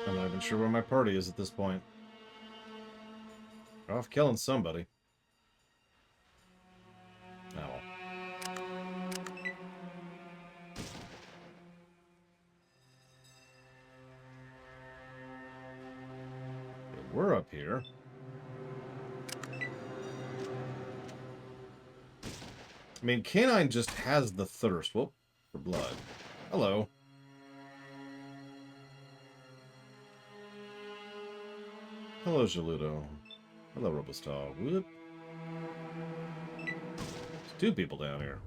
I'm not even sure where my party is at this point. They're off killing somebody. Oh. We're up here. I mean, Canine just has the thirst. Whoop, for blood. Hello. Hello, Geludo. Hello, Robostar. Whoop. There's two people down here.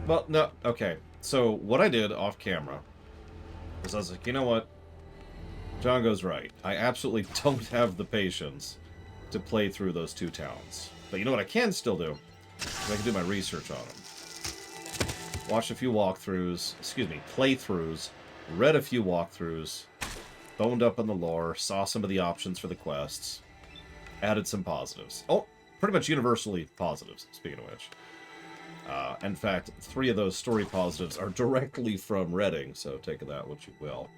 Well, no, okay. So, what I did off camera was I was like, you know what? John goes right. I absolutely don't have the patience to play through those two towns. But you know what I can still do? I can do my research on them. Watch a few walkthroughs, excuse me, playthroughs, read a few walkthroughs, boned up on the lore, saw some of the options for the quests, added some positives. Oh, pretty much universally positives, speaking of which. In fact, 3 of those story positives are directly from Reading, so take that what you will.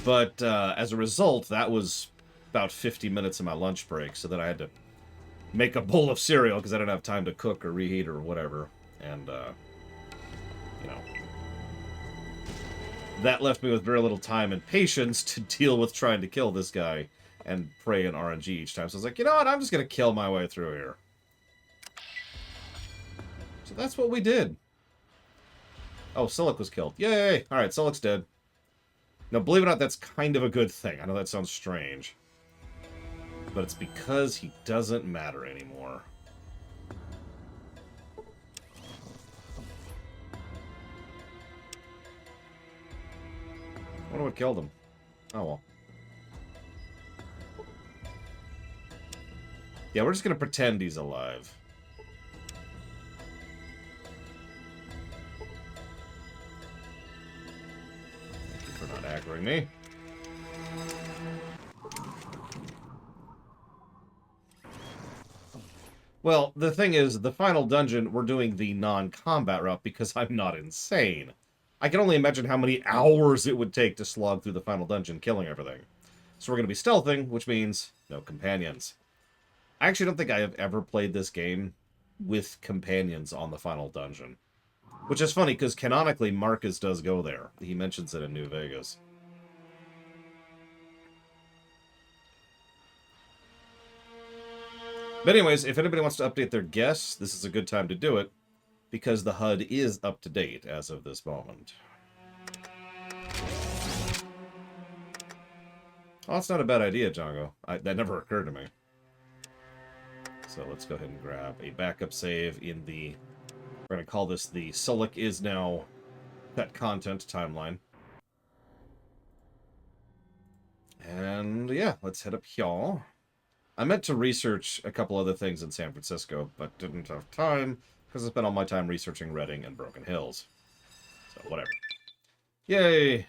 But as a result, that was about 50 minutes of my lunch break, so that I had to make a bowl of cereal because I didn't have time to cook or reheat or whatever. And, you know, that left me with very little time and patience to deal with trying to kill this guy and pray in RNG each time. So I was like, you know what, I'm just going to kill my way through here. So that's what we did. Oh, Silik was killed. Yay! Alright, Silik's dead. Now, believe it or not, that's kind of a good thing. I know that sounds strange. But it's because he doesn't matter anymore. I wonder what killed him. Oh, well. Yeah, we're just going to pretend he's alive. Thank you for not aggroing me. Well, the thing is, the final dungeon, we're doing the non-combat route because I'm not insane. I can only imagine how many hours it would take to slog through the final dungeon, killing everything. So we're going to be stealthing, which means no companions. I actually don't think I have ever played this game with companions on the final dungeon. Which is funny, because canonically, Marcus does go there. He mentions it in New Vegas. But anyways, if anybody wants to update their guess, this is a good time to do it, because the HUD is up to date as of this moment. Oh, that's not a bad idea, Django. That never occurred to me. So let's go ahead and grab a backup save in the... We're going to call this the Silik is now pet content timeline. And yeah, let's head up here. I meant to research a couple other things in San Francisco, but didn't have time because I spent all my time researching Reading and Broken Hills. So, whatever. Yay!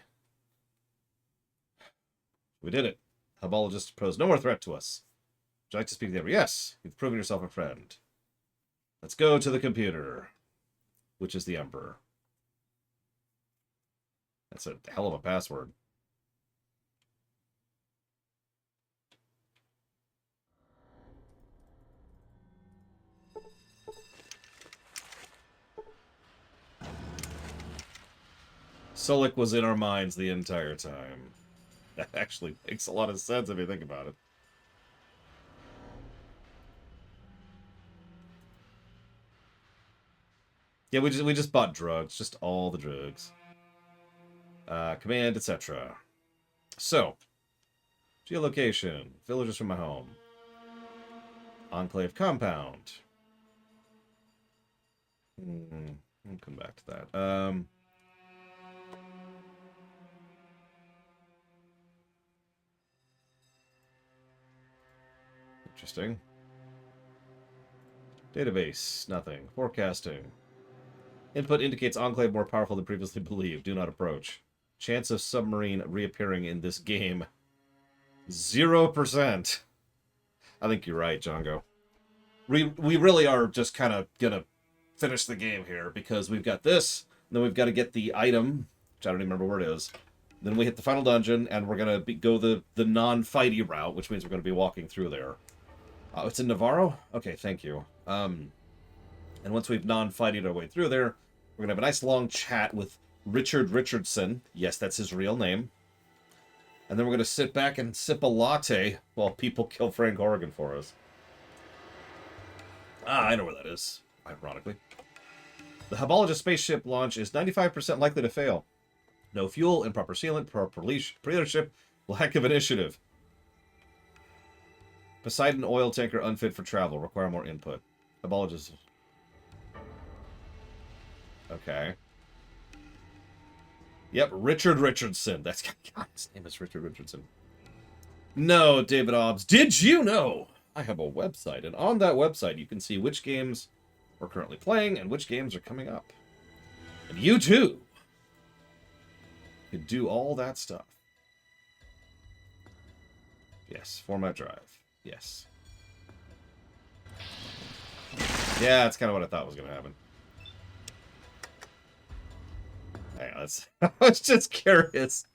We did it. Hubologist pose no more threat to us. Would you like to speak to the Emperor? Yes, you've proven yourself a friend. Let's go to the computer, which is the Emperor. That's a hell of a password. Silik was in our minds the entire time. That actually makes a lot of sense if you think about it. Yeah, we just bought drugs. Just all the drugs. Command, etc. So, geolocation. Villagers from my home. Enclave compound. I'll come back to that. Interesting. Database, nothing. Forecasting. Input indicates Enclave more powerful than previously believed. Do not approach. Chance of submarine reappearing in this game. 0%. I think you're right, Django. We really are just kind of gonna finish the game here because we've got this, and then we've got to get the item, which I don't even remember where it is. Then we hit the final dungeon, and we're gonna go the non-fighty route, which means we're gonna be walking through there. Oh, it's in Navarro? Okay, thank you. And once we've non-fighted our way through there, we're gonna have a nice long chat with Richard Richardson. Yes, that's his real name. And then we're gonna sit back and sip a latte while people kill Frank Horrigan for us. Ah, I know where that is, ironically. The Habologist spaceship launch is 95% likely to fail. No fuel, improper sealant, proper leadership, lack of initiative. Poseidon oil tanker unfit for travel. Require more input. Habologist. Okay. Yep, Richard Richardson. That's God, his name is Richard Richardson. No, David Obbs. Did you know I have a website, and on that website you can see which games we're currently playing and which games are coming up. And you too can do all that stuff. Yes, format drive. Yes. Yeah, that's kind of what I thought was going to happen. Hang on, I was just curious.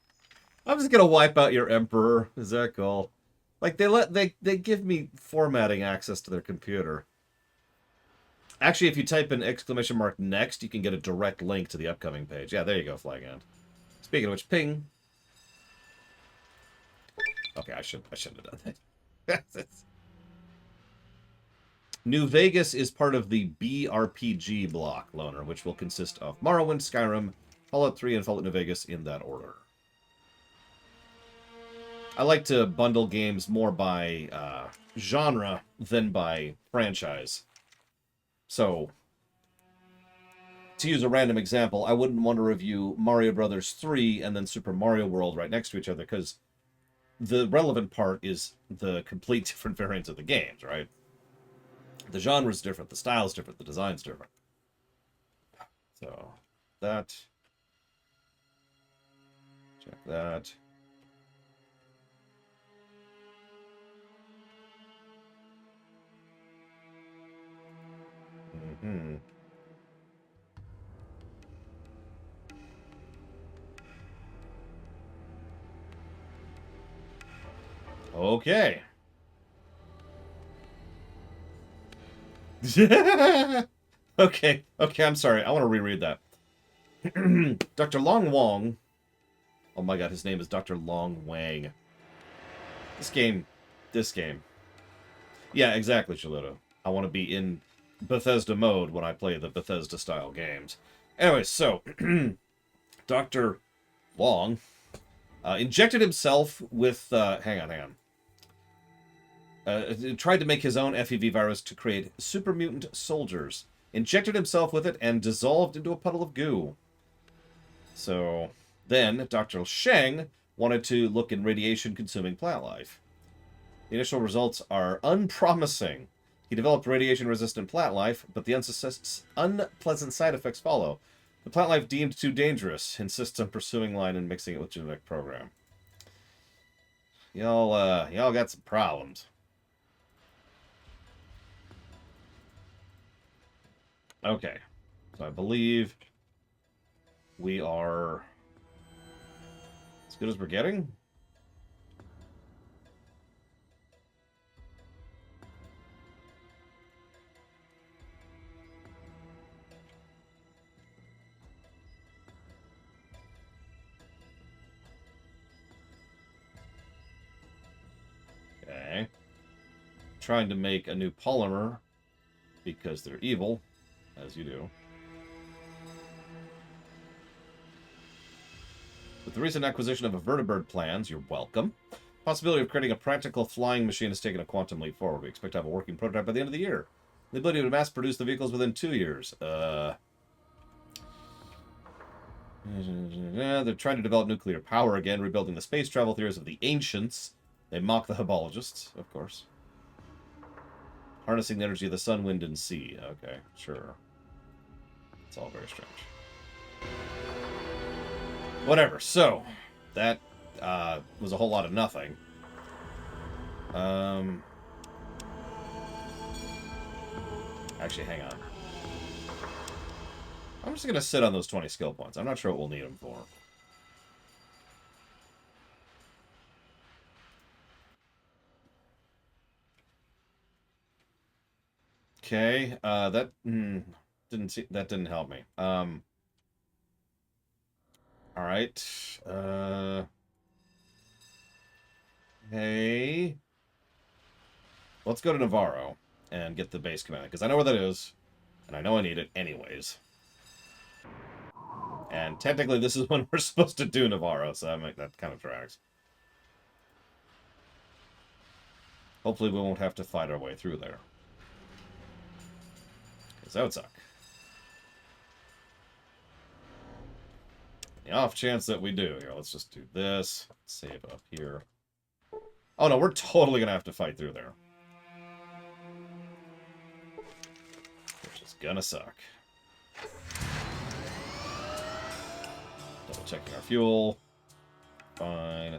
I'm just going to wipe out your Emperor. Is that cool? Like, they give me formatting access to their computer. Actually, if you type in !next, you can get a direct link to the upcoming page. Yeah, there you go, Flaghand. Speaking of which, ping. Okay, I shouldn't have done that. New Vegas is part of the BRPG block, Loner, which will consist of Morrowind, Skyrim, Fallout 3, and Fallout New Vegas in that order. I like to bundle games more by genre than by franchise. So, to use a random example, I wouldn't want to review Mario Brothers 3 and then Super Mario World right next to each other, because the relevant part is the complete different variants of the games, right? The genre's different, the style's different, the design's different. So, that. Check that. Mm-hmm. Okay. Okay, I'm sorry. I want to reread that. Dr. Long Wong. Oh my god, his name is Dr. Long Wang. This game. Yeah, exactly, Shalito. I want to be in Bethesda mode when I play the Bethesda-style games. Anyway, so, Dr. Long injected himself with... hang on. Tried to make his own FEV virus to create super mutant soldiers. Injected himself with it and dissolved into a puddle of goo. So, then, Dr. Sheng wanted to look in radiation-consuming plant life. The initial results are unpromising. He developed radiation-resistant plant life, but the unpleasant side effects follow. The plant life deemed too dangerous, insists on pursuing line and mixing it with genetic program. Y'all got some problems. Okay, so I believe we are as good as we're getting. Okay. Trying to make a new polymer because they're evil, as you do. With the recent acquisition of a vertibird plans, you're welcome. Possibility of creating a practical flying machine has taken a quantum leap forward. We expect to have a working prototype by the end of the year. The ability to mass produce the vehicles within 2 years. They're trying to develop nuclear power again, rebuilding the space travel theories of the ancients. They mock the Hubologists, of course. Harnessing the energy of the sun, wind, and sea. Okay, sure. It's all very strange. Whatever, so, that was a whole lot of nothing. Actually, hang on. I'm just going to sit on those 20 skill points. I'm not sure what we'll need them for. Okay, that didn't help me. All right. Hey, let's go to Navarro and get the base command, because I know where that is, and I know I need it anyways. And technically, this is when we're supposed to do Navarro, so that kind of tracks. Hopefully, we won't have to fight our way through there. Because that would suck. The off chance that we do. Here, let's just do this. Save up here. Oh, no, we're totally going to have to fight through there. Which is gonna suck. Double checking our fuel. Fine.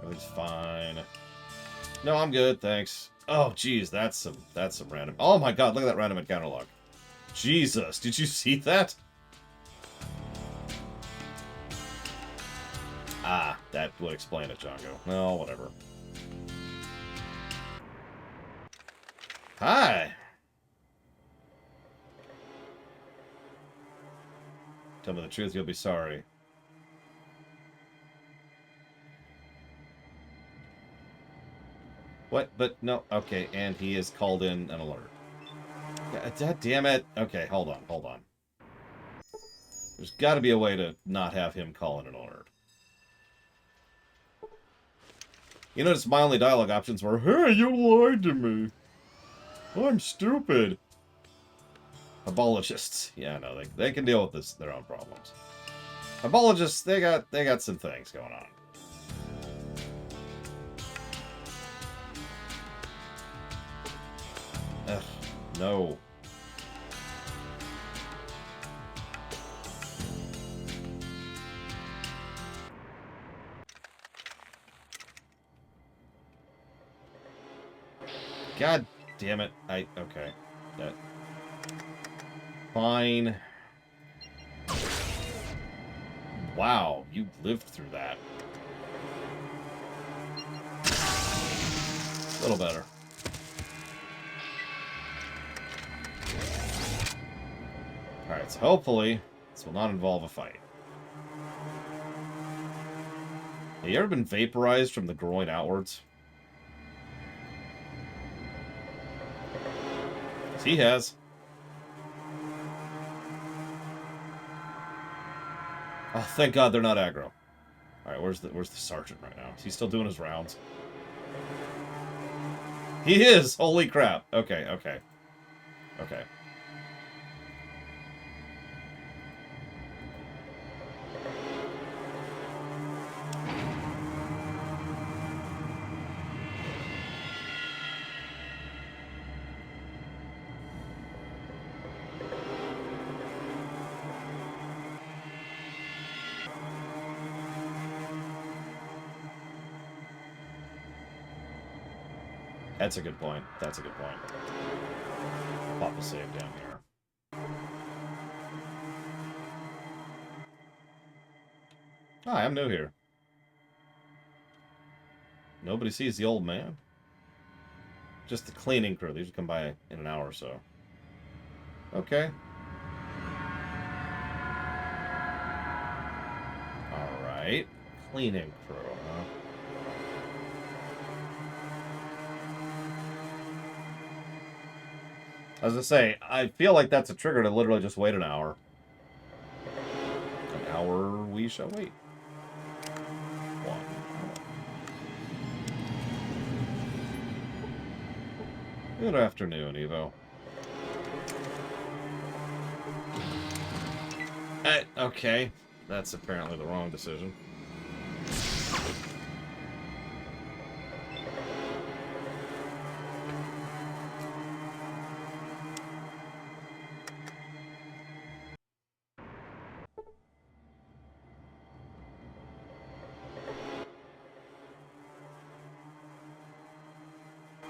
Everything's fine. No, I'm good, thanks. Oh, geez, that's some random... Oh my god, look at that random encounter log. Jesus, did you see that? Ah, that would explain it, Django. No, whatever. Hi! Tell me the truth, you'll be sorry. What? But, no. Okay, and he has called in an alert. God damn it. Okay, hold on. There's got to be a way to not have him call in an alert. You notice my only dialogue options were, "Hey, you lied to me. I'm stupid." Abologists. Yeah, no, they can deal with their own problems. Abologists, they got some things going on. Ugh, no. God damn it. Okay. That. Fine. Wow, you lived through that. A little better. Alright, so hopefully this will not involve a fight. Have you ever been vaporized from the groin outwards? He has. Oh, thank God they're not aggro. Alright, where's the sergeant right now? Is he still doing his rounds? He is! Holy crap. Okay. That's a good point. Pop a save down here. Hi, I'm new here. Nobody sees the old man? Just the cleaning crew. They usually come by in an hour or so. Okay. Alright. Cleaning crew, huh? As I say, I feel like that's a trigger to literally just wait an hour. An hour we shall wait. Good afternoon, Evo. Okay. That's apparently the wrong decision.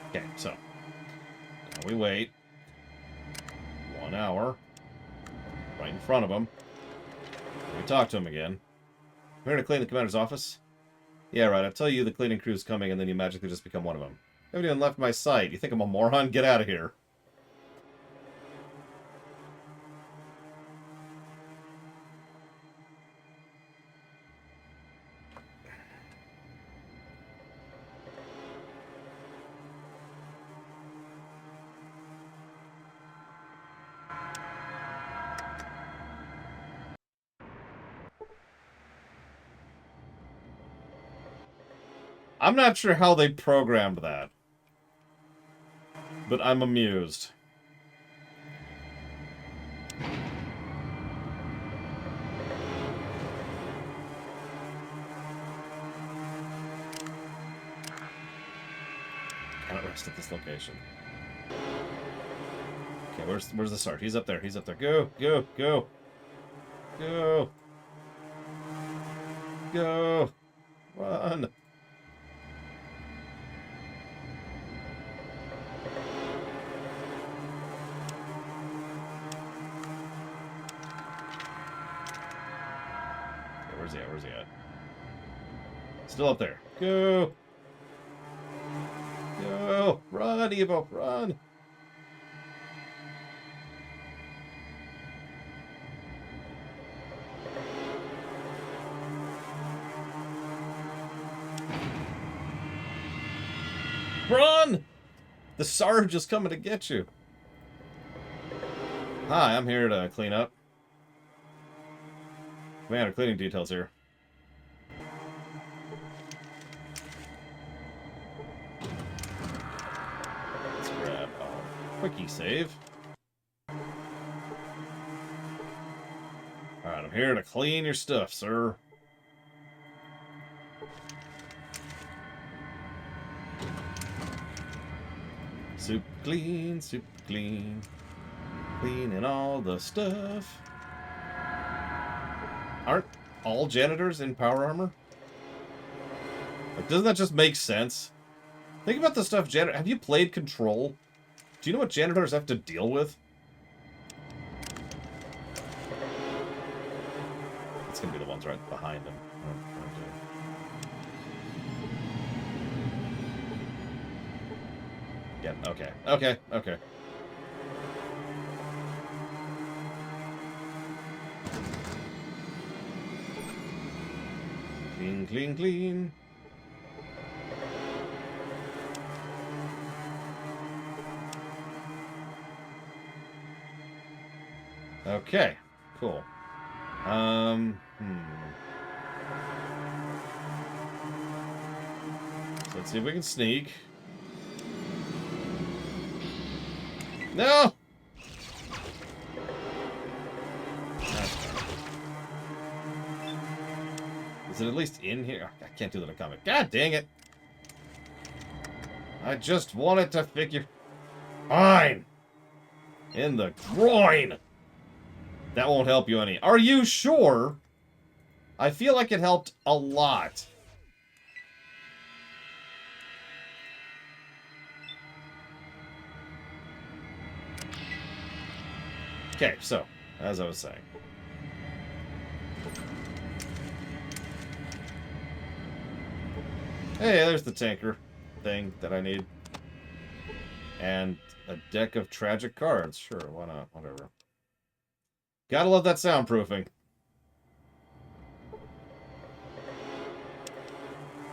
Okay, so now we wait 1 hour right in front of him. We talk to him again. We're here to clean the commander's office. Yeah, right. I tell you the cleaning crew's coming, and then you magically just become one of them. You haven't even left my sight. You think I'm a moron? Get out of here. I'm not sure how they programmed that, but I'm amused. Cannot rest at this location. Okay, where's the start? He's up there. He's up there. Go, go, go. Go. Go. Run. Okay, where's he at? Where's he at? Still up there. Go. Go. Run, Evo. Run. Run! The Sarge is coming to get you. Hi, I'm here to clean up. Commander, cleaning details here. Let's grab a quickie save. Alright, I'm here to clean your stuff, sir. Super clean, super clean. Cleaning all the stuff. Aren't all janitors in power armor? Like, doesn't that just make sense? Think about the stuff janitor... Have you played Control? Do you know what janitors have to deal with? It's gonna be the ones right behind them. Yeah, okay. Okay, okay. Clean, clean, clean. Okay, cool. So let's see if we can sneak. No! Is it at least in here? I can't do that in comic. God dang it! I just wanted to figure... Fine! In the groin! That won't help you any. Are you sure? I feel like it helped a lot. Okay, so, as I was saying. Hey, there's the tanker thing that I need. And a deck of tragic cards. Sure, why not? Whatever. Gotta love that soundproofing.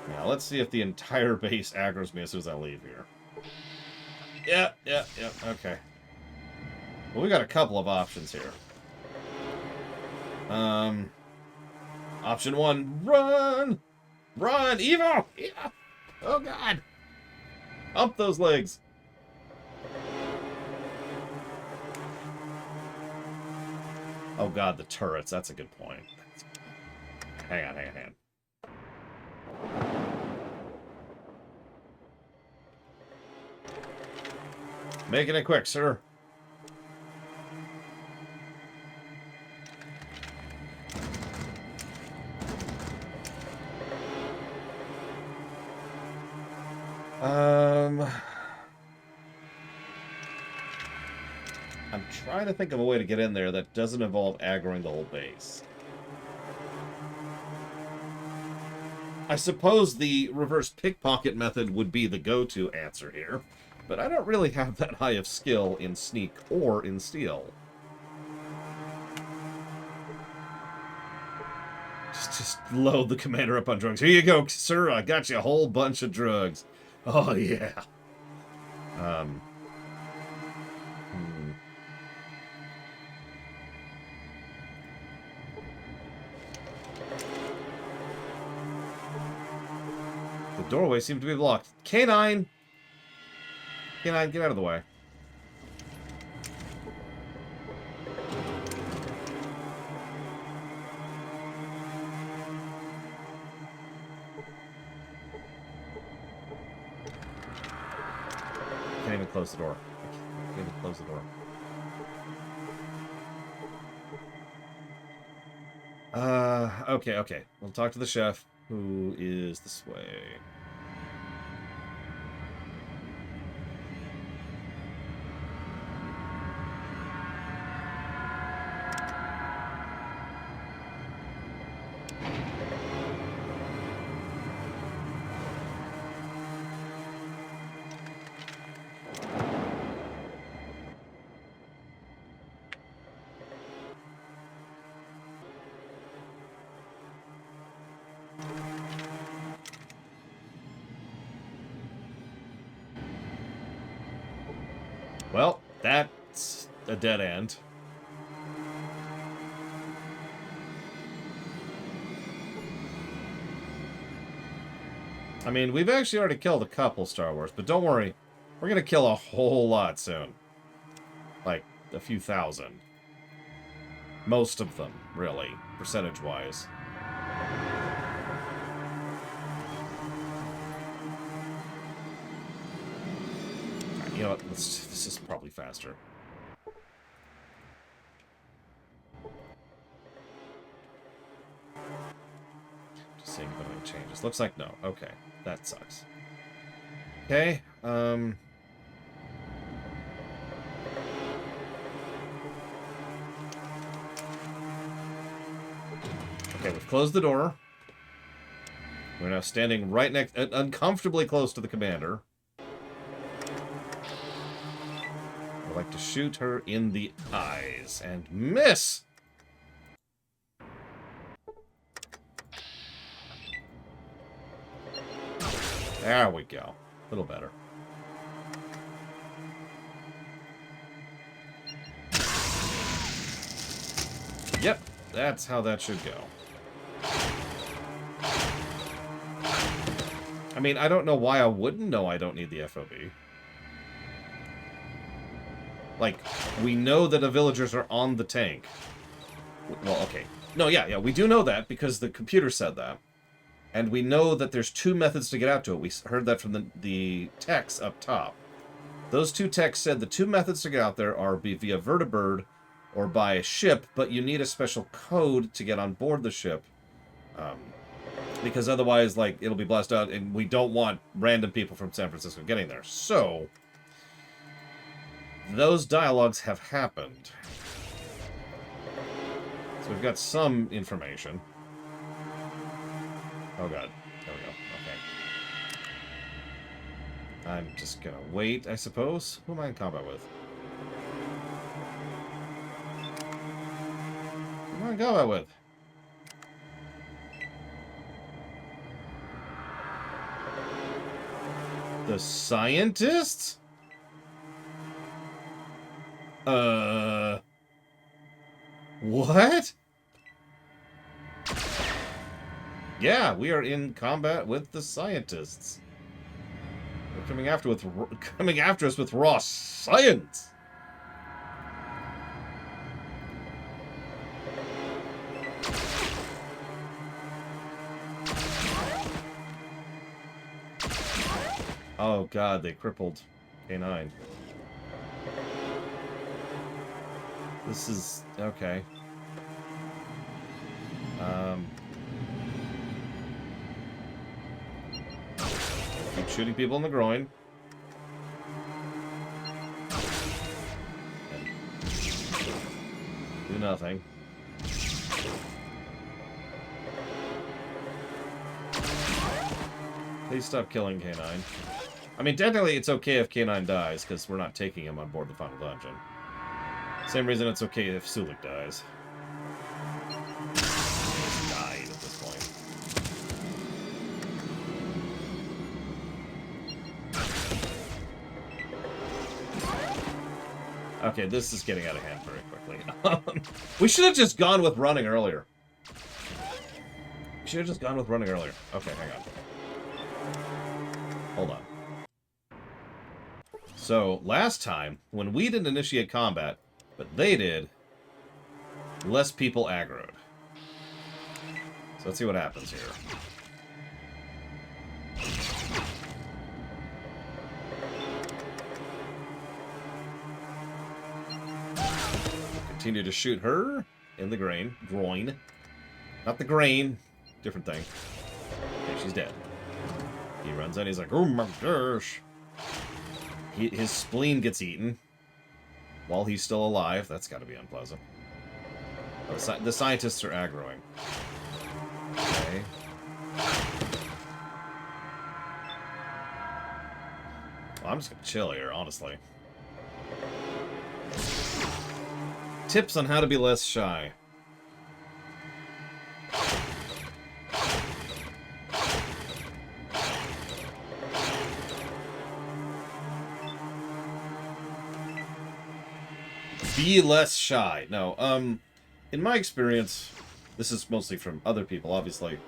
Now, let's see if the entire base aggroes me as soon as I leave here. Yeah, okay. Well, we got a couple of options here. Option 1, run! Run! Evo! Evo! Oh, God! Up those legs! Oh god, the turrets. That's a good point. Hang on. Making it quick, sir. I'm trying to think of a way to get in there that doesn't involve aggroing the whole base. I suppose the reverse pickpocket method would be the go-to answer here, but I don't really have that high of skill in sneak or in steal. Just load the commander up on drugs. Here you go, sir. I got you a whole bunch of drugs. Oh, yeah. The doorway seemed to be blocked. K9! K9, get out of the way. Can't even close the door. I can't even close the door. Okay. We'll talk to the chef, who is this way. Well, that's a dead end. I mean, we've actually already killed a couple Star Wars, but don't worry. We're going to kill a whole lot soon. Like, a few thousand. Most of them, really, percentage-wise. You know what? This is probably faster. Just seeing if anything changes. Looks like no. Okay. That sucks. Okay. Okay, we've closed the door. We're now standing right next, uncomfortably close to the commander. I'd like to shoot her in the eyes and miss! There we go. A little better. Yep, that's how that should go. I mean, I don't know why I wouldn't know I don't need the FOB. Like, we know that the villagers are on the tank. Well, okay. No, yeah, we do know that because the computer said that. And we know that there's two methods to get out to it. We heard that from the text up top. Those two texts said the two methods to get out there are via vertibird or by a ship, but you need a special code to get on board the ship. Because otherwise, like, it'll be blasted out, and we don't want random people from San Francisco getting there. So, those dialogues have happened. So we've got some information. Oh god. There we go. Okay. I'm just gonna wait, I suppose. Who am I in combat with? Who am I in combat with? The scientists? What? Yeah, we are in combat with the scientists. They're coming after us with raw science. Oh god, they crippled K9. This is... okay. Keep shooting people in the groin. Do nothing. Please stop killing K9. I mean, technically it's okay if K9 dies, because we're not taking him on board the final dungeon. Same reason it's okay if Sulik dies. He's died at this point. Okay, this is getting out of hand very quickly. We should have just gone with running earlier. We should have just gone with running earlier. Okay, hang on. Hold on. So, last time, when we didn't initiate combat, but they did, less people aggroed. So let's see what happens here. Continue to shoot her in the groin. Not the grain. Different thing. Okay, she's dead. He runs in, he's like, oh my gosh. His spleen gets eaten while he's still alive. That's got to be unpleasant. Oh, the scientists are aggroing. Okay. Well, I'm just going to chill here, honestly. Tips on how to be less shy. Be less shy. No, in my experience, this is mostly from other people, obviously.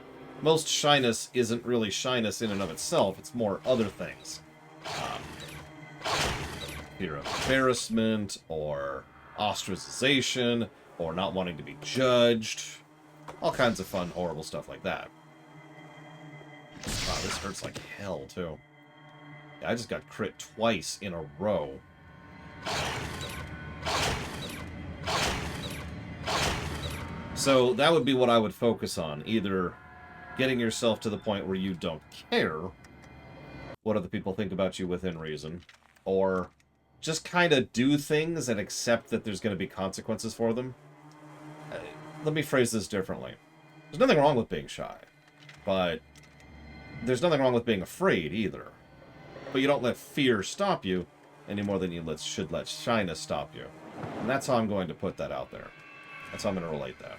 Most shyness isn't really shyness in and of itself. It's more other things. Fear of embarrassment, or ostracization, or not wanting to be judged. All kinds of fun, horrible stuff like that. Wow, this hurts like hell, too. Yeah, I just got crit twice in a row. So that would be what I would focus on. Either getting yourself to the point where you don't care what other people think about you within reason, or just kind of do things and accept that there's going to be consequences for them. Let me phrase this differently. There's nothing wrong with being shy, but there's nothing wrong with being afraid either. But you don't let fear stop you any more than you should let shyness stop you. And that's how I'm going to put that out there. That's how I'm going to relate that.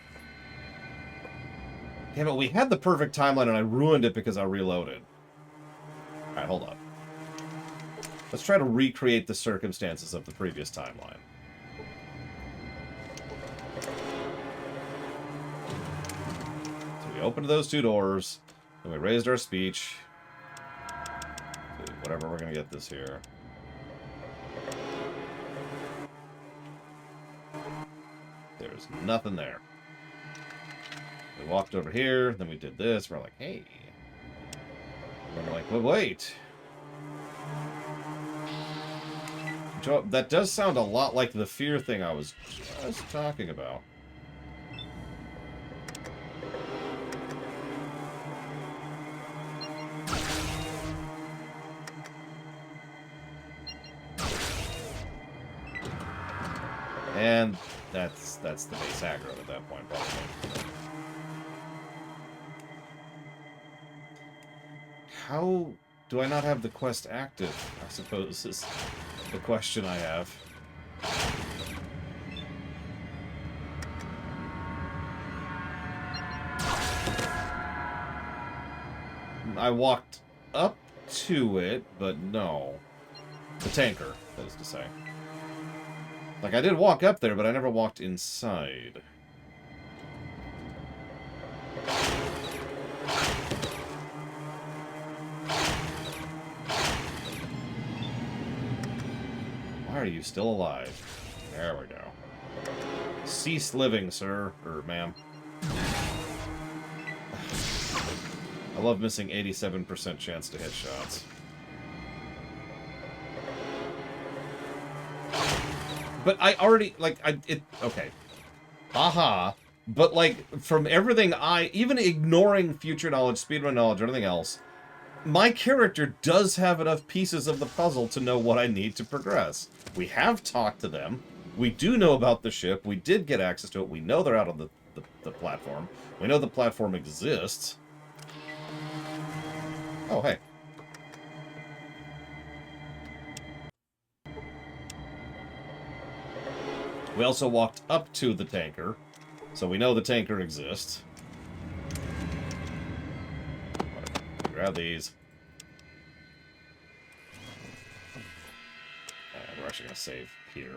Yeah, but we had the perfect timeline and I ruined it because I reloaded. Alright, hold on. Let's try to recreate the circumstances of the previous timeline. So we opened those two doors, and we raised our speech. Whatever, we're going to get this here. There's nothing there. We walked over here, then we did this, we're like, hey. And we're like, wait. That does sound a lot like the fear thing I was just talking about. And that's the base aggro at that point, probably. How do I not have the quest active, I suppose, is the question I have. I walked up to it, but no. The tanker, that is to say. Like, I did walk up there, but I never walked inside. Why are you still alive? There we go. Cease living, sir. Or ma'am. I love missing 87% chance to hit shots. But I already, like, okay. Haha. But, like, from everything even ignoring future knowledge, speedrun knowledge, or anything else, my character does have enough pieces of the puzzle to know what I need to progress. We have talked to them. We do know about the ship. We did get access to it. We know they're out on the platform. We know the platform exists. Oh, hey. We also walked up to the tanker, so we know the tanker exists. Grab these. And we're actually going to save here.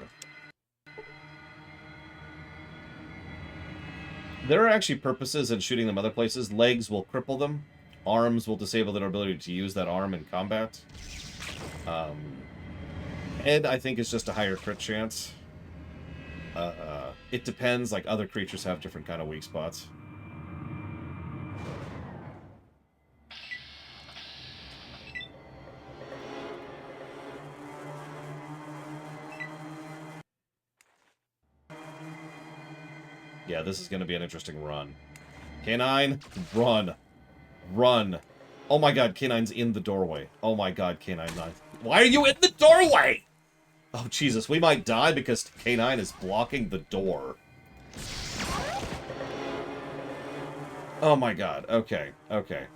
There are actually purposes in shooting them other places. Legs will cripple them. Arms will disable their ability to use that arm in combat. Head, I think, is just a higher crit chance. It depends. Like, other creatures have different kind of weak spots. Yeah, this is going to be an interesting run. Canine, run. Run. Oh my god, Canine's in the doorway. Oh my god, Canine. Why are you in the doorway? Oh, Jesus, we might die because Canine is blocking the door. Oh my god, okay, okay.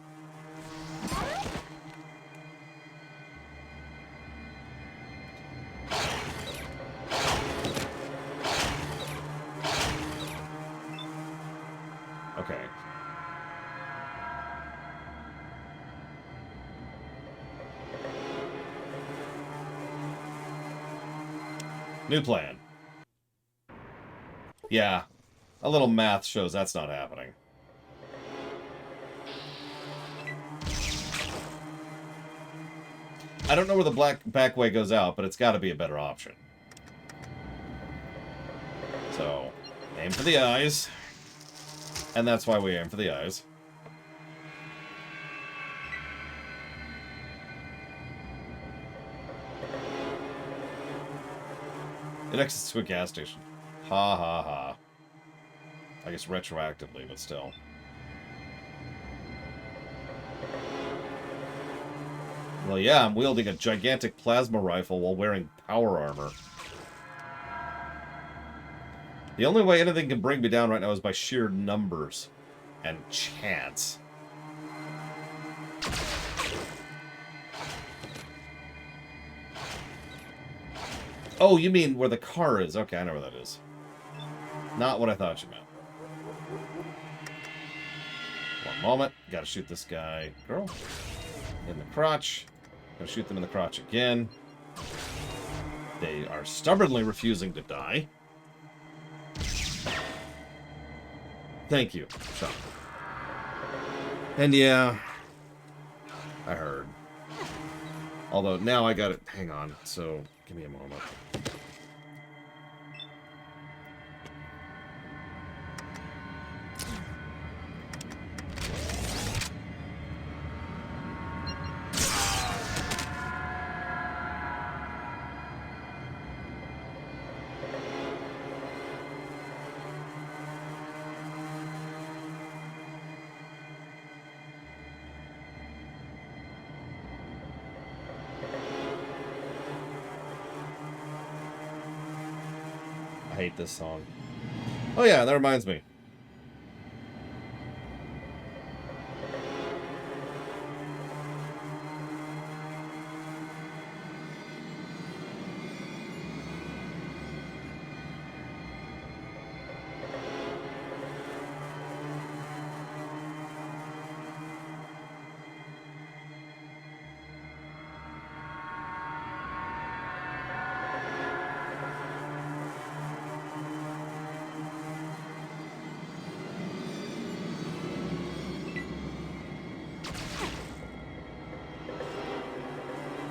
Okay. New plan. Yeah. A little math shows that's not happening. I don't know where the back way goes out, but it's got to be a better option. So, aim for the eyes. And that's why we aim for the eyes. It exits to a gas station. Ha ha ha. I guess retroactively, but still. Well, yeah, I'm wielding a gigantic plasma rifle while wearing power armor. The only way anything can bring me down right now is by sheer numbers and chance. Oh, you mean where the car is. Okay, I know where that is. Not what I thought you meant. One moment. Gotta shoot this guy. Girl. In the crotch. Gotta shoot them in the crotch again. They are stubbornly refusing to die. Thank you, Sean. And yeah, I heard. Although now I got it. Hang on. So give me a moment. I hate this song. Oh yeah, that reminds me.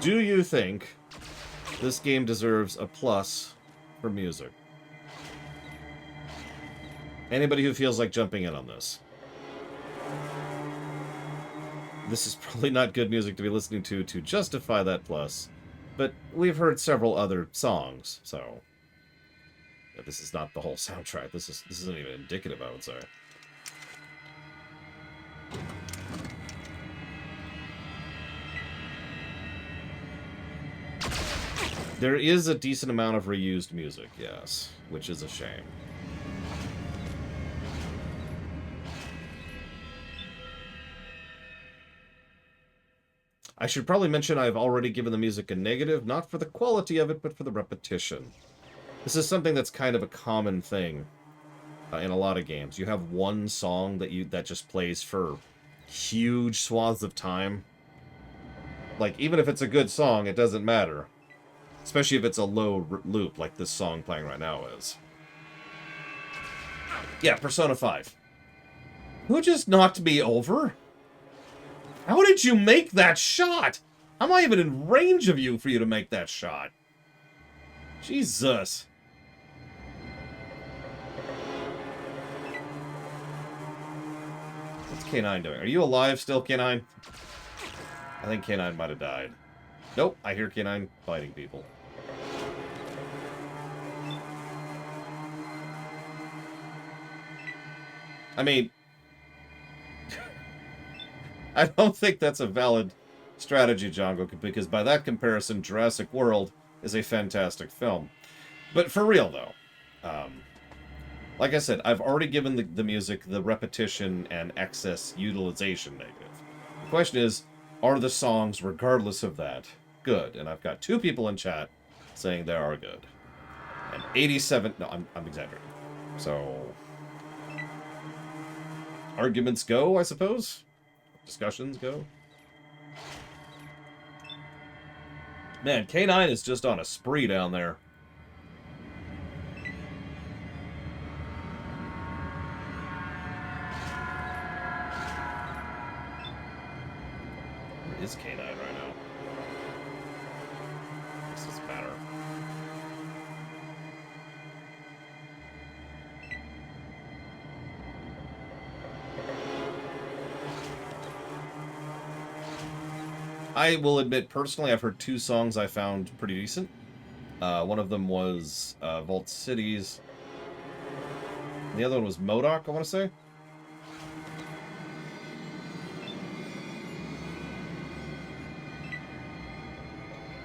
Do you think this game deserves a plus for music? Anybody who feels like jumping in on this. This is probably not good music to be listening to justify that plus, but we've heard several other songs, so... This is not the whole soundtrack. This isn't even indicative, I would say. There is a decent amount of reused music, yes, which is a shame. I should probably mention I've already given the music a negative, not for the quality of it, but for the repetition. This is something that's kind of a common thing in a lot of games. You have one song that just plays for huge swaths of time. Like, even if it's a good song, it doesn't matter. Especially if it's a low loop, like this song playing right now is. Yeah, Persona 5. Who just knocked me over? How did you make that shot? How am I even in range of you for you to make that shot? Jesus. What's K9 doing? Are you alive still, K9? I think K9 might have died. Nope, I hear K9 fighting people. I mean, I don't think that's a valid strategy, Django, because by that comparison, Jurassic World is a fantastic film. But for real, though, like I said, I've already given the music the repetition and excess utilization negative. The question is, are the songs, regardless of that, good? And I've got 2 people in chat saying they are good. And 87... No, I'm exaggerating. So... arguments go, I suppose? Discussions go? Man, K9 is just on a spree down there. Where is K9 right now? This doesn't matter. I will admit, personally, I've heard 2 songs I found pretty decent. One of them was Vault Cities. The other one was MODOK, I want to say.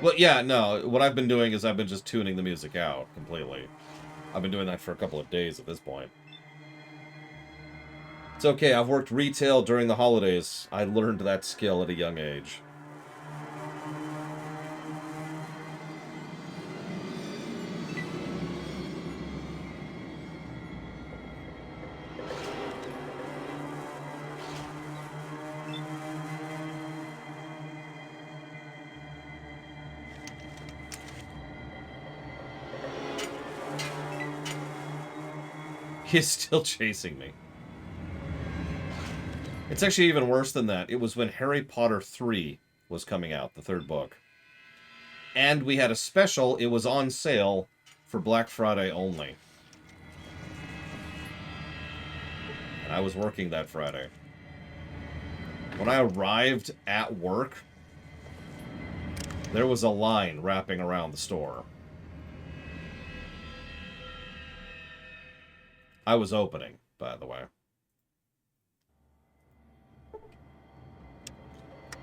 Well, yeah, no, what I've been doing is I've been just tuning the music out completely. I've been doing that for a couple of days at this point. It's okay, I've worked retail during the holidays. I learned that skill at a young age. He's still chasing me. It's actually even worse than that. It was when Harry Potter 3 was coming out, the 3rd book. And we had a special. It was on sale for Black Friday only. And I was working that Friday. When I arrived at work, there was a line wrapping around the store. I was opening, by the way.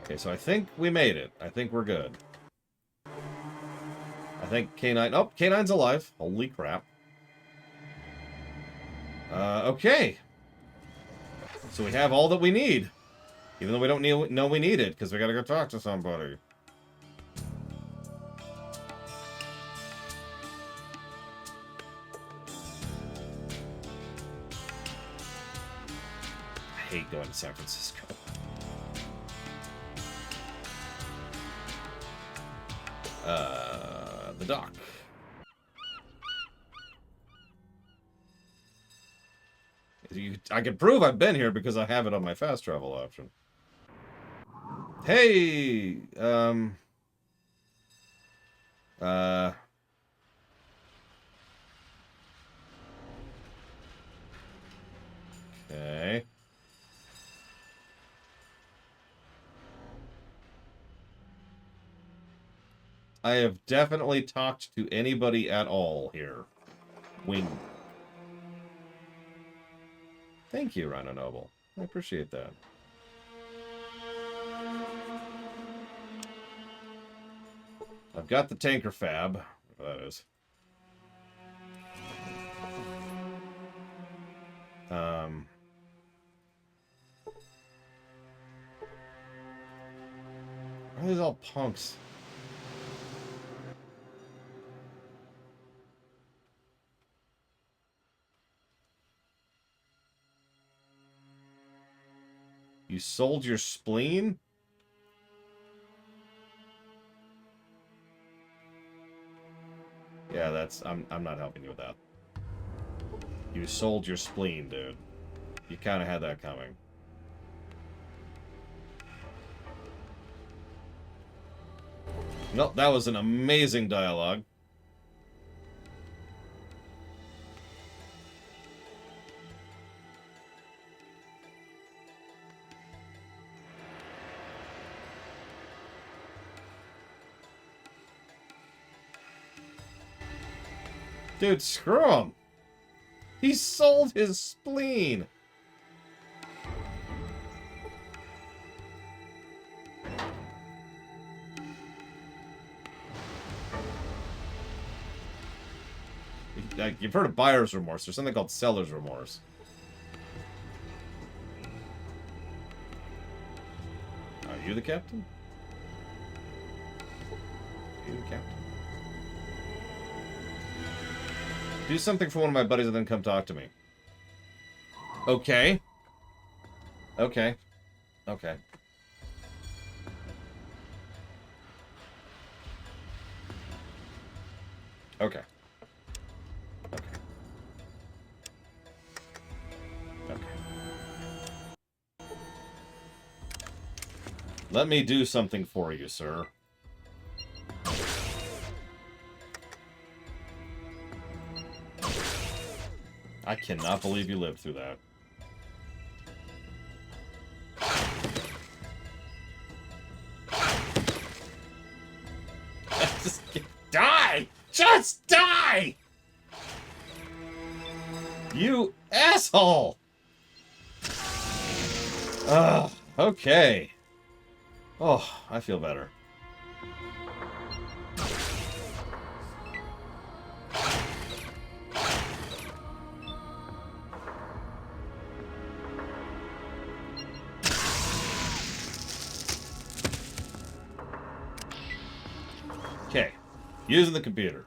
Okay, so I think we made it. I think we're good. I think K9... Oh, K9's alive. Holy crap. Okay. So we have all that we need. Even though we don't know we need it, because we gotta go talk to somebody. I hate going to San Francisco. The dock. I can prove I've been here because I have it on my fast travel option. Hey! Okay. I have definitely talked to anybody at all here. Wing. Thank you, Rhino Noble. I appreciate that. I've got the tanker fab. Whatever that is. Why are these all punks? You sold your spleen? Yeah, that's... I'm not helping you with that. You sold your spleen, dude. You kind of had that coming. Nope, that was an amazing dialogue. Dude, screw him. He sold his spleen. You've heard of buyer's remorse. There's something called seller's remorse. Are you the captain? Are you the captain? Do something for one of my buddies and then come talk to me. Okay. Okay. Okay. Okay. Okay. Okay. Let me do something for you, sir. I cannot believe you lived through that. Just die! Just die! You asshole! Okay. Oh, I feel better. Okay, using the computer.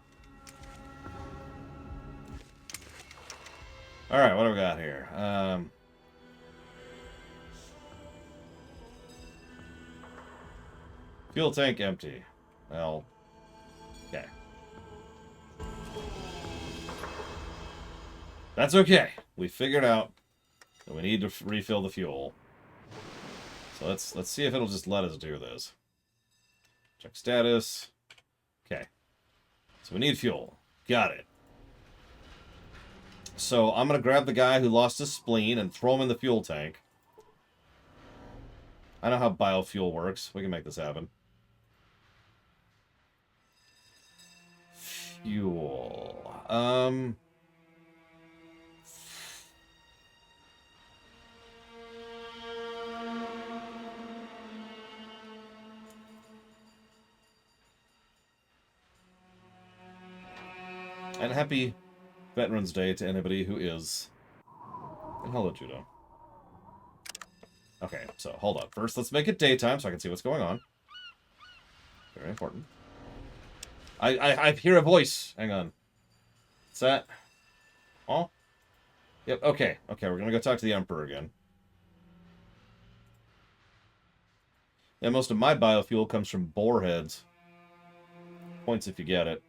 Alright, what do we got here? Fuel tank empty. Well, okay. That's okay. We figured out that we need to refill the fuel. So let's see if it'll just let us do this. Check status. Okay. So we need fuel. Got it. So I'm going to grab the guy who lost his spleen and throw him in the fuel tank. I know how biofuel works. We can make this happen. Fuel. And happy Veterans Day to anybody who is. And hello, Judo. Okay, so hold on. First, let's make it daytime so I can see what's going on. Very important. I hear a voice. Hang on. What's that? Oh? Yep, okay. Okay, we're gonna go talk to the Emperor again. Yeah, most of my biofuel comes from boar heads. Points if you get it.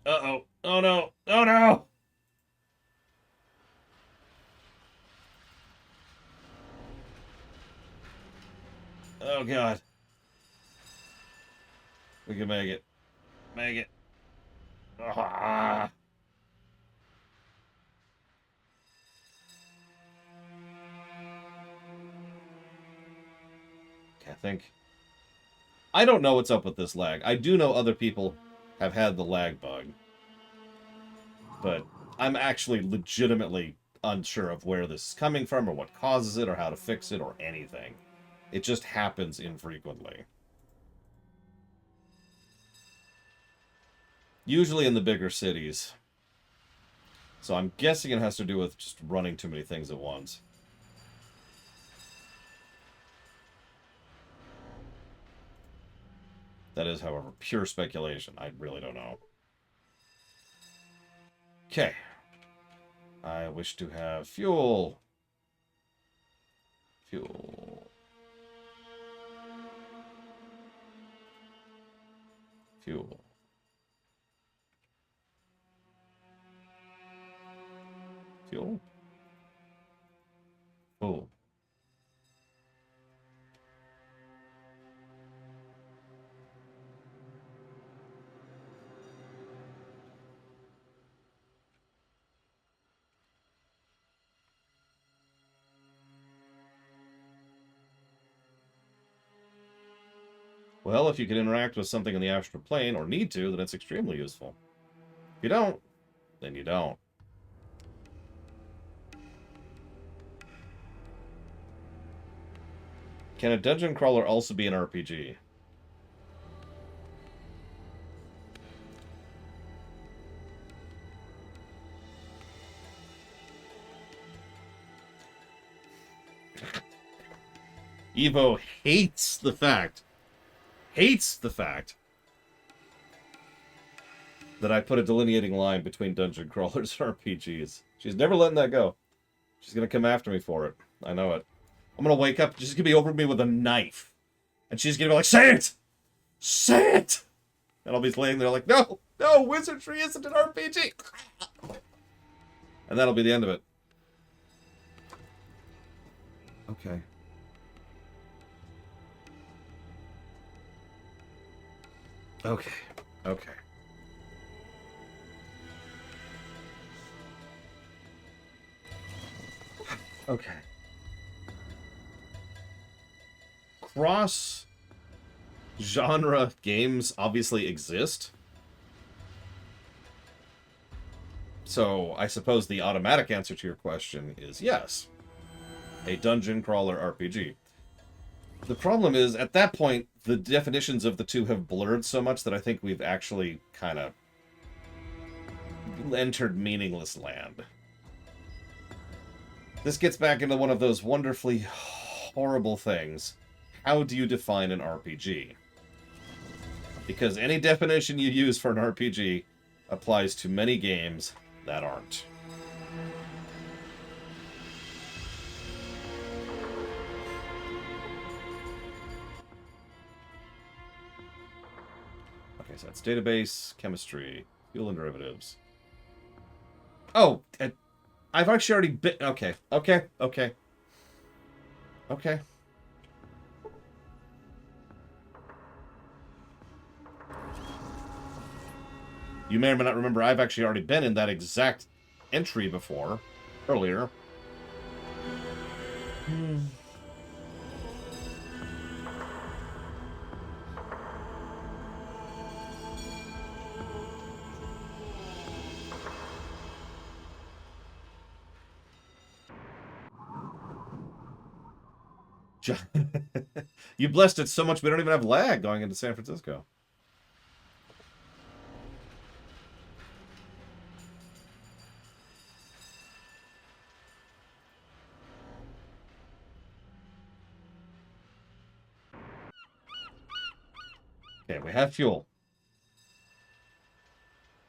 Uh-oh. Oh, no. Oh, no! Oh, God. We can make it. Make it. Ah. Okay, I think... I don't know what's up with this lag. I do know other people have had the lag bug. But I'm actually legitimately unsure of where this is coming from, or what causes it, or how to fix it, or anything. It just happens infrequently. Usually in the bigger cities. So I'm guessing it has to do with just running too many things at once. That is, however, pure speculation. I really don't know. Okay. I wish to have fuel. Fuel. Fuel. Fuel? Oh. Well, if you can interact with something in the astral plane, or need to, then it's extremely useful. If you don't, then you don't. Can a dungeon crawler also be an RPG? Evo hates the fact that I put a delineating line between dungeon crawlers and RPGs. She's never letting that go. She's gonna come after me for it. I know it. I'm gonna wake up, she's gonna be over me with a knife. And she's gonna be like, say it! Say it! And I'll be laying there like, no! No! Wizardry isn't an RPG! And that'll be the end of it. Okay. Okay. Okay. Okay. Cross-genre games obviously exist. So, I suppose the automatic answer to your question is yes. A dungeon crawler RPG. The problem is, at that point, the definitions of the two have blurred so much that I think we've actually kind of entered meaningless land. This gets back into one of those wonderfully horrible things. How do you define an RPG? Because any definition you use for an RPG applies to many games that aren't. Okay, so that's database, chemistry, fuel and derivatives. Oh, I've actually already been... Okay. You may or may not remember, I've actually already been in that exact entry before, earlier. You blessed it so much we don't even have lag going into San Francisco. Okay, we have fuel.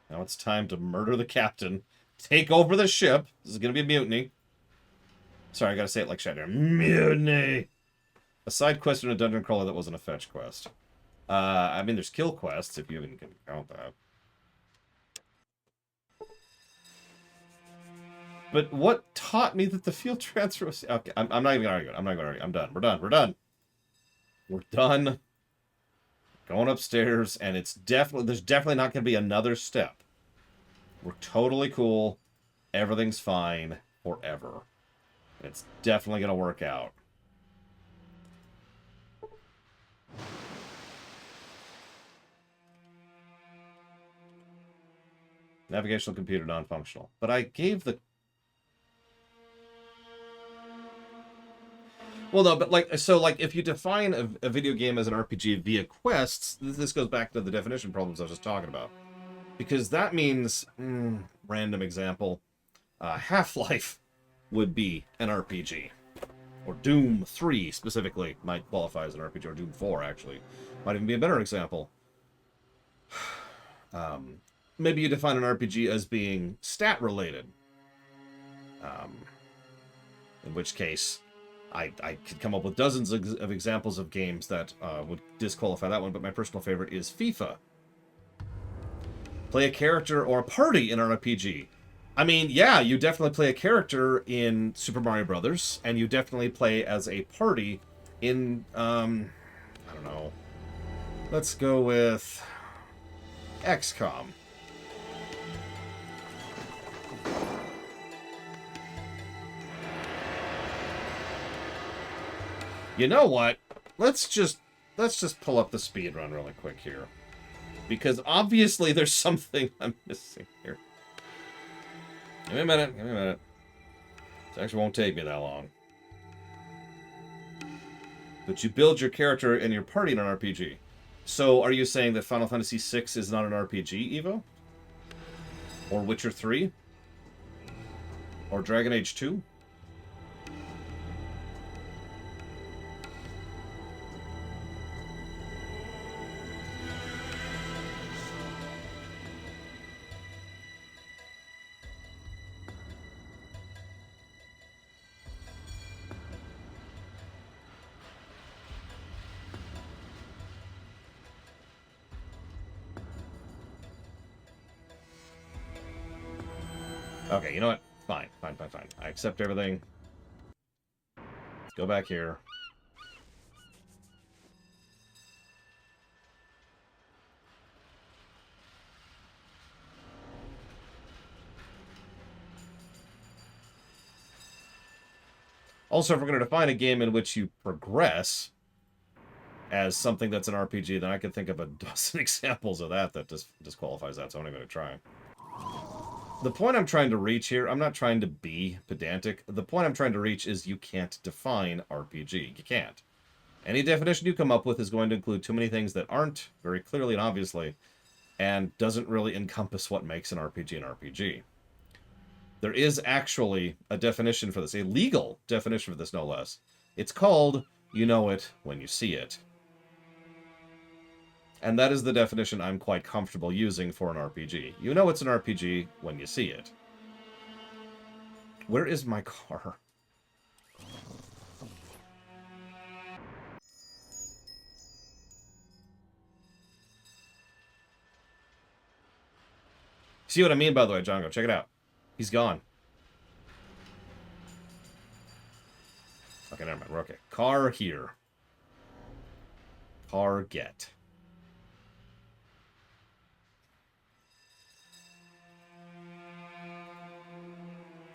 Now it's time to murder the captain. Take over the ship. This is going to be a mutiny. Sorry, I gotta say it like Shadow. Mutiny! A side quest in a dungeon crawler that wasn't a fetch quest. I mean, there's kill quests, if you even can count that. But what taught me that the field transfer was... Okay, I'm not even gonna argue it. I'm not gonna argue. I'm done. We're done. We're done. We're done. Going upstairs, and it's definitely... There's definitely not gonna be another step. We're totally cool. Everything's fine. Forever. It's definitely gonna work out. Navigational computer non-functional. But I gave the... Well, no, but like, so like, if you define a video game as an RPG via quests, this goes back to the definition problems I was just talking about. Because that means, random example, Half-Life would be an RPG. Or Doom 3, specifically, might qualify as an RPG, or Doom 4, actually. Might even be a better example. Maybe you define an RPG as being stat-related. In which case, I could come up with dozens of examples of games that would disqualify that one, but my personal favorite is FIFA. Play a character or a party in an RPG. I mean, yeah, you definitely play a character in Super Mario Brothers, and you definitely play as a party in, I don't know. Let's go with XCOM. You know what? Let's just pull up the speedrun really quick here. Because obviously there's something I'm missing here. Give me a minute, give me a minute. This actually won't take me that long. But you build your character and your party in an RPG. So are you saying that Final Fantasy VI is not an RPG, Evo? Or Witcher 3? Or Dragon Age 2? Okay, you know what? Fine, fine, fine, fine. I accept everything. Let's go back here. Also, if we're going to define a game in which you progress as something that's an RPG, then I could think of a dozen examples of that disqualifies that, so I'm not going to try. The point I'm trying to reach here, I'm not trying to be pedantic. The point I'm trying to reach is you can't define RPG. You can't. Any definition you come up with is going to include too many things that aren't, very clearly and obviously, and doesn't really encompass what makes an RPG an RPG. There is actually a definition for this, a legal definition for this, no less. It's called, you know it when you see it. And that is the definition I'm quite comfortable using for an RPG. You know it's an RPG when you see it. Where is my car? See what I mean, by the way, Django? Check it out. He's gone. Okay, never mind. We're okay. Car here. Car get.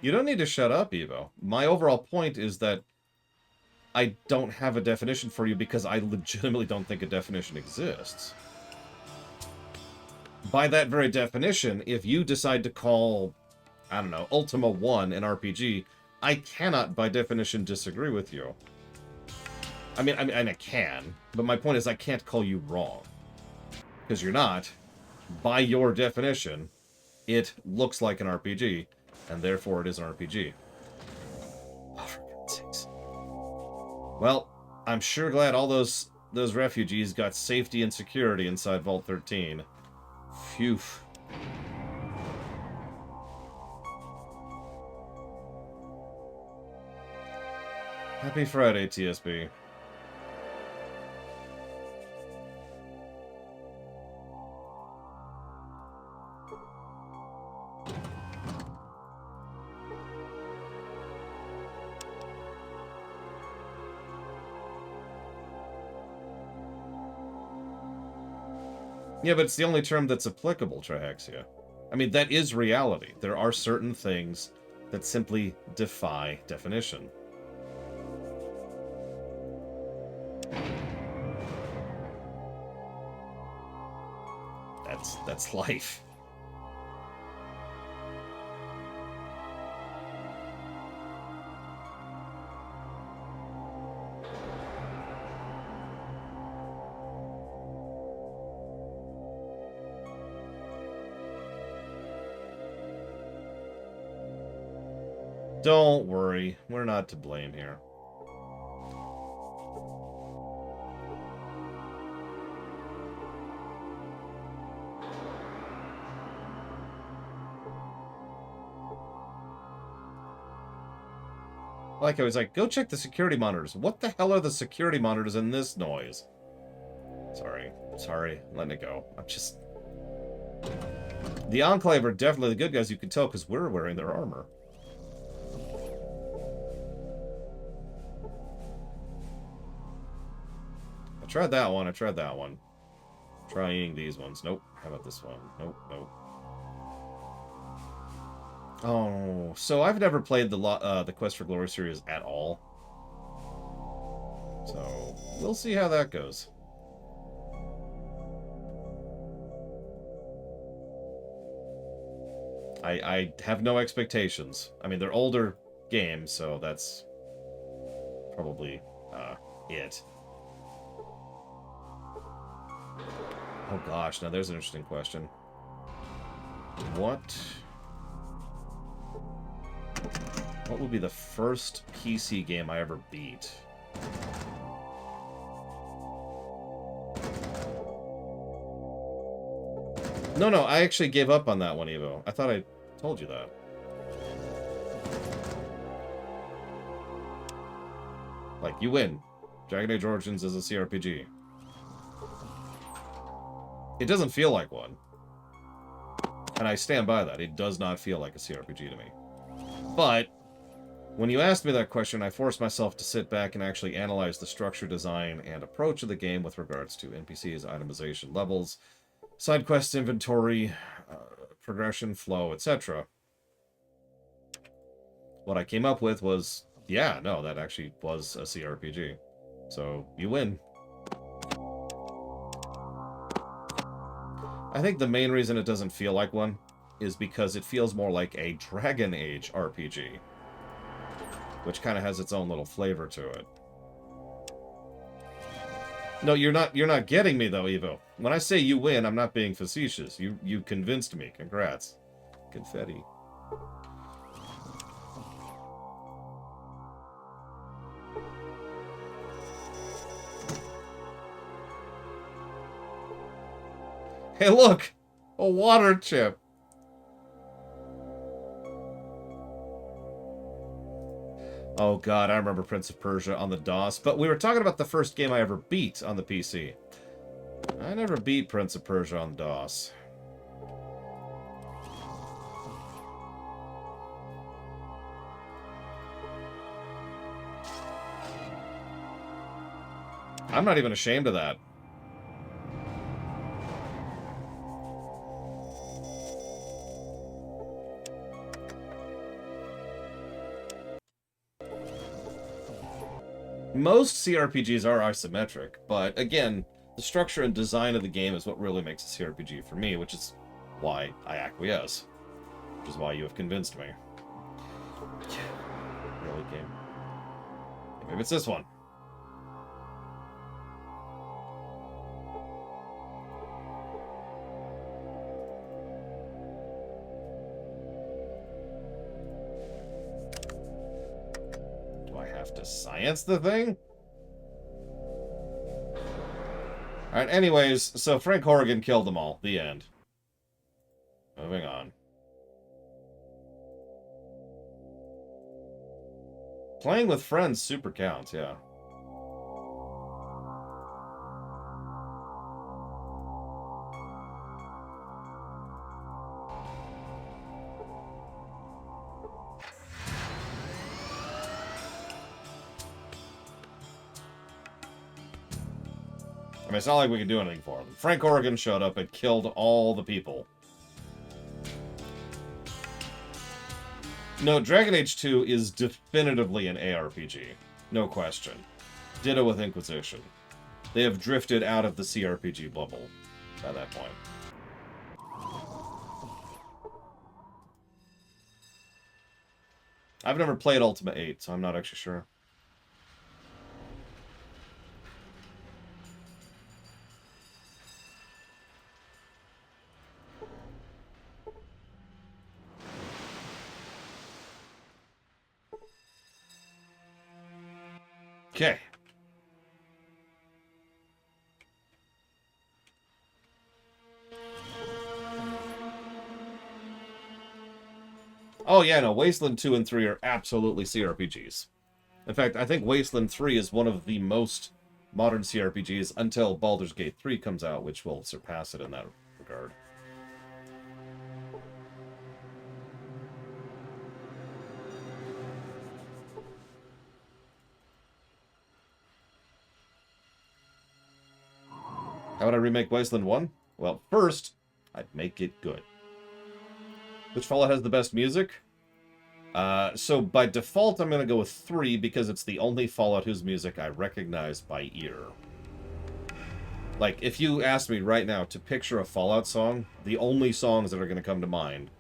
You don't need to shut up, Evo. My overall point is that I don't have a definition for you because I legitimately don't think a definition exists. By that very definition, if you decide to call, I don't know, Ultima 1 an RPG, I cannot, by definition, disagree with you. I mean, I can, but my point is I can't call you wrong. Because you're not. By your definition, it looks like an RPG, and therefore it is an RPG. Oh, for God's sakes. Well, I'm sure glad all those refugees got safety and security inside Vault 13. Phew. Happy Friday, TSB. Yeah, but it's the only term that's applicable, Trihexia. I mean, that is reality. There are certain things that simply defy definition. That's life. Don't worry. We're not to blame here. Like I was like, go check the security monitors. What the hell are the security monitors in this noise? Sorry, letting it go. I'm just... The Enclave are definitely the good guys, you can tell, because we're wearing their armor. I tried that one, Trying these ones. Nope. How about this one? Nope. Oh, so I've never played the Quest for Glory series at all. So, we'll see how that goes. I have no expectations. I mean, they're older games, so that's probably it. Oh gosh, now there's an interesting question. What would be the first PC game I ever beat? No, I actually gave up on that one, Evo. I thought I told you that. Like, you win. Dragon Age Origins is a CRPG. It doesn't feel like one. And I stand by that. It does not feel like a CRPG to me. But when you asked me that question, I forced myself to sit back and actually analyze the structure, design, and approach of the game with regards to NPCs, itemization levels, side quests, inventory, progression, flow, etc. What I came up with was, yeah, no, that actually was a CRPG. So, you win. I think the main reason it doesn't feel like one is because it feels more like a Dragon Age RPG, which kind of has its own little flavor to it. No, you're not getting me though, Evo. When I say you win, I'm not being facetious. You convinced me. Congrats. Confetti. Hey, look! A water chip! Oh god, I remember Prince of Persia on the DOS, but we were talking about the first game I ever beat on the PC. I never beat Prince of Persia on DOS. I'm not even ashamed of that. Most CRPGs are isometric, but again, the structure and design of the game is what really makes a CRPG for me, which is why I acquiesce. Which is why you have convinced me. Really, game? Maybe it's this one. To science the thing? Alright, anyways, so Frank Horrigan killed them all. The end. Moving on. Playing with friends super counts, yeah. I mean, it's not like we could do anything for them. Frank Horrigan showed up and killed all the people. No, Dragon Age 2 is definitively an ARPG. No question. Ditto with Inquisition. They have drifted out of the CRPG bubble by that point. I've never played Ultima 8, so I'm not actually sure. Okay. Oh yeah, no, Wasteland 2 and 3 are absolutely CRPGs. In fact, I think Wasteland 3 is one of the most modern CRPGs until Baldur's Gate 3 comes out, which will surpass it in that regard. How would I remake Wasteland 1? Well, first, I'd make it good. Which Fallout has the best music? So by default, I'm going to go with 3 because it's the only Fallout whose music I recognize by ear. Like, if you ask me right now to picture a Fallout song, the only songs that are going to come to mind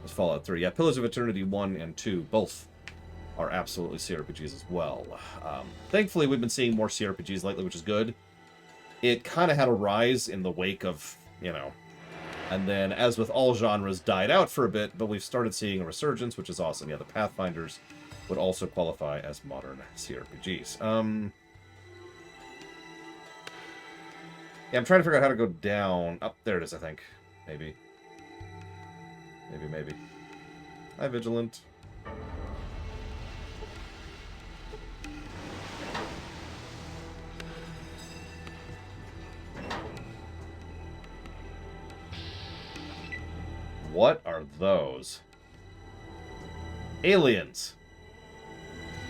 is Fallout 3. Yeah, Pillars of Eternity 1 and 2, both are absolutely CRPGs as well. Thankfully, we've been seeing more CRPGs lately, which is good. It kind of had a rise in the wake of, you know, and then, as with all genres, died out for a bit, but we've started seeing a resurgence, which is awesome. Yeah, the Pathfinders would also qualify as modern CRPGs. Yeah, I'm trying to figure out how to go down. Oh, there it is, I think. Maybe. Maybe. Hi, Vigilant. What are those? Aliens.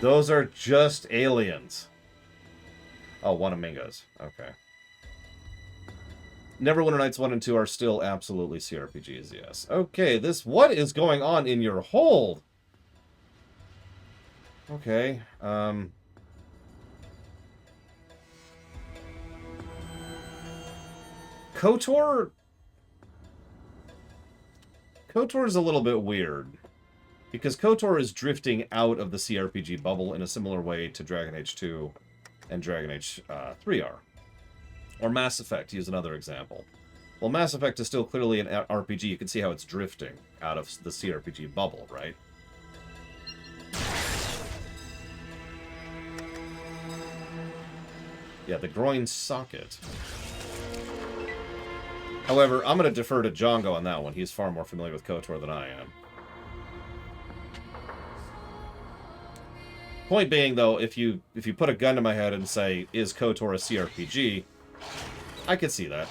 Those are just aliens. Oh, one Amigos. Okay. Neverwinter Nights 1 and 2 are still absolutely CRPGs, yes. Okay, this... What is going on in your hold? Okay, KOTOR... KOTOR is a little bit weird. Because KOTOR is drifting out of the CRPG bubble in a similar way to Dragon Age 2 and Dragon Age 3 are. Or Mass Effect, to use another example. Well, Mass Effect is still clearly an RPG. You can see how it's drifting out of the CRPG bubble, right? Yeah, the groin socket. However, I'm going to defer to Django on that one. He's far more familiar with KOTOR than I am. Point being, though, if you put a gun to my head and say, is KOTOR a CRPG, I could see that.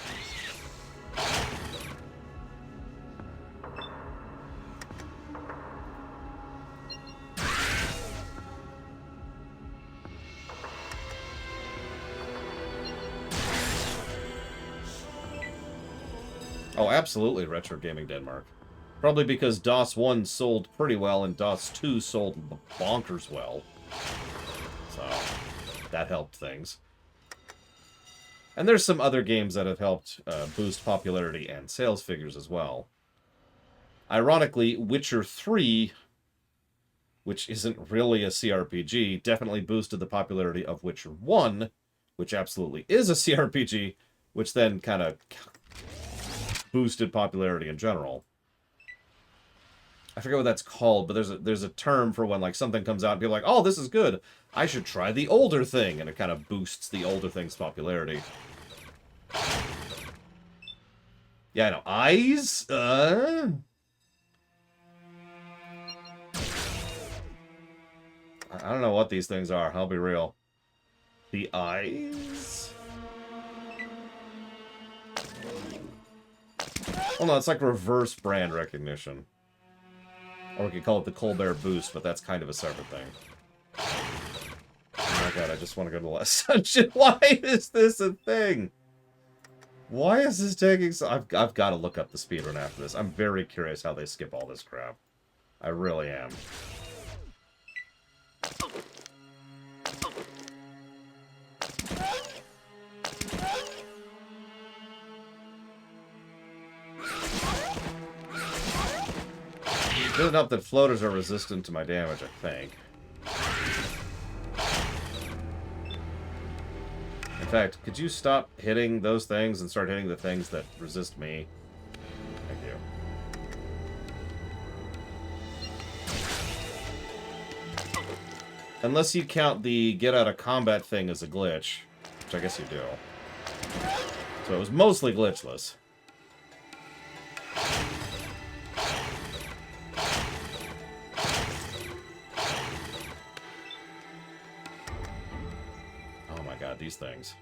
Oh, absolutely, Retro Gaming Denmark. Probably because DOS 1 sold pretty well and DOS 2 sold bonkers well. So, that helped things. And there's some other games that have helped boost popularity and sales figures as well. Ironically, Witcher 3, which isn't really a CRPG, definitely boosted the popularity of Witcher 1, which absolutely is a CRPG, which then kind of boosted popularity in general. I forget what that's called, but there's a term for when like something comes out and people are like, oh, this is good. I should try the older thing, and it kind of boosts the older thing's popularity. Yeah, I know. Eyes? I don't know what these things are, I'll be real. The eyes? Oh no, it's like reverse brand recognition. Or we could call it the Colbert Boost, but that's kind of a separate thing. Oh my god, I just want to go to the last dungeon. Why is this a thing? Why is this taking so... I've got to look up the speedrun after this. I'm very curious how they skip all this crap. I really am. It doesn't help that floaters are resistant to my damage, I think. In fact, could you stop hitting those things and start hitting the things that resist me? Thank you. Unless you count the get out of combat thing as a glitch, which I guess you do. So it was mostly glitchless. Oh my god, these things.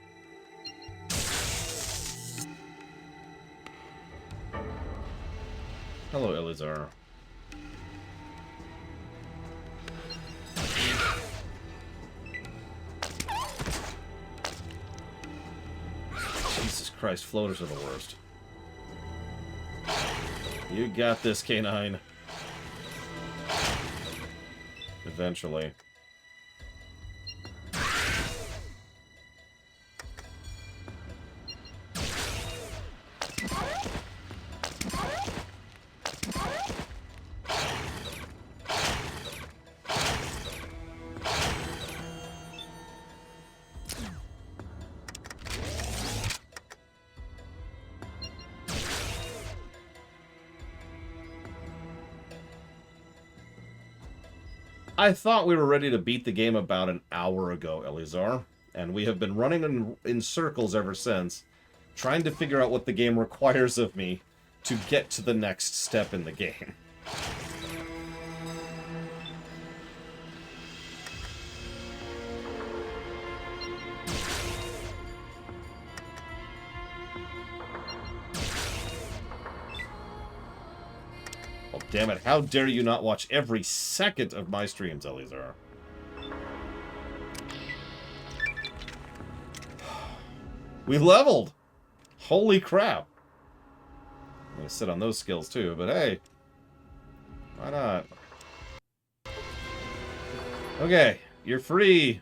Hello, Elizar. Jesus Christ, floaters are the worst. You got this, K9. Eventually. I thought we were ready to beat the game about an hour ago, Elizar, and we have been running in circles ever since, trying to figure out what the game requires of me to get to the next step in the game. Oh, damn it. How dare you not watch every second of my streams, Elizar? We leveled! Holy crap. I'm gonna sit on those skills too, but hey. Why not? Okay, you're free.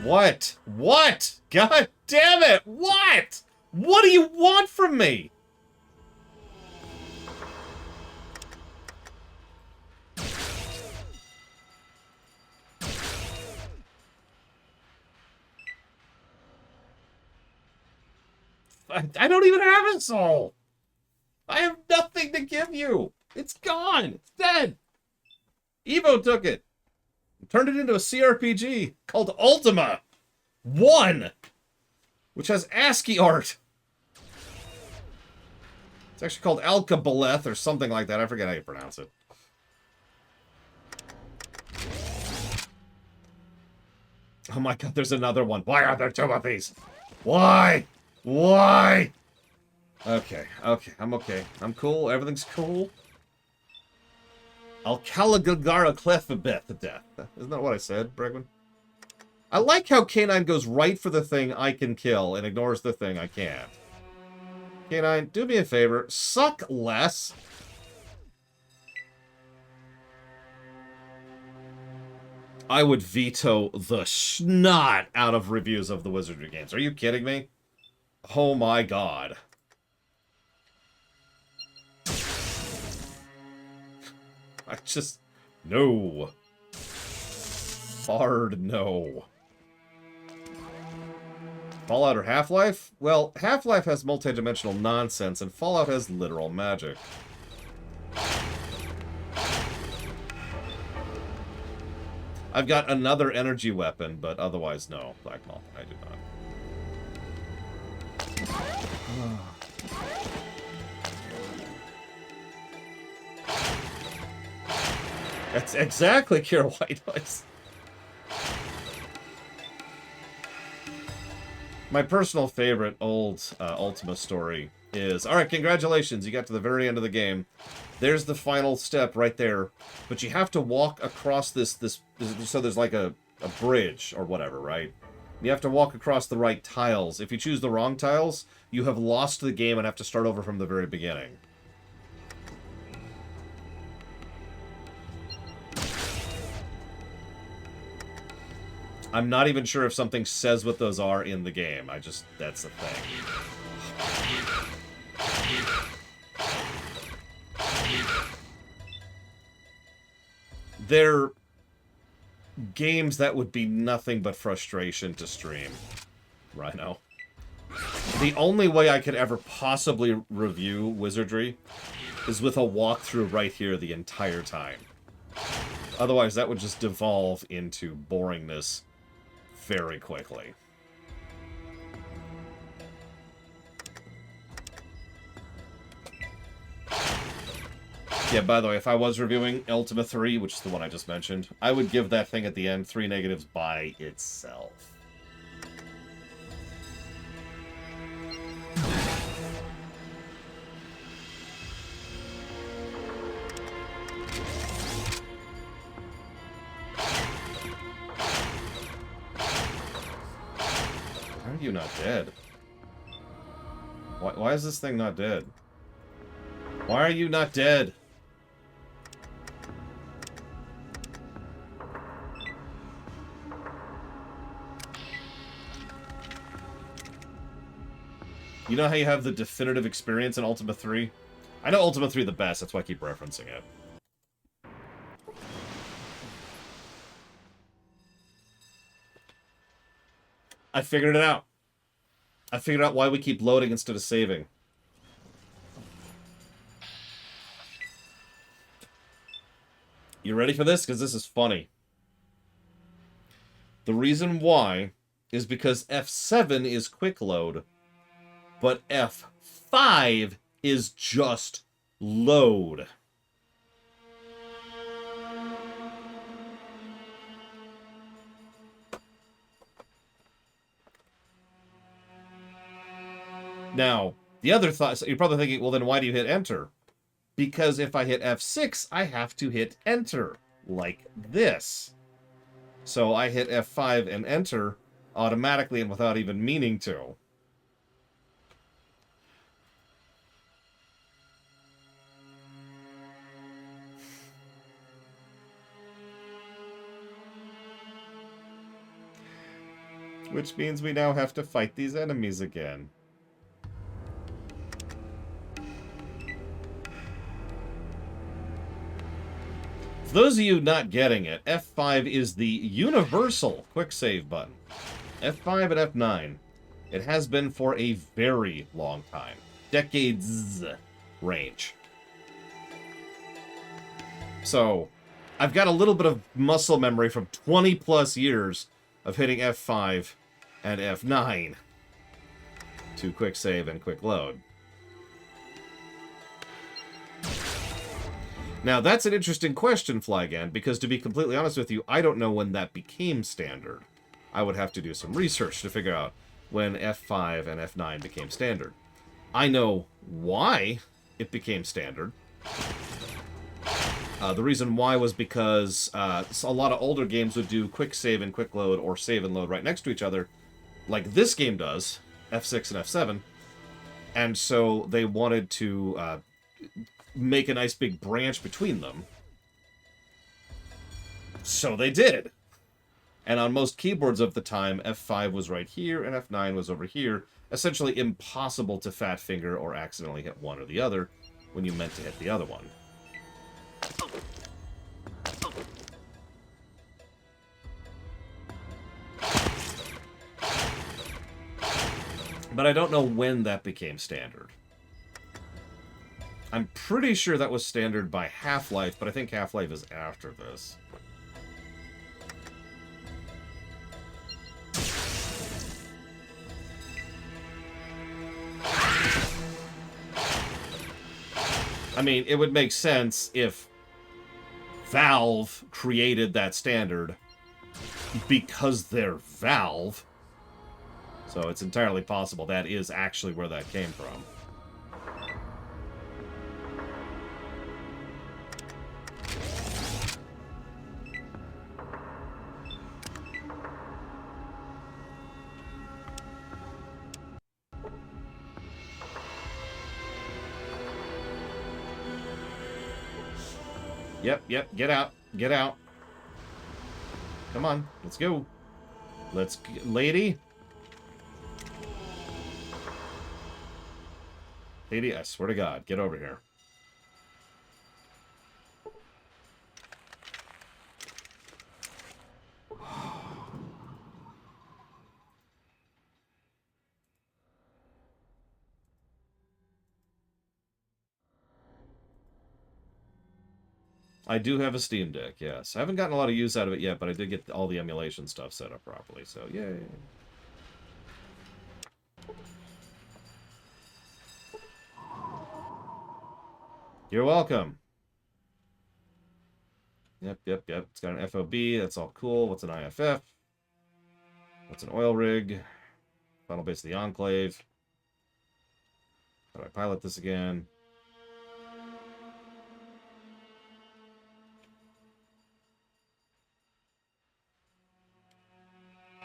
What? What? God damn it! What? What do you want from me? I don't even have a soul. I have nothing to give you. It's gone. It's dead. Evo took it. Turned it into a CRPG called Ultima 1, which has ASCII art. It's actually called Alcabaleth or something like that. I forget how you pronounce it. Oh my god, there's another one. Why are there two of these? Why? Why? Okay, I'm okay. I'm cool. Everything's cool. Alcalagagara Clefabeth to death. Isn't that what I said, Bregman? I like how K9 goes right for the thing I can kill and ignores the thing I can't. K9, do me a favor. Suck less. I would veto the snot out of reviews of the Wizardry games. Are you kidding me? Oh my god. I just... No. Hard no. Fallout or Half-Life? Well, Half-Life has multidimensional nonsense, and Fallout has literal magic. I've got another energy weapon, but otherwise, no. Black Malt, I do not. That's exactly Kira White Noise. My personal favorite old Ultima story is, alright, congratulations, you got to the very end of the game. There's the final step right there. But you have to walk across this so there's like a bridge or whatever, right? You have to walk across the right tiles. If you choose the wrong tiles, you have lost the game and have to start over from the very beginning. I'm not even sure if something says what those are in the game. That's the thing. They're games that would be nothing but frustration to stream, Rhino. The only way I could ever possibly review Wizardry is with a walkthrough right here the entire time. Otherwise, that would just devolve into boringness very quickly. Yeah, by the way, if I was reviewing Ultima 3, which is the one I just mentioned, I would give that thing at the end 3 negatives by itself. Why are you not dead? Why is this thing not dead? Why are you not dead? You know how you have the definitive experience in Ultima 3? I know Ultima 3 the best, that's why I keep referencing it. I figured it out. I figured out why we keep loading instead of saving. You ready for this? Because this is funny. The reason why is because F7 is quick load, but F5 is just load. Now, the other thought, so you're probably thinking, well, then why do you hit enter? Because if I hit F6, I have to hit enter, like this. So I hit F5 and enter automatically and without even meaning to. Which means we now have to fight these enemies again. For those of you not getting it, F5 is the universal quick save button. F5 and F9. It has been for a very long time. Decades range. So, I've got a little bit of muscle memory from 20 plus years of hitting F5 and F9 to quick save and quick load. Now, that's an interesting question, Flygan, because to be completely honest with you, I don't know when that became standard. I would have to do some research to figure out when F5 and F9 became standard. I know why it became standard. The reason why was because a lot of older games would do quick save and quick load or save and load right next to each other, like this game does, F6 and F7. And so they wanted to make a nice big branch between them. So they did. And on most keyboards of the time, F5 was right here and F9 was over here. Essentially impossible to fat finger or accidentally hit one or the other when you meant to hit the other one. But I don't know when that became standard. I'm pretty sure that was standard by Half-Life, but I think Half-Life is after this. I mean, it would make sense if Valve created that standard because they're Valve. So it's entirely possible that is actually where that came from. Yep, get out, get out. Come on, let's go. Lady? Lady, I swear to God, get over here. I do have a Steam Deck, yes. I haven't gotten a lot of use out of it yet, but I did get all the emulation stuff set up properly, so yay. You're welcome. Yep. It's got an FOB. That's all cool. What's an IFF? What's an oil rig? Final base of the Enclave. How do I pilot this again?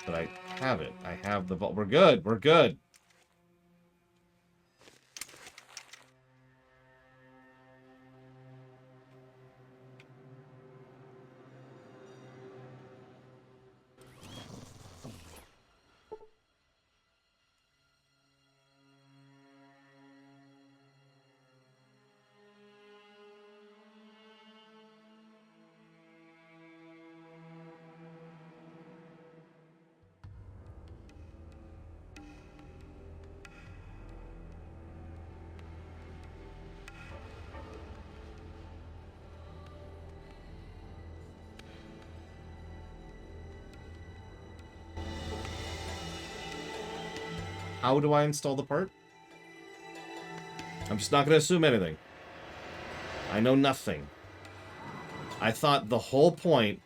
But I have it. I have the vault. We're good. We're good. How do I install the part? I'm just not going to assume anything. I know nothing. I thought the whole point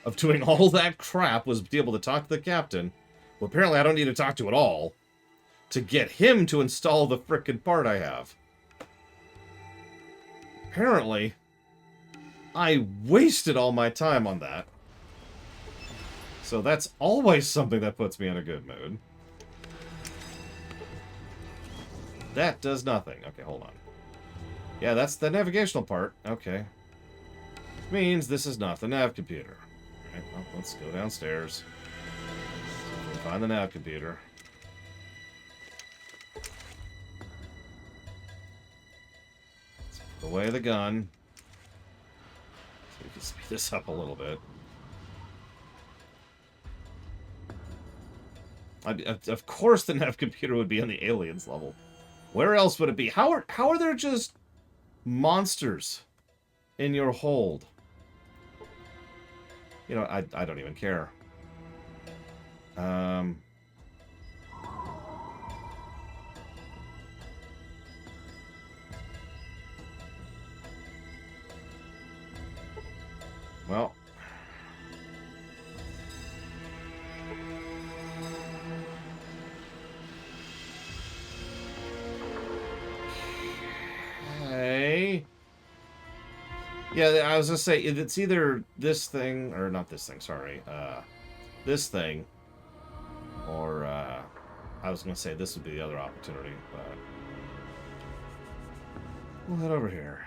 of doing all that crap was to be able to talk to the captain, who apparently I don't need to talk to at all, to get him to install the frickin' part I have. Apparently, I wasted all my time on that. So that's always something that puts me in a good mood. That does nothing. Okay, hold on. Yeah, that's the navigational part. Okay. Which means this is not the nav computer. Alright, well, let's go downstairs. So we can find the nav computer. Let's put away the gun. So we can speed this up a little bit. Of course the nav computer would be on the aliens level. Where else would it be? How are there just monsters in your hold? You know, I don't even care. Well. Okay. Yeah, I was gonna say, it's either this thing, or not this thing, sorry. This thing, or, I was gonna say this would be the other opportunity, but we'll head over here.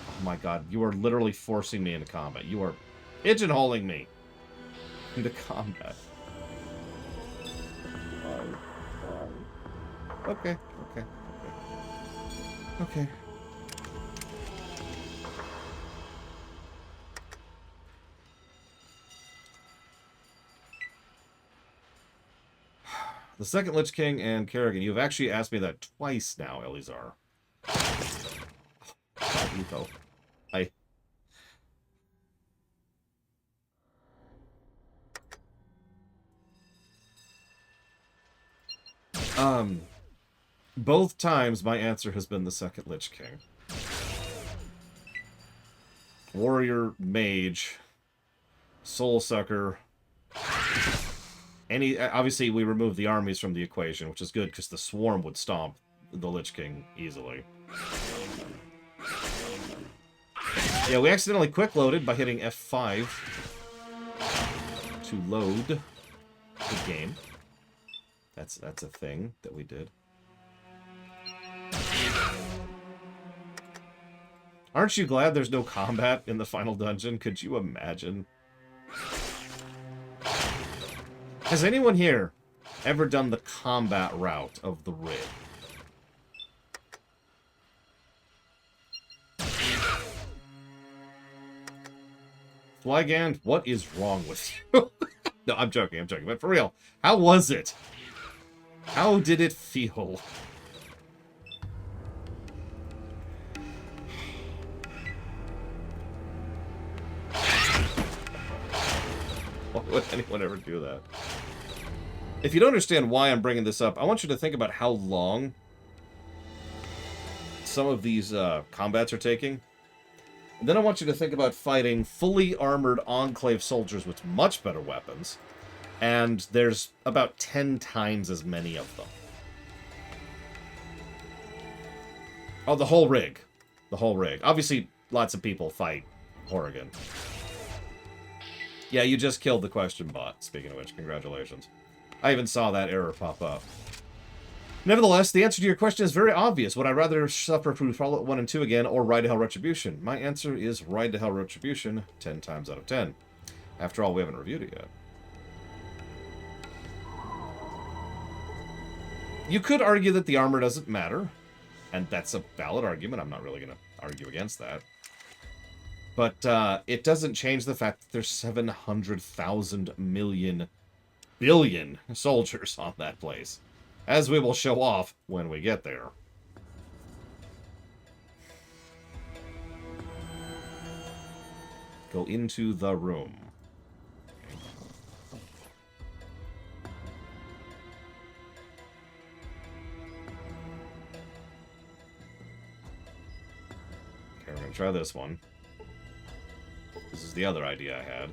Oh my god, you are literally forcing me into combat. You are pigeonholing me into combat. Okay. The second Lich King and Kerrigan. You've actually asked me that twice now, Elizar. Etho. Both times my answer has been the second Lich King. Warrior, Mage, Soul Sucker. Obviously we removed the armies from the equation, which is good because the Swarm would stomp the Lich King easily. Yeah, we accidentally quick loaded by hitting F5 to load the game. That's a thing that we did. Aren't you glad there's no combat in the final dungeon? Could you imagine? Has anyone here ever done the combat route of the rig? Flygand, what is wrong with you? No, I'm joking, but for real, how was it? How did it feel? would anyone ever do that? If you don't understand why I'm bringing this up, I want you to think about how long some of these combats are taking. And then I want you to think about fighting fully armored Enclave soldiers with much better weapons. And there's about 10 times as many of them. Oh, the whole rig. The whole rig. Obviously, lots of people fight Horrigan. Yeah, you just killed the question bot, speaking of which. Congratulations. I even saw that error pop up. Nevertheless, the answer to your question is very obvious. Would I rather suffer through Fallout 1 and 2 again, or Ride to Hell Retribution? My answer is Ride to Hell Retribution 10 times out of 10. After all, we haven't reviewed it yet. You could argue that the armor doesn't matter. And that's a valid argument. I'm not really going to argue against that. But it doesn't change the fact that there's 700,000 billion soldiers on that place. As we will show off when we get there. Go into the room. We're going to try this one. This is the other idea I had.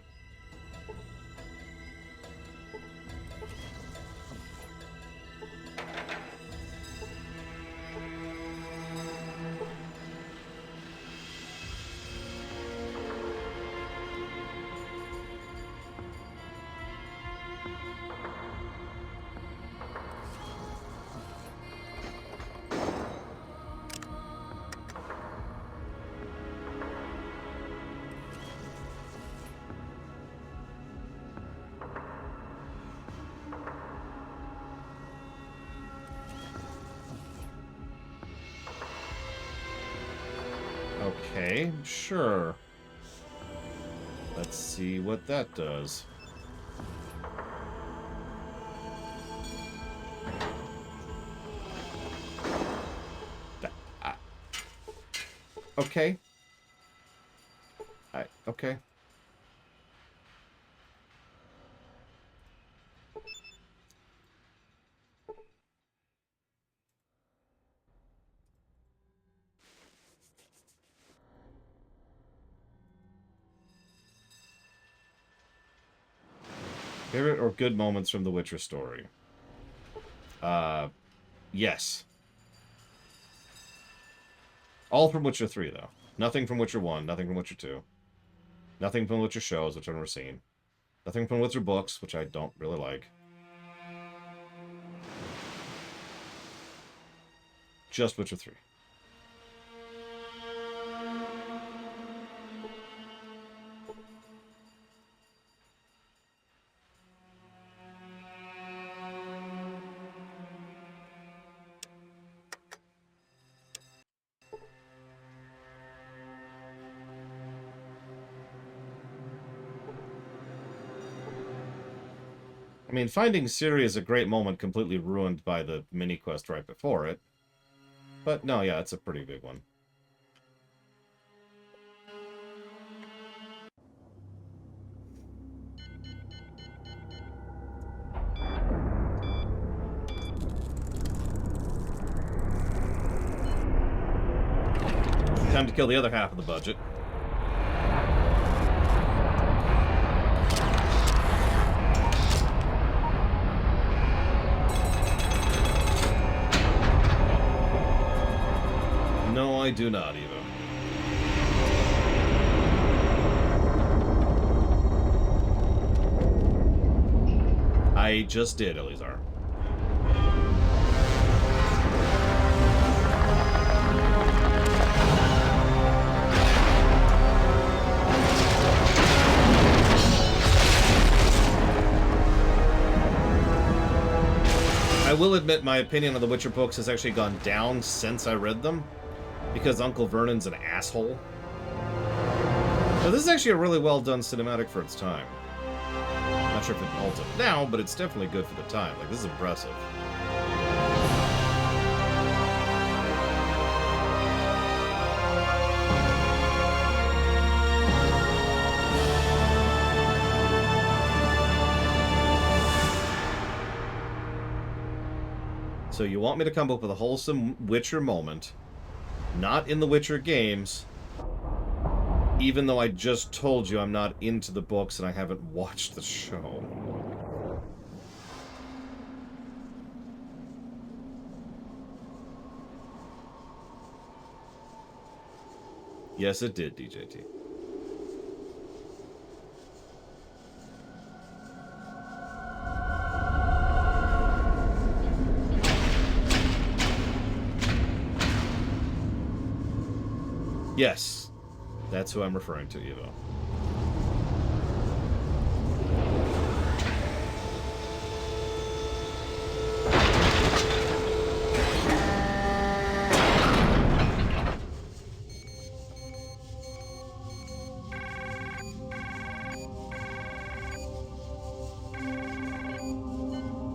Okay, sure. Let's see what that does. Okay. Okay. Favorite or good moments from the Witcher story? Yes. All from Witcher 3, though. Nothing from Witcher 1, nothing from Witcher 2. Nothing from Witcher shows, which I've never seen. Nothing from Witcher books, which I don't really like. Just Witcher 3. I mean, finding Ciri is a great moment, completely ruined by the mini-quest right before it. But no, yeah, it's a pretty big one. Time to kill the other half of the budget. No, I do not, Eva. I just did, Elizar. I will admit my opinion on the Witcher books has actually gone down since I read them, because Uncle Vernon's an asshole. Now, this is actually a really well done cinematic for its time. I'm not sure if it holds up now, but it's definitely good for the time. Like, this is impressive. So you want me to come up with a wholesome Witcher moment, not in the Witcher games, even though I just told you I'm not into the books and I haven't watched the show. Yes, it did, DJT. Yes, that's who I'm referring to, Evo.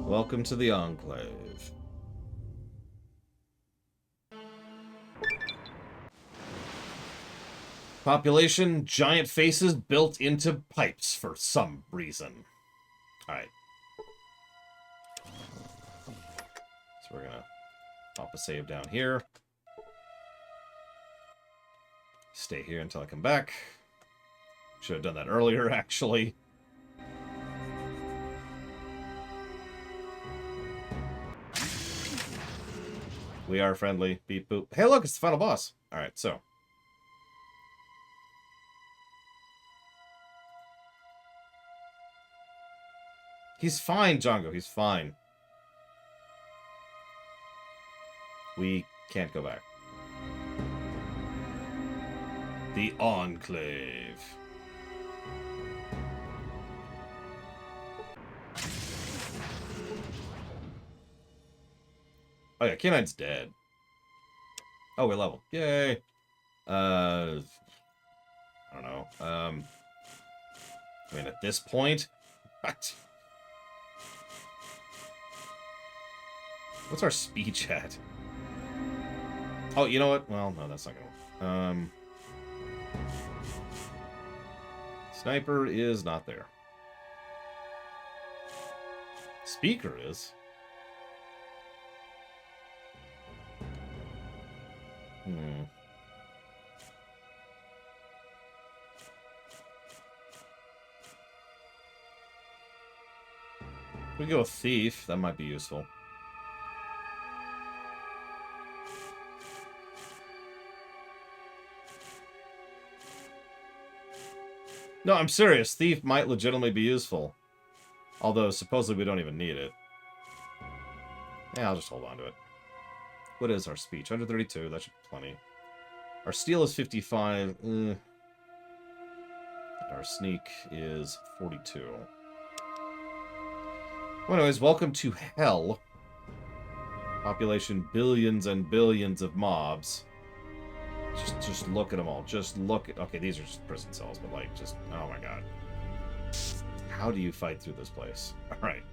Welcome to the Enclave. Population, giant faces built into pipes for some reason. Alright. So we're gonna pop a save down here. Stay here until I come back. Should have done that earlier, actually. We are friendly. Beep boop. Hey, look, it's the final boss. Alright, so. He's fine, Django. He's fine. We can't go back. The Enclave. Oh yeah, K9's dead. Oh, we're level. Yay. I don't know. I mean, at this point, what? What's our speech at? Oh, you know what? Well, no, that's not gonna work. Sniper is not there. Speaker is. We go with Thief. That might be useful. No, I'm serious. Thief might legitimately be useful. Although, supposedly we don't even need it. Yeah, I'll just hold on to it. What is our speech? 132. That should be plenty. Our steal is 55. Our sneak is 42. Well, anyways, welcome to Hell. Population billions and billions of mobs. Just look at them all. Just look at... Okay, these are just prison cells, but like, just... Oh my god. How do you fight through this place? Alright.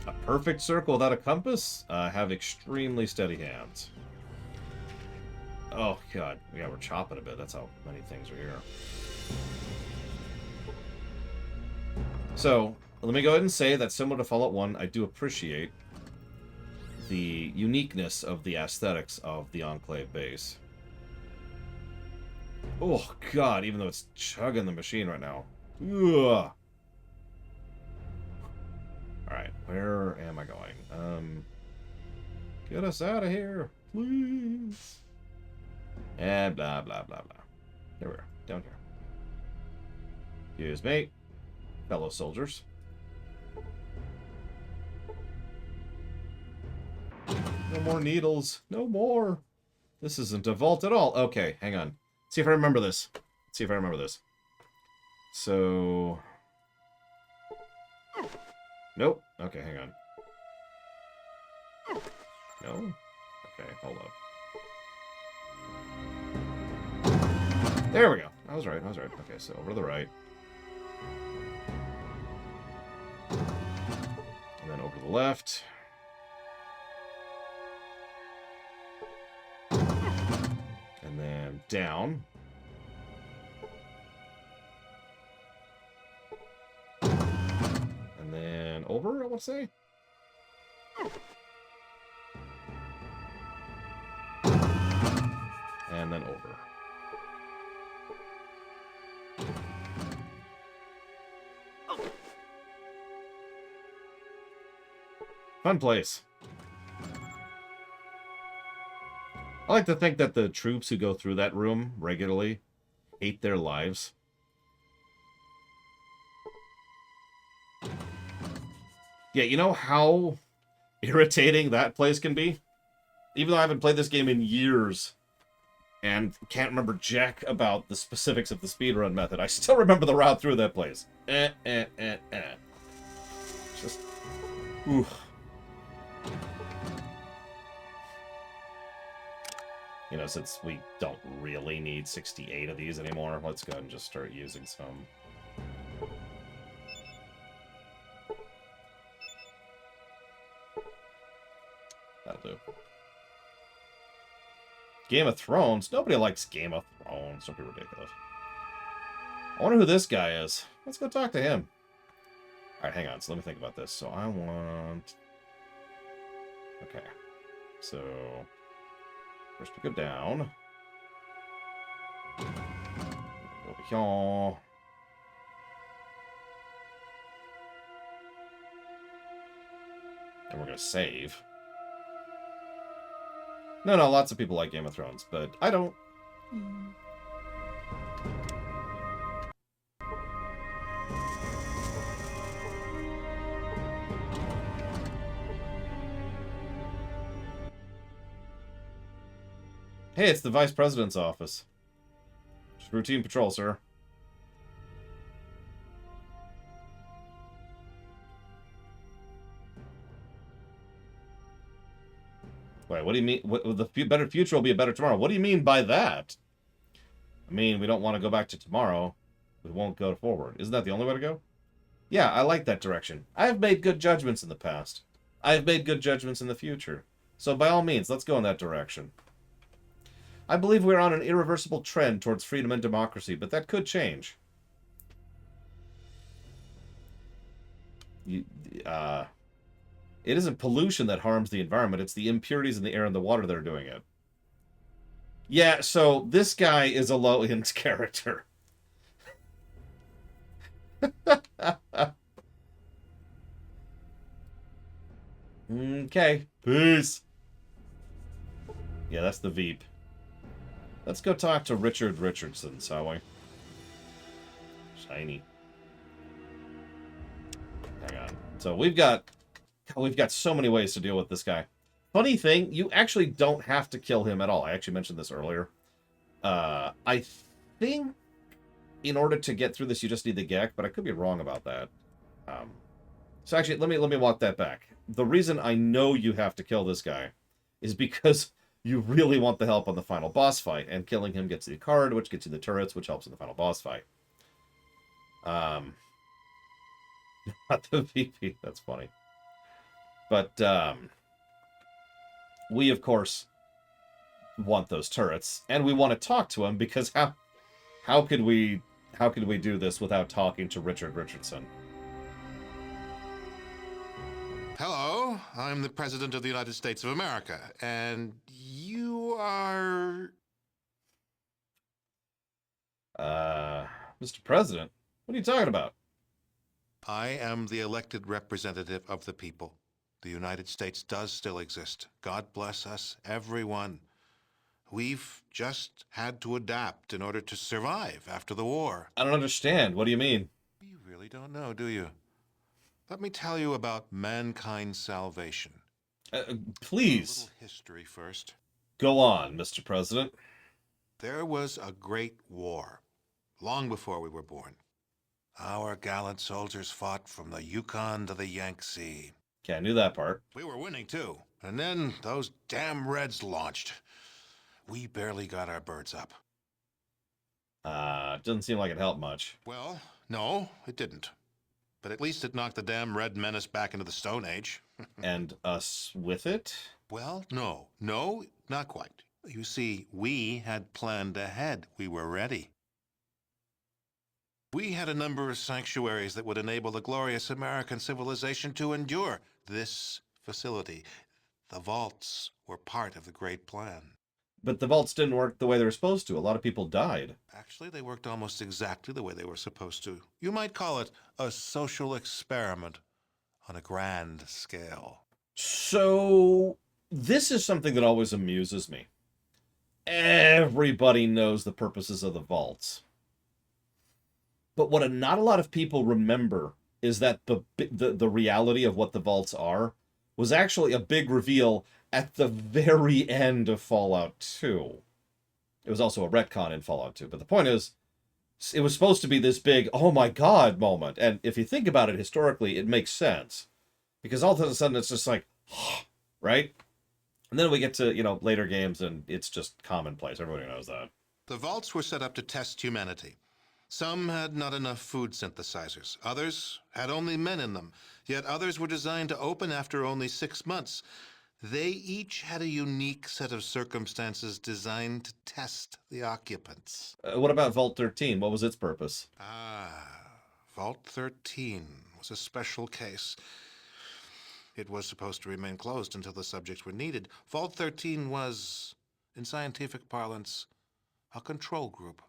A perfect circle without a compass? Have extremely steady hands. Oh god. Yeah, we're chopping a bit. That's how many things are here. So, let me go ahead and say that similar to Fallout 1, I do appreciate the uniqueness of the aesthetics of the Enclave base. Oh, God, even though it's chugging the machine right now. Ugh. Alright, where am I going? Get us out of here, please. And blah, blah, blah, blah. There we are, down here. Excuse me, fellow soldiers. No more needles. No more. This isn't a vault at all. Okay, hang on. See if I remember this. See if I remember this. So... Nope. Okay, hang on. No? Okay, hold up. There we go. I was right. I was right. Okay, so over to the right. And then over to the left. And then down. And then want to say? And then over. Fun place. I like to think that the troops who go through that room regularly hate their lives. Yeah, you know how irritating that place can be? Even though I haven't played this game in years and can't remember jack about the specifics of the speedrun method, I still remember the route through that place. Just... oof. You know, since we don't really need 68 of these anymore, let's go ahead and just start using some. That'll do. Game of Thrones? Nobody likes Game of Thrones. Don't be ridiculous. I wonder who this guy is. Let's go talk to him. Alright, hang on. So let me think about this. So I want... okay. So... first we go down. Over here. And we're gonna save. No, lots of people like Game of Thrones, but I don't. Hey, it's the Vice President's office. Just routine patrol, sir. Wait, what do you mean? The better future will be a better tomorrow. What do you mean by that? I mean, we don't want to go back to tomorrow. We won't go forward. Isn't that the only way to go? Yeah, I like that direction. I have made good judgments in the past. I have made good judgments in the future. So by all means, let's go in that direction. I believe we're on an irreversible trend towards freedom and democracy, but that could change. It isn't pollution that harms the environment. It's the impurities in the air and the water that are doing it. Yeah, so this guy is a low-end character. Okay. Peace. Yeah, that's the Veep. Let's go talk to Richard Richardson, shall we? Shiny. Hang on. So we've got so many ways to deal with this guy. Funny thing, you actually don't have to kill him at all. I actually mentioned this earlier. I think in order to get through this, you just need the Gek, but I could be wrong about that. So actually, let me walk that back. The reason I know you have to kill this guy is because you really want the help on the final boss fight, and killing him gets you the card, which gets you the turrets, which helps in the final boss fight. Not the VP. That's funny. But we, of course, want those turrets, and we want to talk to him because how could we do this without talking to Richard Richardson? Hello, I'm the President of the United States of America, and you are... Mr. President, what are you talking about? I am the elected representative of the people. The United States does still exist. God bless us, everyone. We've just had to adapt in order to survive after the war. I don't understand. What do you mean? You really don't know, do you? Let me tell you about mankind's salvation. Please. A little history first. Go on, Mr. President. There was a great war, long before we were born. Our gallant soldiers fought from the Yukon to the Yangtze. Okay, I knew that part. We were winning, too. And then those damn Reds launched. We barely got our birds up. Doesn't seem like it helped much. Well, no, it didn't. But at least it knocked the damn Red Menace back into the Stone Age. And us with it? Well, no, not quite. You see, we had planned ahead. We were ready. We had a number of sanctuaries that would enable the glorious American civilization to endure. This facility, the vaults, were part of the great plan. But the vaults didn't work the way they were supposed to. A lot of people died. Actually, they worked almost exactly the way they were supposed to. You might call it a social experiment on a grand scale. So, this is something that always amuses me. Everybody knows the purposes of the vaults. But what not a lot of people remember is that the reality of what the vaults are was actually a big reveal at the very end of Fallout 2. It was also a retcon in Fallout 2. But the point is, it was supposed to be this big, oh my god moment. And if you think about it historically, it makes sense. Because all of a sudden it's just like, right? And then we get to, later games and it's just commonplace. Everybody knows that. The vaults were set up to test humanity. Some had not enough food synthesizers. Others had only men in them. Yet others were designed to open after only 6 months. They each had a unique set of circumstances designed to test the occupants. What about Vault 13? What was its purpose? Vault 13 was a special case. It was supposed to remain closed until the subjects were needed. Vault 13 was, in scientific parlance, a control group.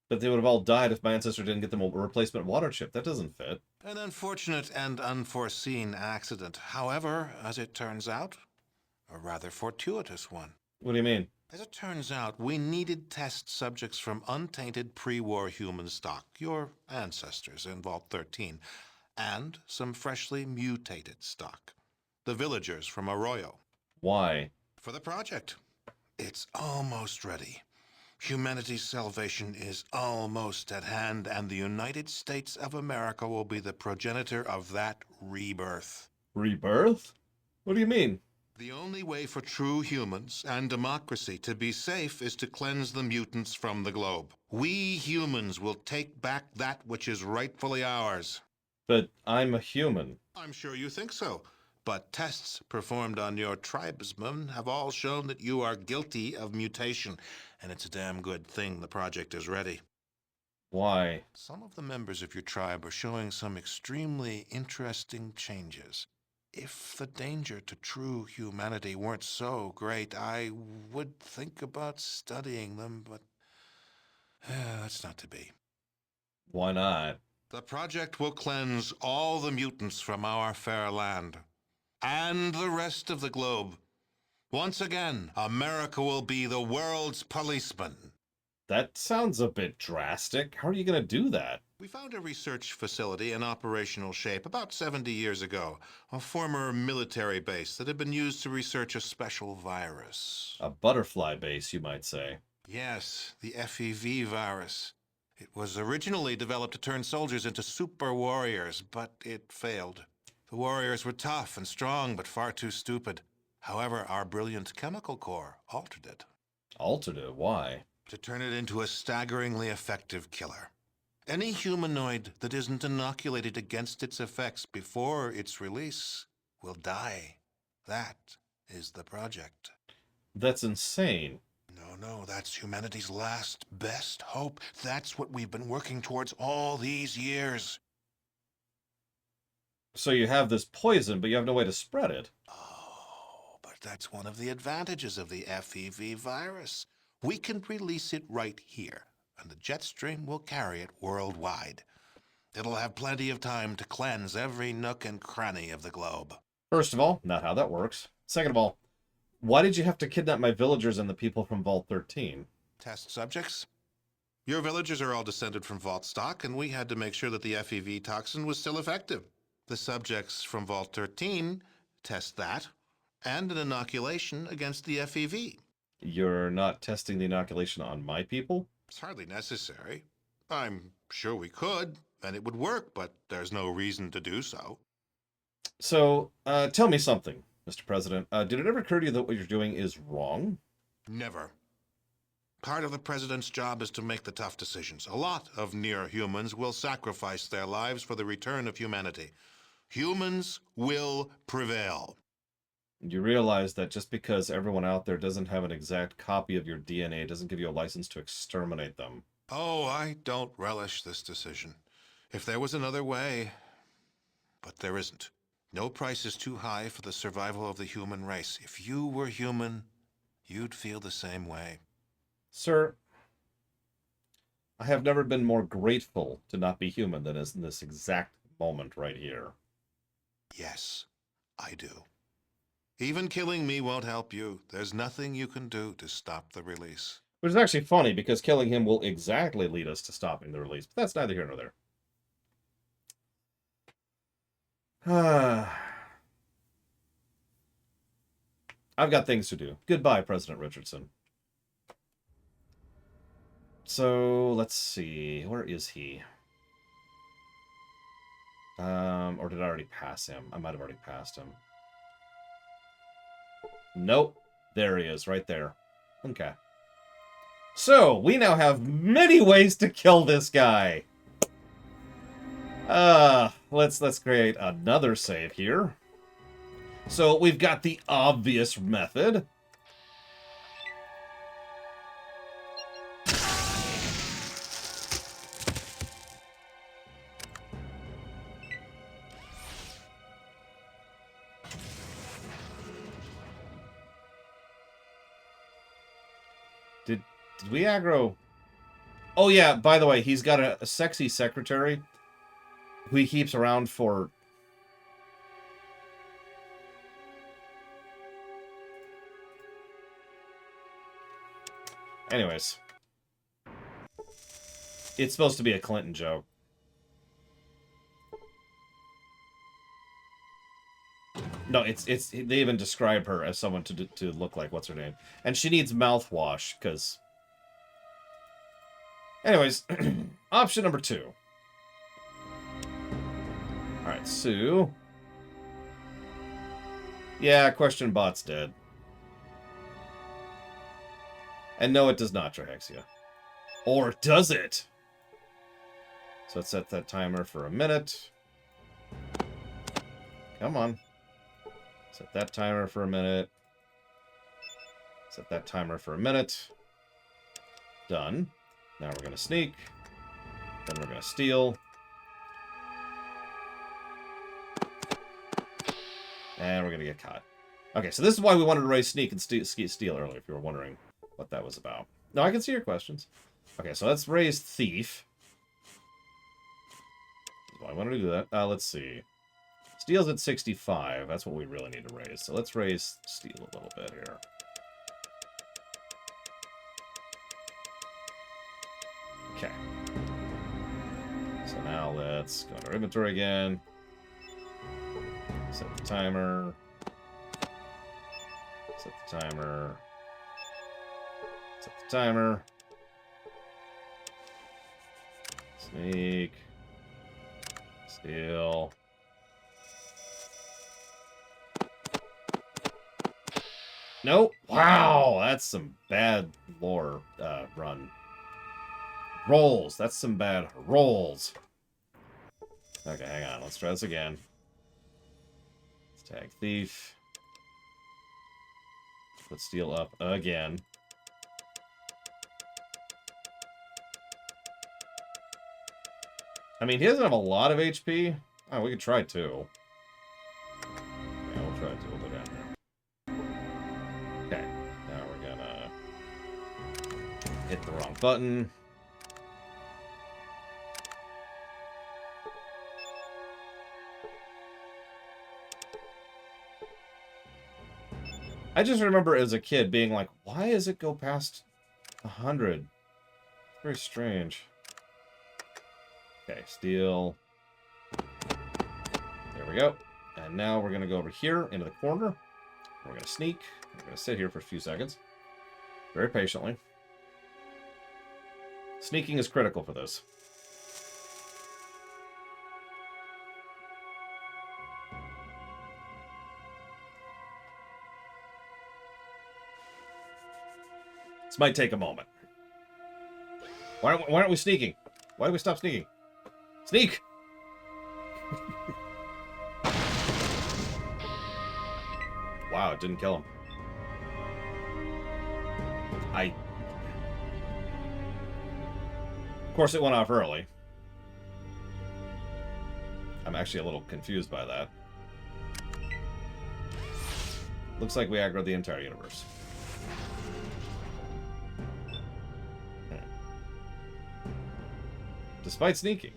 But they would have all died if my ancestor didn't get them a replacement water chip. That doesn't fit. An unfortunate and unforeseen accident. However, as it turns out, a rather fortuitous one. What do you mean? As it turns out, we needed test subjects from untainted pre-war human stock, your ancestors in Vault 13, and some freshly mutated stock, the villagers from Arroyo. Why? For the project. It's almost ready. Humanity's salvation is almost at hand, and the United States of America will be the progenitor of that rebirth. Rebirth? What do you mean? The only way for true humans and democracy to be safe is to cleanse the mutants from the globe. We humans will take back that which is rightfully ours. But I'm a human. I'm sure you think so. But tests performed on your tribesmen have all shown that you are guilty of mutation, and it's a damn good thing the project is ready. Why? Some of the members of your tribe are showing some extremely interesting changes. If the danger to true humanity weren't so great, I would think about studying them, but that's not to be. Why not? The project will cleanse all the mutants from our fair land. And the rest of the globe. Once again, America will be the world's policeman. That sounds a bit drastic. How are you going to do that? We found a research facility in operational shape about 70 years ago, a former military base that had been used to research a special virus. A butterfly base, you might say. Yes, the FEV virus. It was originally developed to turn soldiers into super warriors, but it failed. The warriors were tough and strong, but far too stupid. However, our brilliant chemical core altered it. Altered it? Why? To turn it into a staggeringly effective killer. Any humanoid that isn't inoculated against its effects before its release will die. That is the project. That's insane. No, that's humanity's last best hope. That's what we've been working towards all these years. So you have this poison, but you have no way to spread it. Oh, but that's one of the advantages of the FEV virus. We can release it right here, and the jet stream will carry it worldwide. It'll have plenty of time to cleanse every nook and cranny of the globe. First of all, not how that works. Second of all, why did you have to kidnap my villagers and the people from Vault 13? Test subjects? Your villagers are all descended from Vault stock, and we had to make sure that the FEV toxin was still effective. The subjects from Vault 13 test that, and an inoculation against the FEV. You're not testing the inoculation on my people? It's hardly necessary. I'm sure we could, and it would work, but there's no reason to do so. So, tell me something, Mr. President. Did it ever occur to you that what you're doing is wrong? Never. Part of the president's job is to make the tough decisions. A lot of near-humans will sacrifice their lives for the return of humanity. Humans will prevail. You realize that just because everyone out there doesn't have an exact copy of your DNA doesn't give you a license to exterminate them. Oh, I don't relish this decision. If there was another way, but there isn't. No price is too high for the survival of the human race. If you were human, you'd feel the same way. Sir, I have never been more grateful to not be human than is in this exact moment right here. Yes, I do. Even killing me won't help you. There's nothing you can do to stop the release. Which is actually funny, because killing him will exactly lead us to stopping the release. But that's neither here nor there. I've got things to do. Goodbye, President Richardson. So, let's see. Where is he? Or did I already pass him? I might have already passed him. Nope. There he is, right there. Okay. So, we now have many ways to kill this guy. Let's create another save here. So, we've got the obvious method. Did we aggro? Oh yeah, by the way, he's got a sexy secretary who he keeps around for... Anyways. It's supposed to be a Clinton joke. No, it's they even describe her as someone to look like what's her name. And she needs mouthwash, because... Anyways, option number 2. Alright, Sue. Yeah, question bot's dead. And no, it does not, Trahexia. Or does it? So let's set that timer for a minute. Come on. Set that timer for a minute. Set that timer for a minute. Done. Now we're going to sneak. Then we're going to steal. And we're going to get caught. Okay, so this is why we wanted to raise sneak and steal earlier, if you were wondering what that was about. No, I can see your questions. Okay, so let's raise thief. I wanted to do that. Let's see. Steel's at 65. That's what we really need to raise. So let's raise steel a little bit here. Okay. So now let's go to our inventory again. Set the timer. Set the timer. Set the timer. Sneak. Steal. Nope. Wow, that's some bad lore run. Rolls. That's some bad rolls. Okay, hang on. Let's try this again. Let's tag thief. Let's steal up again. I mean, he doesn't have a lot of HP. Oh, we could try 2. Yeah, we'll try 2. We'll go down here. Okay. Now we're gonna hit the wrong button. I just remember as a kid being like, why does it go past 100? Very strange. Okay, steal. There we go. And now we're going to go over here into the corner. We're going to sneak. We're going to sit here for a few seconds. Very patiently. Sneaking is critical for this. This might take a moment. Why aren't we sneaking? Why do we stop sneaking? Sneak! Wow, it didn't kill him. Of course, it went off early. I'm actually a little confused by that. Looks like we aggroed the entire universe. Despite sneaking.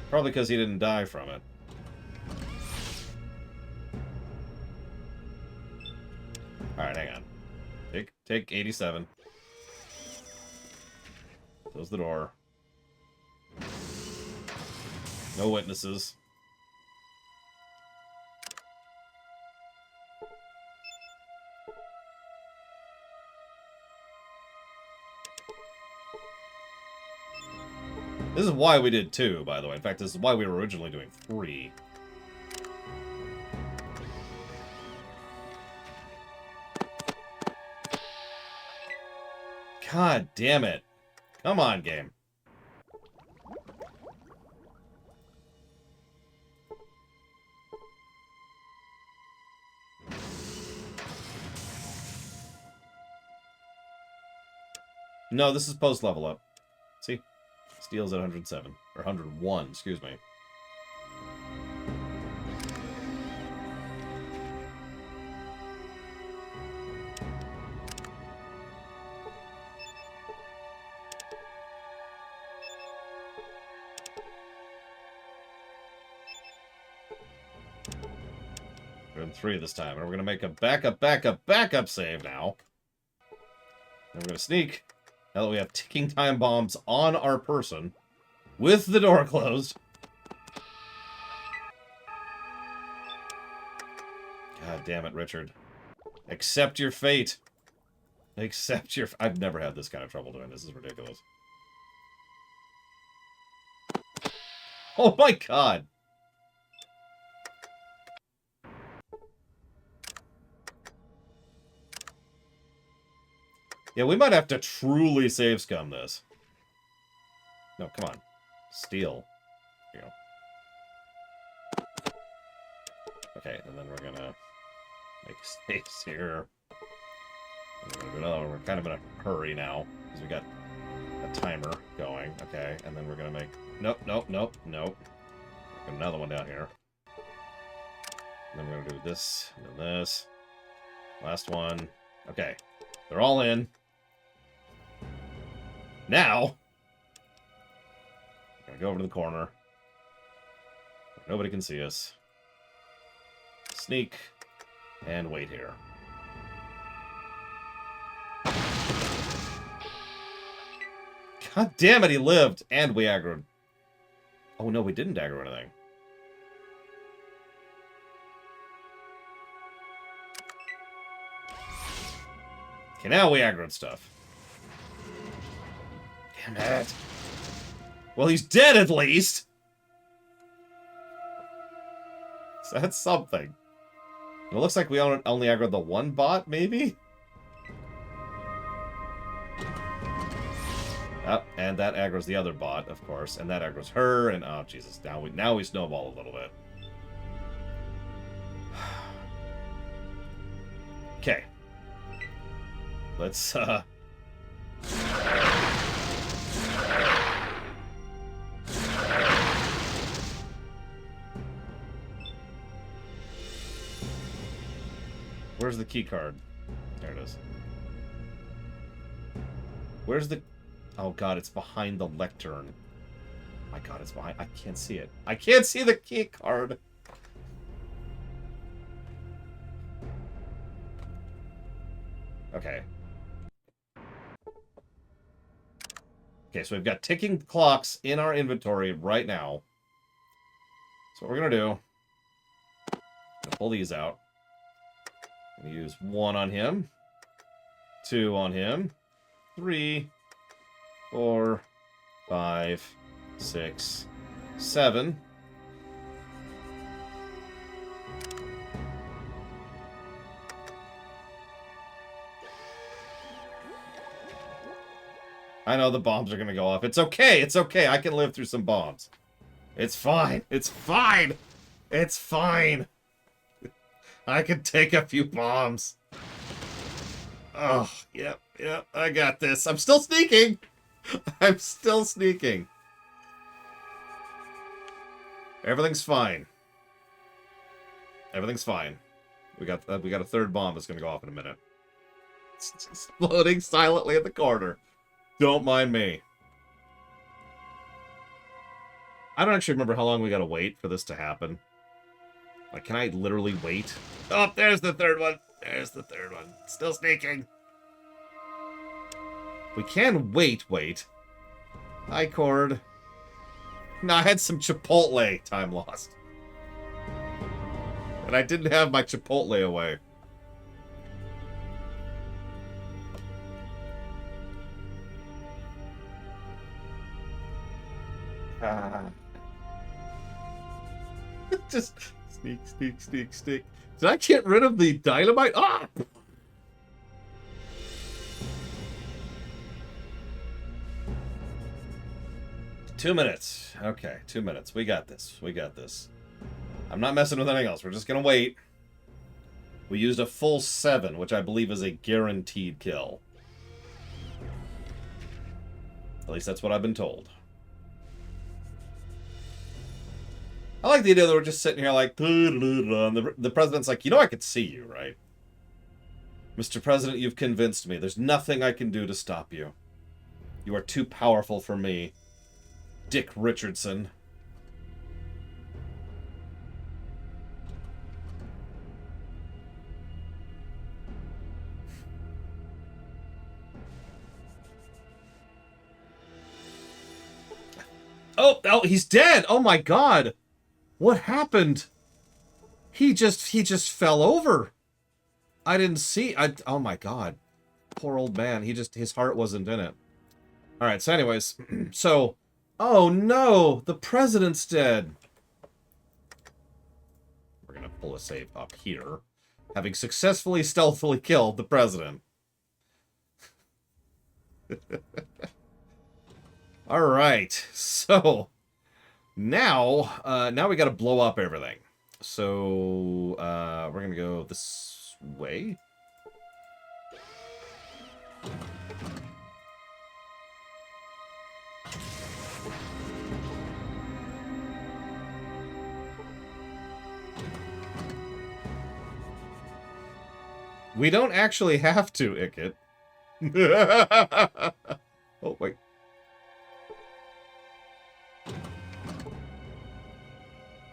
Probably because he didn't die from it. Alright, hang on. Take 87. Close the door. No witnesses. This is why we did 2, by the way. In fact, this is why we were originally doing 3. God damn it. Come on, game. No, this is post-level up. See? Steel's at 107. Or 101, excuse me. We're in 3 this time. And we're going to make a backup save now. And we're going to sneak. Now that we have ticking time bombs on our person, with the door closed. God damn it, Richard. Accept your fate. Accept your... I've never had this kind of trouble doing this. This is ridiculous. Oh my god! Yeah, we might have to truly save scum this. No, come on. Steal. Here you go. Okay, and then we're gonna make saves here. We're kind of in a hurry now, because we got a timer going. Okay, and then we're gonna make... Nope. Got another one down here. And then we're gonna do this, and then this. Last one. Okay. They're all in. Now, I'm gonna go over to the corner. Nobody can see us. Sneak. And wait here. God damn it, he lived! And we aggroed. Oh no, we didn't aggro anything. Okay, now we aggroed stuff. Damn it. Well, he's dead at least! So that's something. It looks like we only aggroed the one bot, maybe? Oh, and that aggroes the other bot, of course. And that aggroes her, and oh, Jesus. Now we snowball a little bit. Okay. Let's, Where's the key card? There it is. Where's the... Oh god, it's behind the lectern. My god, it's behind... I can't see it. I can't see the key card! Okay. Okay, so we've got ticking clocks in our inventory right now. So what we're gonna do... Gonna pull these out. Gonna use 1 on him. 2 on him. 3... 4, 5, 6, 7. I know the bombs are gonna go off. It's okay, it's okay. I can live through some bombs. It's fine. It's fine. It's fine. I can take a few bombs. Oh, yep, I got this. I'm still sneaking. I'm still sneaking. Everything's fine. Everything's fine. We got a third bomb that's gonna go off in a minute. It's exploding silently in the corner. Don't mind me. I don't actually remember how long we gotta wait for this to happen. Like, can I literally wait? Oh, there's the third one. There's the third one. Still sneaking. We can wait. Hi, Cord. No, I had some Chipotle time lost. And I didn't have my Chipotle away. Just sneak. Did I get rid of the dynamite? Ah! 2 minutes. Okay, 2 minutes. We got this. I'm not messing with anything else. We're just gonna wait. We used a full 7, which I believe is a guaranteed kill. At least that's what I've been told. I like the idea that we're just sitting here like, and the president's like, you know I could see you, right? Mr. President, you've convinced me. There's nothing I can do to stop you. You are too powerful for me. Dick Richardson. Oh, he's dead. Oh my God. What happened? He just fell over. I didn't see. Oh my God. Poor old man. His heart wasn't in it. All right. So anyways, so, oh no, the president's dead. We're going to pull a save up here. Having successfully stealthily killed the president. All right. So now we got to blow up everything. So we're going to go this way. We don't actually have to, Ickett. Oh, wait.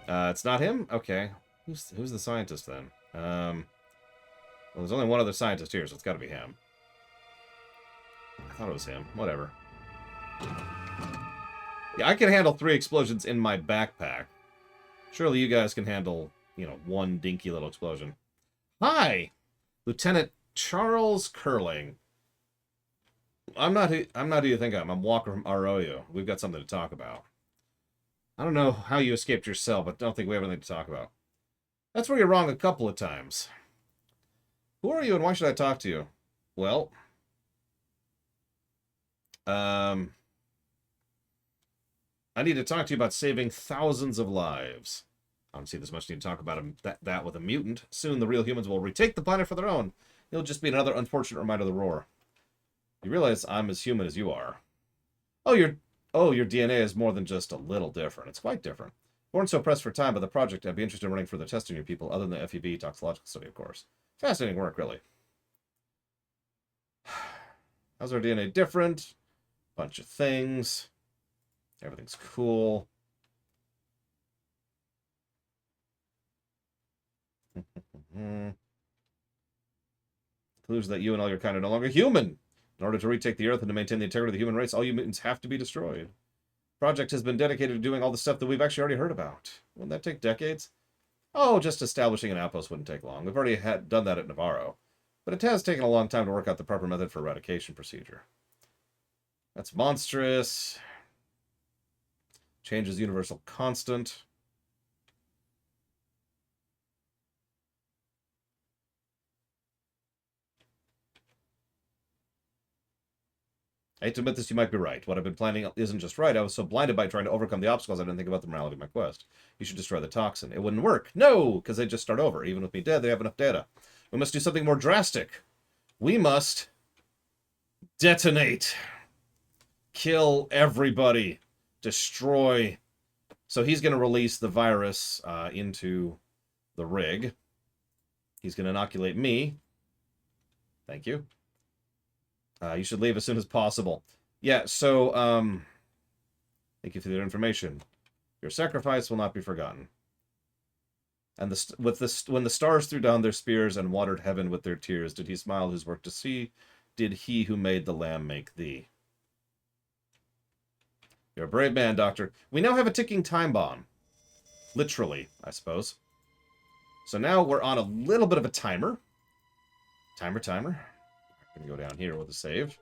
It's not him? Okay. Who's the scientist then? Well, there's only one other scientist here, so it's gotta be him. I thought it was him. Whatever. Yeah, I can handle 3 explosions in my backpack. Surely you guys can handle, you know, one dinky little explosion. Hi! Lieutenant Charles Curling. I'm not who you think I am. I'm Walker from ROU. We've got something to talk about. I don't know how you escaped your cell, but don't think we have anything to talk about. That's where you're wrong a couple of times. Who are you and why should I talk to you? Well, I need to talk to you about saving thousands of lives. I don't see this much need to talk about that with a mutant. Soon the real humans will retake the planet for their own. It'll just be another unfortunate reminder of the roar. You realize I'm as human as you are. Oh, your DNA is more than just a little different. It's quite different. We weren't so pressed for time by the project. I'd be interested in running further tests on your people, other than the FEV toxicological study, of course. Fascinating work, really. How's our DNA different? Bunch of things. Everything's cool. Conclusion that you and all your kind are no longer human. In order to retake the Earth and to maintain the integrity of the human race, all you mutants have to be destroyed. The project has been dedicated to doing all the stuff that we've actually already heard about. Wouldn't that take decades? Oh, just establishing an outpost wouldn't take long. We've already done that at Navarro. But it has taken a long time to work out the proper method for eradication procedure. That's monstrous. Changes universal constant. I hate to admit this, you might be right. What I've been planning isn't just right. I was so blinded by trying to overcome the obstacles, I didn't think about the morality of my quest. You should destroy the toxin. It wouldn't work. No, because they'd just start over. Even with me dead, they have enough data. We must do something more drastic. We must detonate. Kill everybody. Destroy. So he's going to release the virus into the rig. He's going to inoculate me. Thank you. You should leave as soon as possible. Yeah, so, thank you for the information. Your sacrifice will not be forgotten. And when the stars threw down their spears and watered heaven with their tears, did he smile whose work to see? Did he who made the lamb make thee? You're a brave man, Doctor. We now have a ticking time bomb. Literally, I suppose. So now we're on a little bit of a timer. Timer. I'm going to go down here with a save.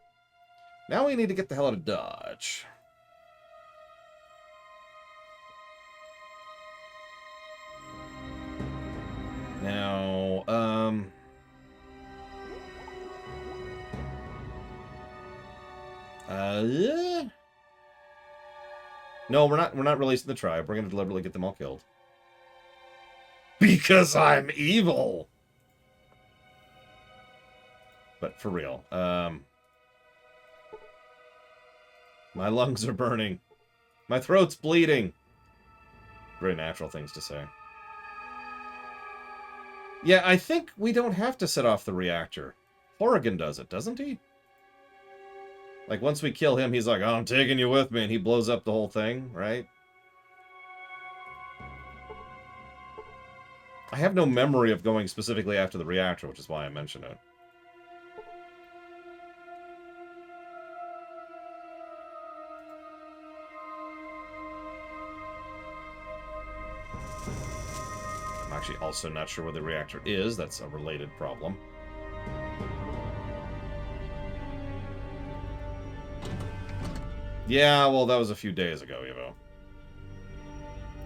Now we need to get the hell out of Dodge. Now, no, we're not releasing the tribe. We're going to deliberately get them all killed. Because I'm evil! But for real, my lungs are burning. My throat's bleeding. Very natural things to say. Yeah, I think we don't have to set off the reactor. Horrigan does it, doesn't he? Like, once we kill him, he's like, oh, I'm taking you with me, and he blows up the whole thing, right? I have no memory of going specifically after the reactor, which is why I mention it. I'm actually also not sure where the reactor is. That's a related problem. Yeah, well, that was a few days ago, Evo.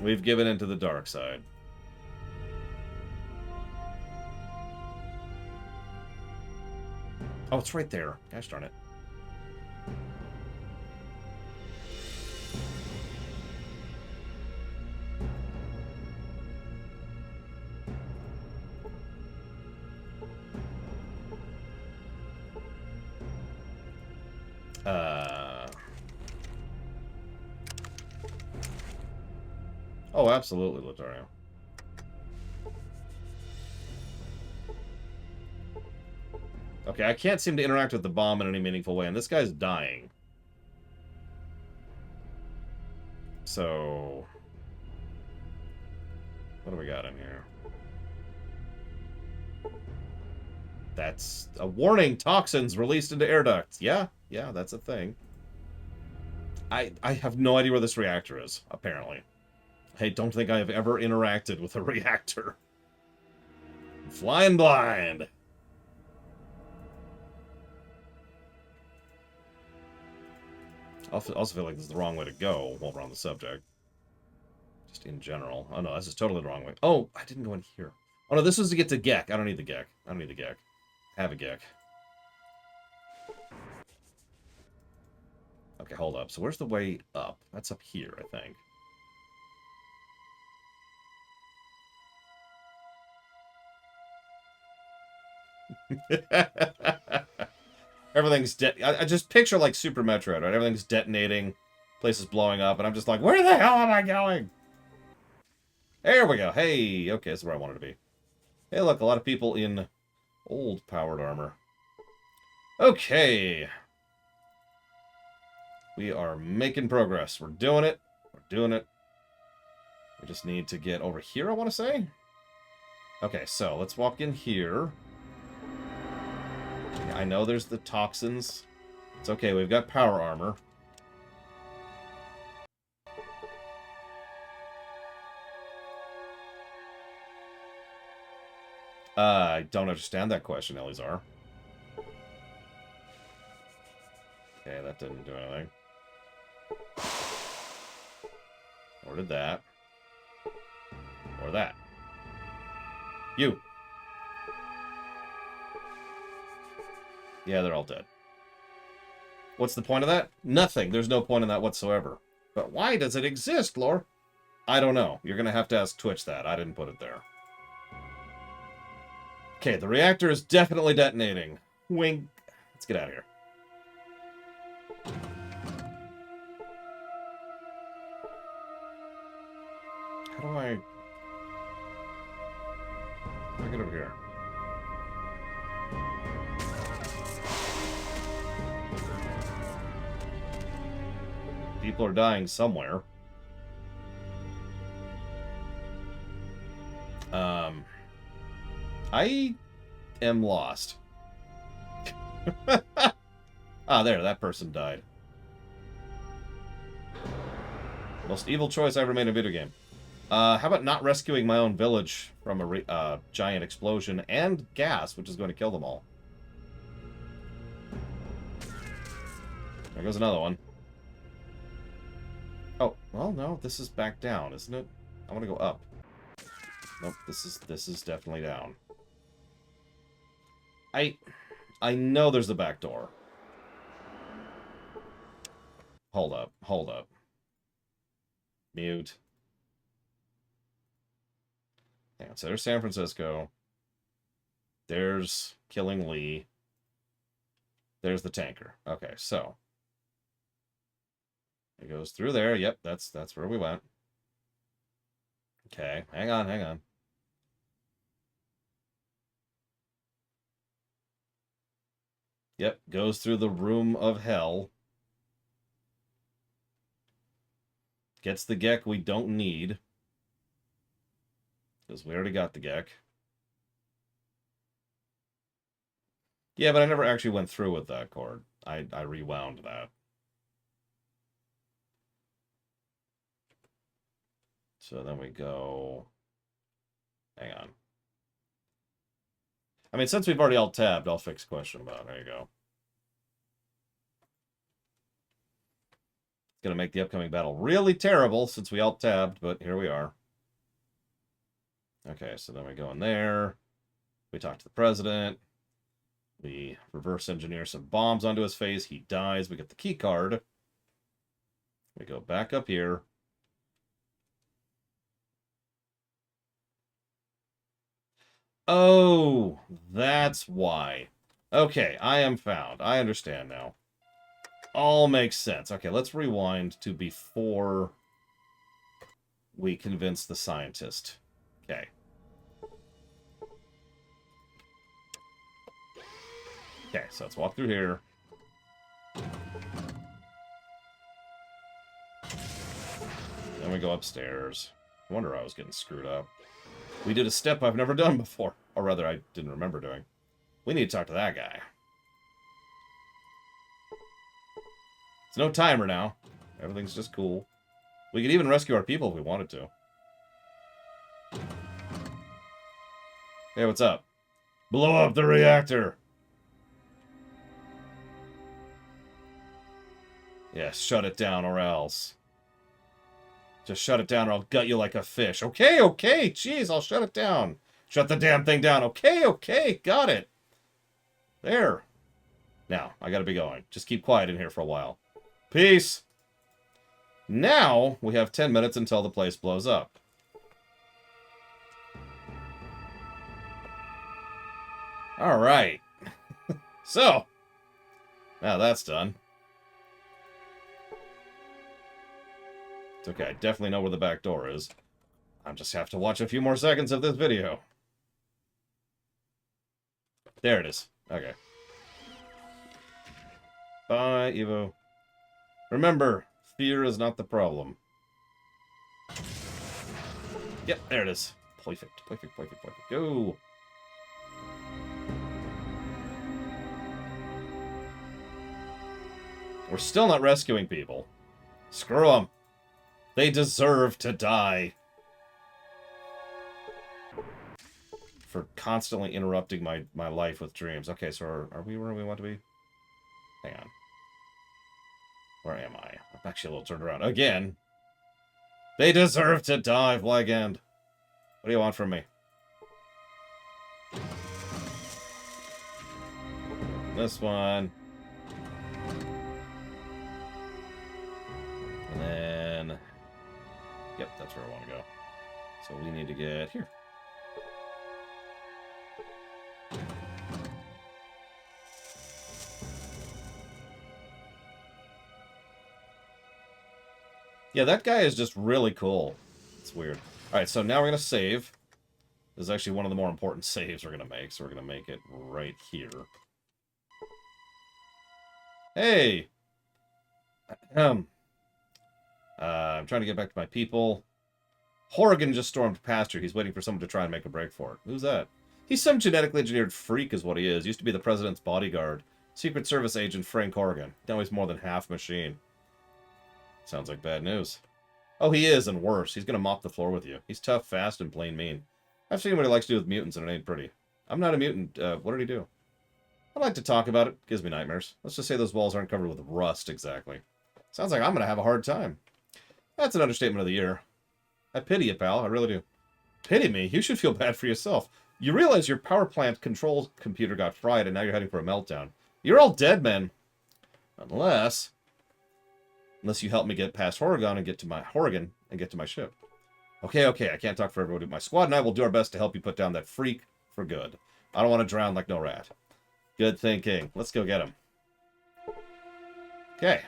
We've given into the dark side. Oh, it's right there. Gosh darn it. Oh, absolutely, Lothario. Okay, I can't seem to interact with the bomb in any meaningful way, and this guy's dying. So... what do we got in here? That's a warning. Toxins released into air ducts. Yeah, that's a thing. I have no idea where this reactor is, apparently. I don't think I have ever interacted with a reactor. I'm flying blind. I also feel like this is the wrong way to go while we're on the subject. Just in general. Oh no, this is totally the wrong way. Oh, I didn't go in here. Oh no, this was to get to Gek. I don't need the Gek. I don't need the Gek. Have a Gek. Okay, hold up. So where's the way up? That's up here, I think. Everything's I just picture like Super Metroid, right? Everything's detonating, places blowing up, and I'm just like, where the hell am I going? There we go. Hey, okay, this is where I wanted to be. Hey, look, a lot of people in old powered armor. Okay. We are making progress. We're doing it. We're doing it. We just need to get over here, I want to say. Okay, so let's walk in here. I know there's the toxins. It's okay, we've got power armor. I don't understand that question, Elizar. Okay, that didn't do anything. Or did that. Or that. You. Yeah, they're all dead. What's the point of that? Nothing. There's no point in that whatsoever. But why does it exist, Lore? I don't know. You're going to have to ask Twitch that. I didn't put it there. Okay, the reactor is definitely detonating. Wink. Let's get out of here. How do I get over here? People are dying somewhere. I am lost. Ah, there, that person died. Most evil choice I ever made in a video game. How about not rescuing my own village from a giant explosion and gas, which is going to kill them all? There goes another one. Oh, well, no, this is back down, isn't it? I want to go up. Nope, this is definitely down. I know there's a back door. Hold up, hold up. Mute. Hang on, so there's San Francisco. There's Killing Lee. There's the tanker. Okay, so it goes through there. Yep, that's where we went. Okay, hang on, hang on. Yep, goes through the room of hell. Gets the Gek we don't need. Because we already got the Gek. Yeah, but I never actually went through with that cord. I rewound that. So then we go... Hang on. I mean, since we've already alt-tabbed, I'll fix question about. There you go. It's going to make the upcoming battle really terrible since we alt-tabbed, but here we are. Okay, so then we go in there. We talk to the president. We reverse engineer some bombs onto his face. He dies. We get the key card. We go back up here. Oh, that's why. Okay, I am found. I understand now. All makes sense. Okay, let's rewind to before we convince the scientist. Okay. Okay, so let's walk through here. Then we go upstairs. I wonder I was getting screwed up. We did a step I've never done before. Or rather, I didn't remember doing. We need to talk to that guy. It's no timer now. Everything's just cool. We could even rescue our people if we wanted to. Hey, what's up? Blow up the reactor! Yeah, shut it down or else. Just shut it down or I'll gut you like a fish. Okay, okay, jeez, I'll shut it down. Shut the damn thing down. Okay, okay, got it. There. Now, I gotta be going. Just keep quiet in here for a while. Peace. Now, we have 10 minutes until the place blows up. Alright. So, now that's done. It's okay, I definitely know where the back door is. I just have to watch a few more seconds of this video. There it is. Okay. Bye, Evo. Remember, fear is not the problem. Yep, there it is. Perfect, perfect, perfect, perfect. Go! We're still not rescuing people. Screw them. They deserve to die. For constantly interrupting my life with dreams. Okay, so are we where we want to be? Hang on. Where am I? I'm actually a little turned around. Again. They deserve to die, Vligand. What do you want from me? This one. And then... Yep, that's where I want to go. So we need to get here. Yeah, that guy is just really cool. It's weird. Alright, so now we're going to save. This is actually one of the more important saves we're going to make, so we're going to make it right here. Hey! I'm trying to get back to my people. Horrigan just stormed past here. He's waiting for someone to try and make a break for it. Who's that? He's some genetically engineered freak is what he is. Used to be the president's bodyguard. Secret Service agent Frank Horrigan. Now he's more than half machine. Sounds like bad news. Oh, he is, and worse. He's gonna mop the floor with you. He's tough, fast, and plain mean. I've seen what he likes to do with mutants, and it ain't pretty. I'm not a mutant. What did he do? I like to talk about it. Gives me nightmares. Let's just say those walls aren't covered with rust, exactly. Sounds like I'm gonna have a hard time. That's an understatement of the year. I pity you, pal. I really do. Pity me? You should feel bad for yourself. You realize your power plant control computer got fried, and now you're heading for a meltdown. You're all dead, men. Unless you help me get past Horrigan and get to my ship. Okay, I can't talk for everybody. My squad and I will do our best to help you put down that freak for good. I don't want to drown like no rat. Good thinking. Let's go get him. Okay.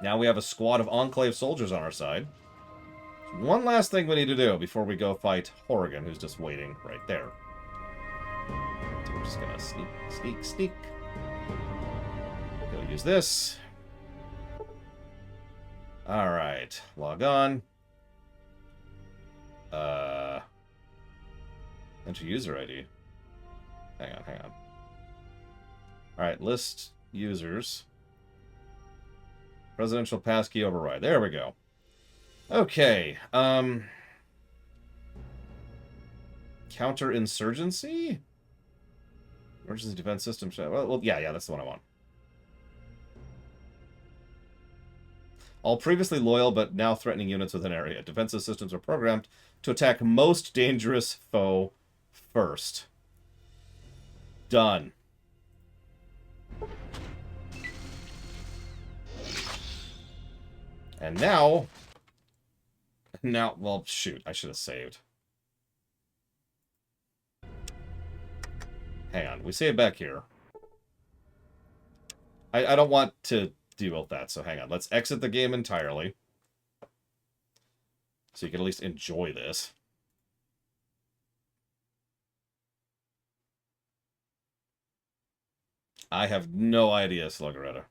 Now we have a squad of Enclave soldiers on our side. One last thing we need to do before we go fight Horrigan, who's just waiting right there. So we're just gonna sneak. Go use this. Alright, log on. Enter user ID. Hang on. Alright, list users. Presidential passkey override. There we go. Okay, counterinsurgency? Emergency defense system. Well, yeah, that's the one I want. All previously loyal but now threatening units within area. Defensive systems are programmed to attack most dangerous foe first. Done. And now, well, shoot, I should have saved. Hang on, we save back here. I don't want to deal with that, so hang on. Let's exit the game entirely. So you can at least enjoy this. I have no idea, Sluggeretta.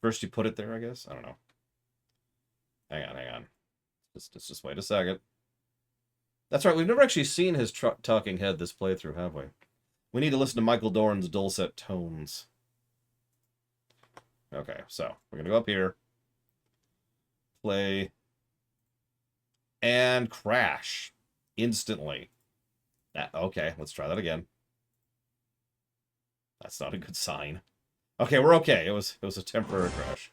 First you put it there, I guess? I don't know. Hang on. Let's just wait a second. That's right, we've never actually seen his talking head this playthrough, have we? We need to listen to Michael Doran's dulcet tones. Okay, so we're going to go up here. Play. And crash. Instantly. Okay, let's try that again. That's not a good sign. Okay, we're okay. It was a temporary crash.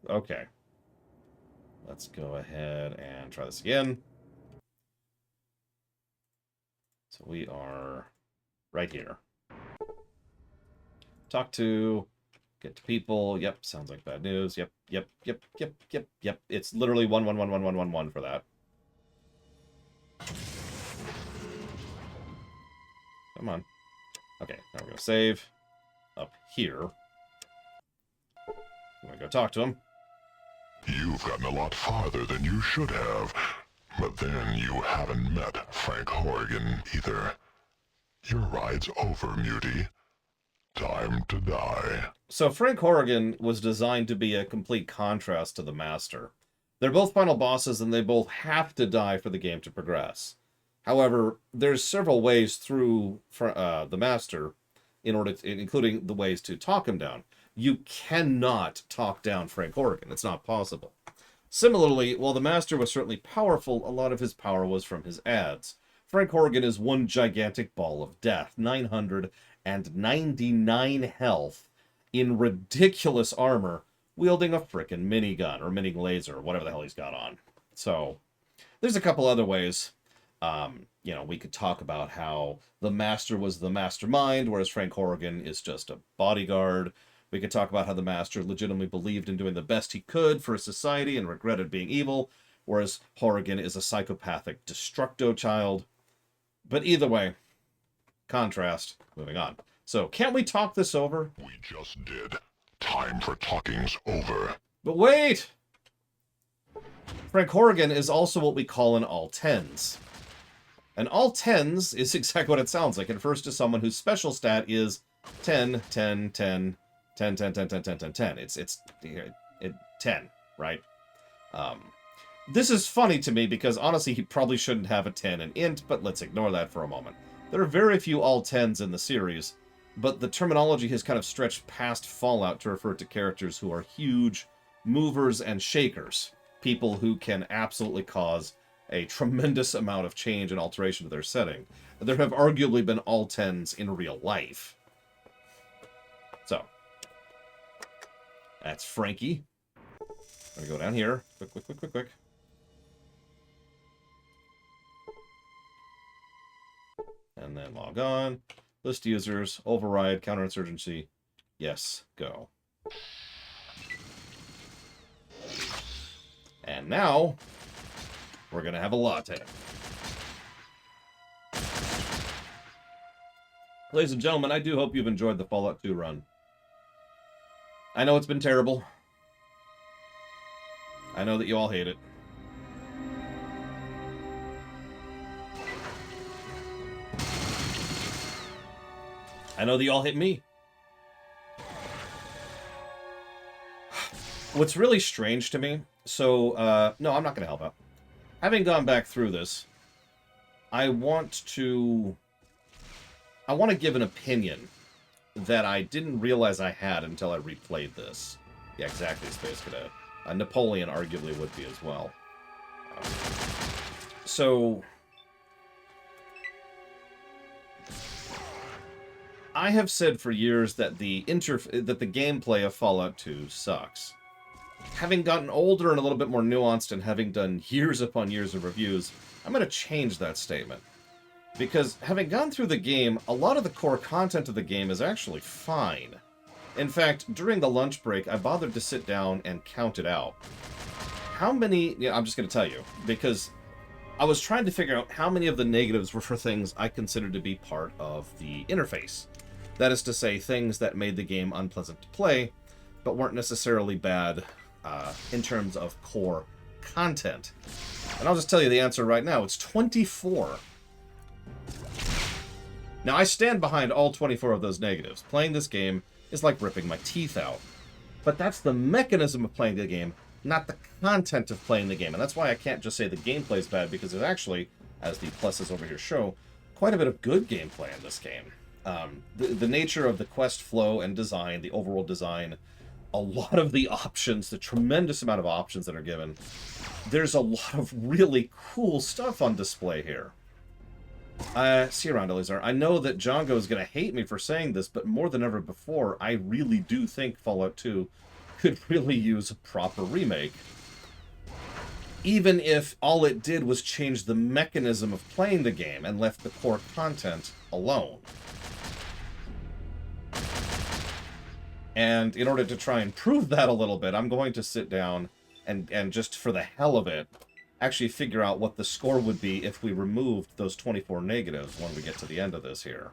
Okay. Let's go ahead and try this again. So we are right here. Talk to, get to people. Yep, sounds like bad news. Yep. It's literally 1111111 for that. Come on. Okay, now we're gonna save up here. I'm gonna go talk to him. You've gotten a lot farther than you should have. But then you haven't met Frank Horrigan either. Your ride's over, Mutie. Time to die. So Frank Horrigan was designed to be a complete contrast to the Master. They're both final bosses, and they both have to die for the game to progress. However, there's several ways through the Master, including the ways to talk him down. You cannot talk down Frank Horrigan. It's not possible. Similarly, while the Master was certainly powerful, a lot of his power was from his ads. Frank Horrigan is one gigantic ball of death, 999 health, in ridiculous armor, wielding a frickin' minigun, or mini laser, or whatever the hell he's got on. So, there's a couple other ways. We could talk about how the Master was the mastermind, whereas Frank Horrigan is just a bodyguard. We could talk about how the Master legitimately believed in doing the best he could for society and regretted being evil, whereas Horrigan is a psychopathic destructo child. But either way, contrast, moving on. So, can't we talk this over? We just did. Time for talking's over. But wait! Frank Horrigan is also what we call an all-tens. An all-tens is exactly what it sounds like. It refers to someone whose special stat is 10, 10, 10, 10, 10, 10, 10, 10, 10, 10. It's 10, right? This is funny to me because, honestly, he probably shouldn't have a 10 in int, but let's ignore that for a moment. There are very few all-tens in the series, but the terminology has kind of stretched past Fallout to refer to characters who are huge movers and shakers. People who can absolutely cause a tremendous amount of change and alteration to their setting. There have arguably been all-tens in real life. So, that's Frankie. I'm gonna go down here. Quick. And then log on. List users, override, counterinsurgency. Yes, go. And now, we're going to have a latte. Ladies and gentlemen, I do hope you've enjoyed the Fallout 2 run. I know it's been terrible. I know that you all hate it. I know that you all hate me. What's really strange to me, so, no, I'm not going to help out. Having gone back through this, I want to give an opinion that I didn't realize I had until I replayed this. Yeah, exactly, Space Cadet. Napoleon arguably would be as well. So, I have said for years that the gameplay of Fallout 2 sucks. Having gotten older and a little bit more nuanced and having done years upon years of reviews, I'm going to change that statement. Because having gone through the game, a lot of the core content of the game is actually fine. In fact, during the lunch break, I bothered to sit down and count it out. How many... Yeah, I'm just going to tell you, because I was trying to figure out how many of the negatives were for things I considered to be part of the interface. That is to say, things that made the game unpleasant to play, but weren't necessarily bad in terms of core content. And I'll just tell you the answer right now. It's 24. Now, I stand behind all 24 of those negatives. Playing this game is like ripping my teeth out. But that's the mechanism of playing the game, not the content of playing the game. And that's why I can't just say the gameplay is bad, because there's actually, as the pluses over here show, quite a bit of good gameplay in this game. The nature of the quest flow and design, the overall design, a lot of the options, the tremendous amount of options that are given, there's a lot of really cool stuff on display here. See you around, Elizar. I know that Django is going to hate me for saying this, but more than ever before, I really do think Fallout 2 could really use a proper remake. Even if all it did was change the mechanism of playing the game and left the core content alone. And in order to try and prove that a little bit, I'm going to sit down and just for the hell of it, actually figure out what the score would be if we removed those 24 negatives when we get to the end of this here.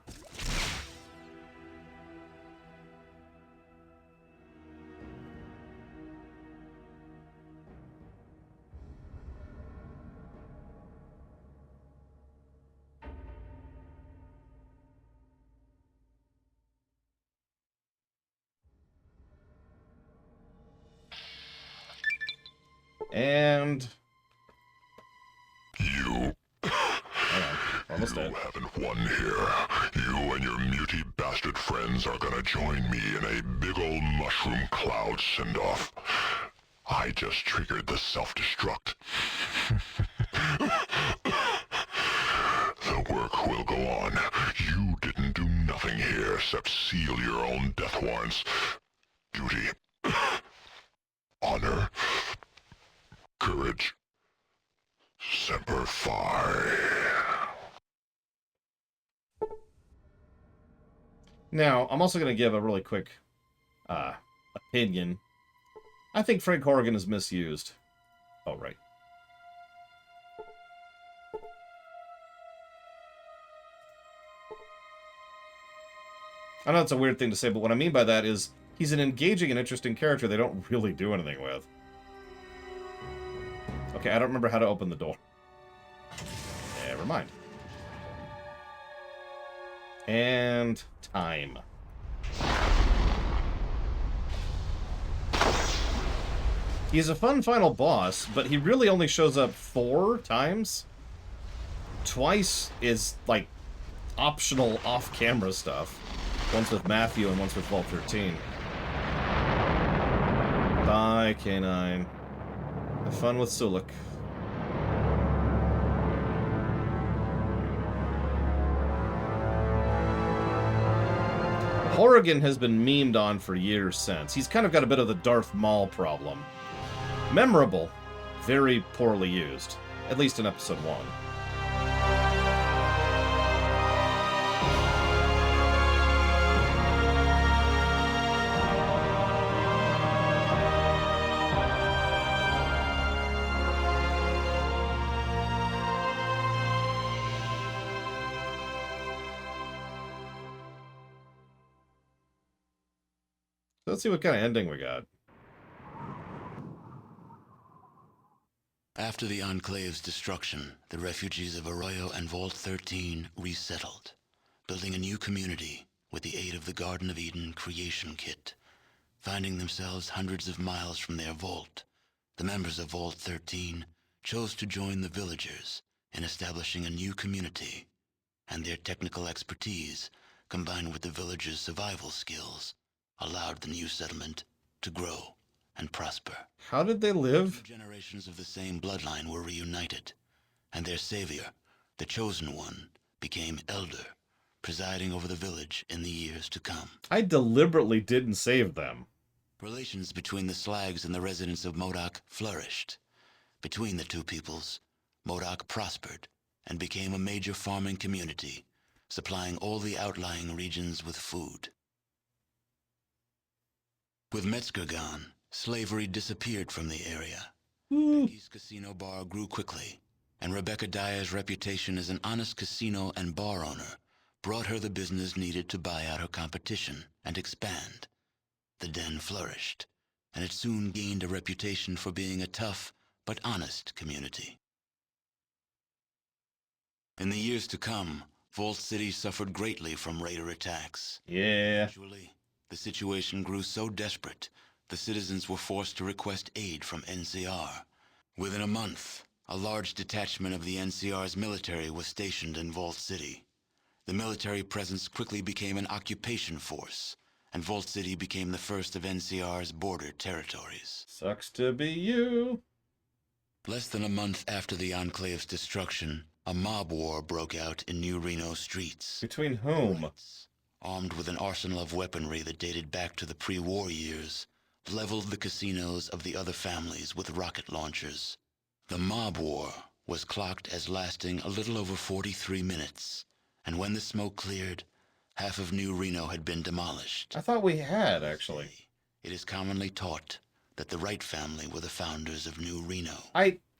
And... You... Hang on. Almost dead. You haven't won here. You and your muty bastard friends are gonna join me in a big ol' mushroom cloud send-off. I just triggered the self-destruct. The work will go on. You didn't do nothing here except seal your own death warrants. Duty. Honor. Courage. Semper Fi. Now, I'm also going to give a really quick opinion. I think Frank Horrigan is misused. Oh, right. I know it's a weird thing to say, but what I mean by that is he's an engaging and interesting character they don't really do anything with. Okay, I don't remember how to open the door. Never mind. And time. He's a fun final boss, but he really only shows up 4 times. Twice is, like, optional off-camera stuff. Once with Matthew and once with Vault 13. Bye, K9. Have fun with Sulik. Horrigan has been memed on for years since. He's kind of got a bit of the Darth Maul problem. Memorable, very poorly used. At least in episode 1. Let's see what kind of ending we got. After the Enclave's destruction, the refugees of Arroyo and Vault 13 resettled, building a new community with the aid of the Garden of Eden creation kit. Finding themselves hundreds of miles from their vault, the members of Vault 13 chose to join the villagers in establishing a new community, and their technical expertise, combined with the villagers' survival skills, allowed the new settlement to grow and prosper. How did they live? 2 generations of the same bloodline were reunited, and their savior, the Chosen One, became elder, presiding over the village in the years to come. I deliberately didn't save them. Relations between the Slags and the residents of Modoc flourished. Between the two peoples, Modoc prospered and became a major farming community, supplying all the outlying regions with food. With Metzger gone, slavery disappeared from the area. Becky's casino bar grew quickly, and Rebecca Dyer's reputation as an honest casino and bar owner brought her the business needed to buy out her competition and expand. The den flourished, and it soon gained a reputation for being a tough but honest community. In the years to come, Vault City suffered greatly from raider attacks. Yeah. Eventually, the situation grew so desperate, the citizens were forced to request aid from NCR. Within a month, a large detachment of the NCR's military was stationed in Vault City. The military presence quickly became an occupation force, and Vault City became the first of NCR's border territories. Sucks to be you. Less than a month after the Enclave's destruction, a mob war broke out in New Reno streets. Between whom? Whites, armed with an arsenal of weaponry that dated back to the pre-war years, leveled the casinos of the other families with rocket launchers. The mob war was clocked as lasting a little over 43 minutes, and when the smoke cleared, half of New Reno had been demolished. I thought we had, actually. It is commonly taught that the Wright family were the founders of New Reno.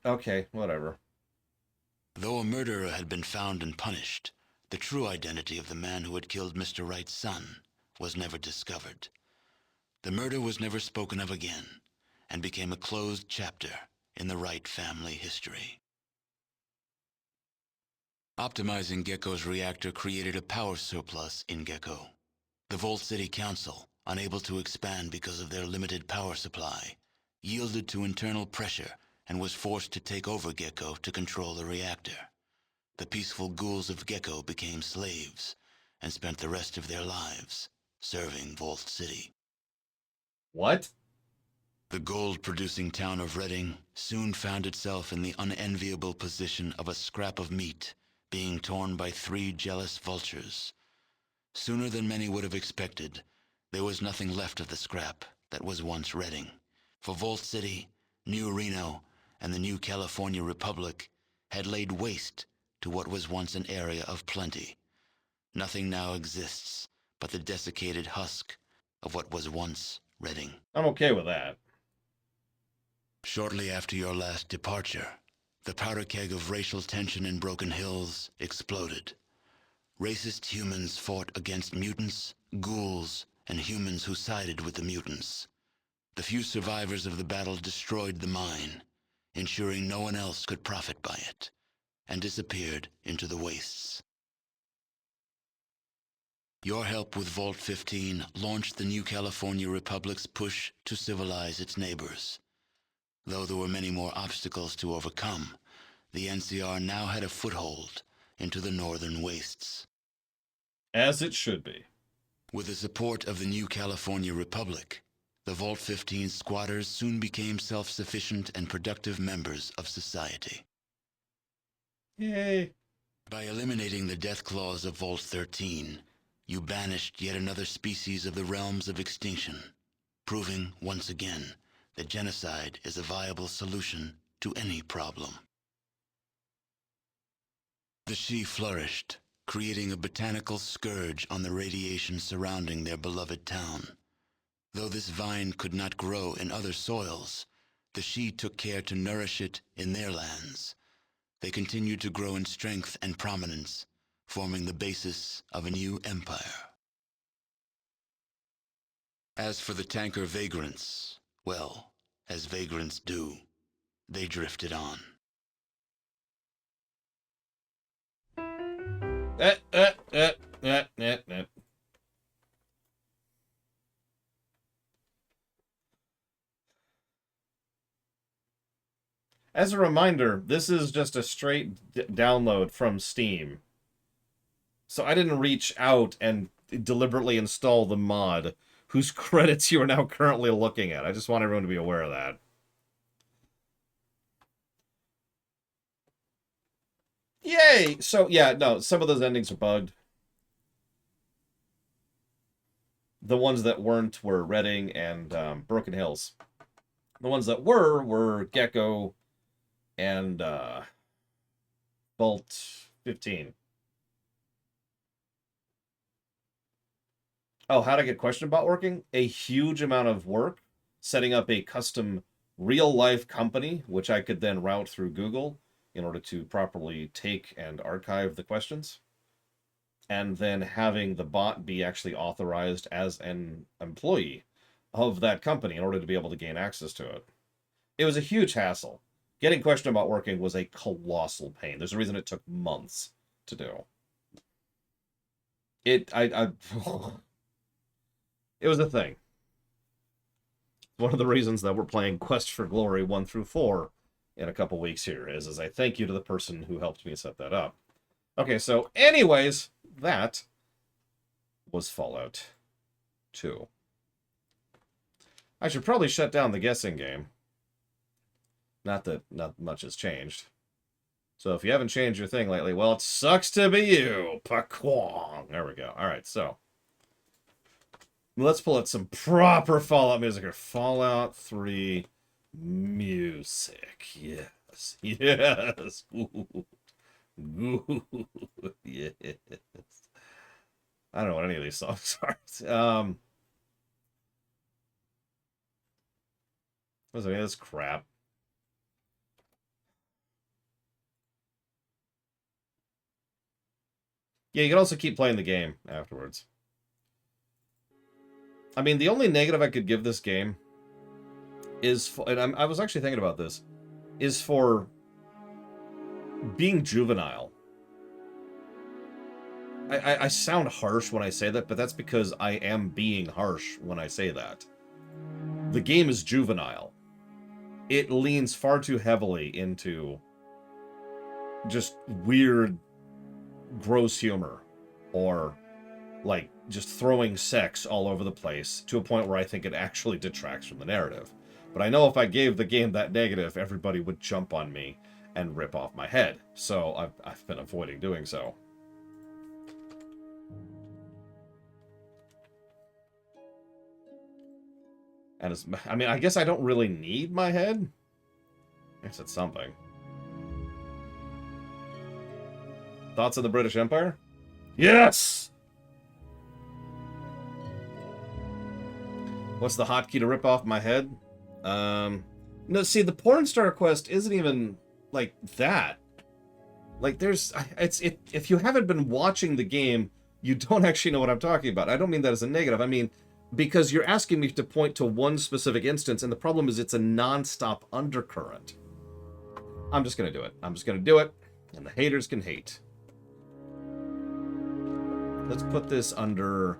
Okay, whatever. Though a murderer had been found and punished, the true identity of the man who had killed Mr. Wright's son was never discovered. The murder was never spoken of again, and became a closed chapter in the Wright family history. Optimizing Gecko's reactor created a power surplus in Gecko. The Vault City Council, unable to expand because of their limited power supply, yielded to internal pressure and was forced to take over Gecko to control the reactor. The peaceful ghouls of Gecko became slaves and spent the rest of their lives serving Vault City. What? The gold-producing town of Redding soon found itself in the unenviable position of a scrap of meat being torn by 3 jealous vultures. Sooner than many would have expected, there was nothing left of the scrap that was once Redding. For Vault City, New Reno, and the new California Republic had laid waste to what was once an area of plenty. Nothing now exists but the desiccated husk of what was once Redding. I'm okay with that. Shortly after your last departure, the powder keg of racial tension in Broken Hills exploded. Racist humans fought against mutants, ghouls, and humans who sided with the mutants. The few survivors of the battle destroyed the mine, ensuring no one else could profit by it, and disappeared into the wastes. Your help with Vault 15 launched the New California Republic's push to civilize its neighbors. Though there were many more obstacles to overcome, the NCR now had a foothold into the northern wastes. As it should be. With the support of the New California Republic, the Vault 15 squatters soon became self-sufficient and productive members of society. Yay. By eliminating the death clause of Vault 13, you banished yet another species of the realms of extinction, proving once again that genocide is a viable solution to any problem. The Shi flourished, creating a botanical scourge on the radiation surrounding their beloved town. Though this vine could not grow in other soils, the Shi took care to nourish it in their lands. They continued to grow in strength and prominence, forming the basis of a new empire. As for the tanker vagrants, well, as vagrants do, they drifted on. As a reminder, this is just a straight download from Steam. So I didn't reach out and deliberately install the mod whose credits you are now currently looking at. I just want everyone to be aware of that. Yay! So, yeah, no, some of those endings are bugged. The ones that weren't were Redding and Broken Hills. The ones that were Gecko and Vault 15. Oh, how to get question bot working? A huge amount of work setting up a custom real-life company, which I could then route through Google in order to properly take and archive the questions. And then having the bot be actually authorized as an employee of that company in order to be able to gain access to it. It was a huge hassle. Getting question bot working was a colossal pain. There's a reason it took months to do. It was a thing. One of the reasons that we're playing Quest for Glory 1 through 4 in a couple weeks here is I thank you to the person who helped me set that up. Okay, so anyways, that was Fallout 2. I should probably shut down the guessing game. Not that not much has changed. So if you haven't changed your thing lately, well, it sucks to be you. Pakwong. There we go. All right, so let's pull out some proper Fallout music here. Fallout 3 music. Yes. Yes. Ooh. Ooh. Yes. I don't know what any of these songs are. What's this crap? Yeah, you can also keep playing the game afterwards. I mean, the only negative I could give this game is, and I was actually thinking about this, is for being juvenile. I sound harsh when I say that, but that's because I am being harsh when I say that. The game is juvenile. It leans far too heavily into just weird, gross humor, or like just throwing sex all over the place to a point where I think it actually detracts from the narrative. But I know if I gave the game that negative, everybody would jump on me and rip off my head. So I've been avoiding doing so. And I mean, I guess I don't really need my head. I guess it's something. Thoughts on the British Empire? Yes! What's the hotkey to rip off my head? No, see, the porn star quest isn't even like that. Like, if you haven't been watching the game, you don't actually know what I'm talking about. I don't mean that as a negative. I mean, because you're asking me to point to one specific instance, and the problem is it's a non-stop undercurrent. I'm just going to do it. I'm just going to do it, and the haters can hate. Let's put this under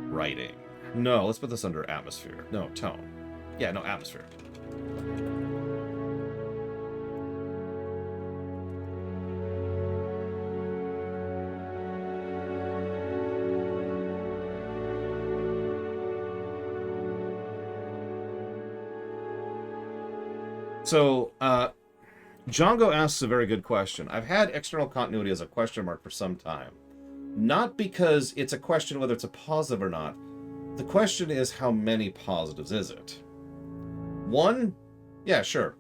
writing. No, let's put this under atmosphere. No, tone. Yeah, no, atmosphere. So, Django asks a very good question. I've had external continuity as a question mark for some time. Not because it's a question whether it's a positive or not. The question is, how many positives is it? 1? Yeah, sure.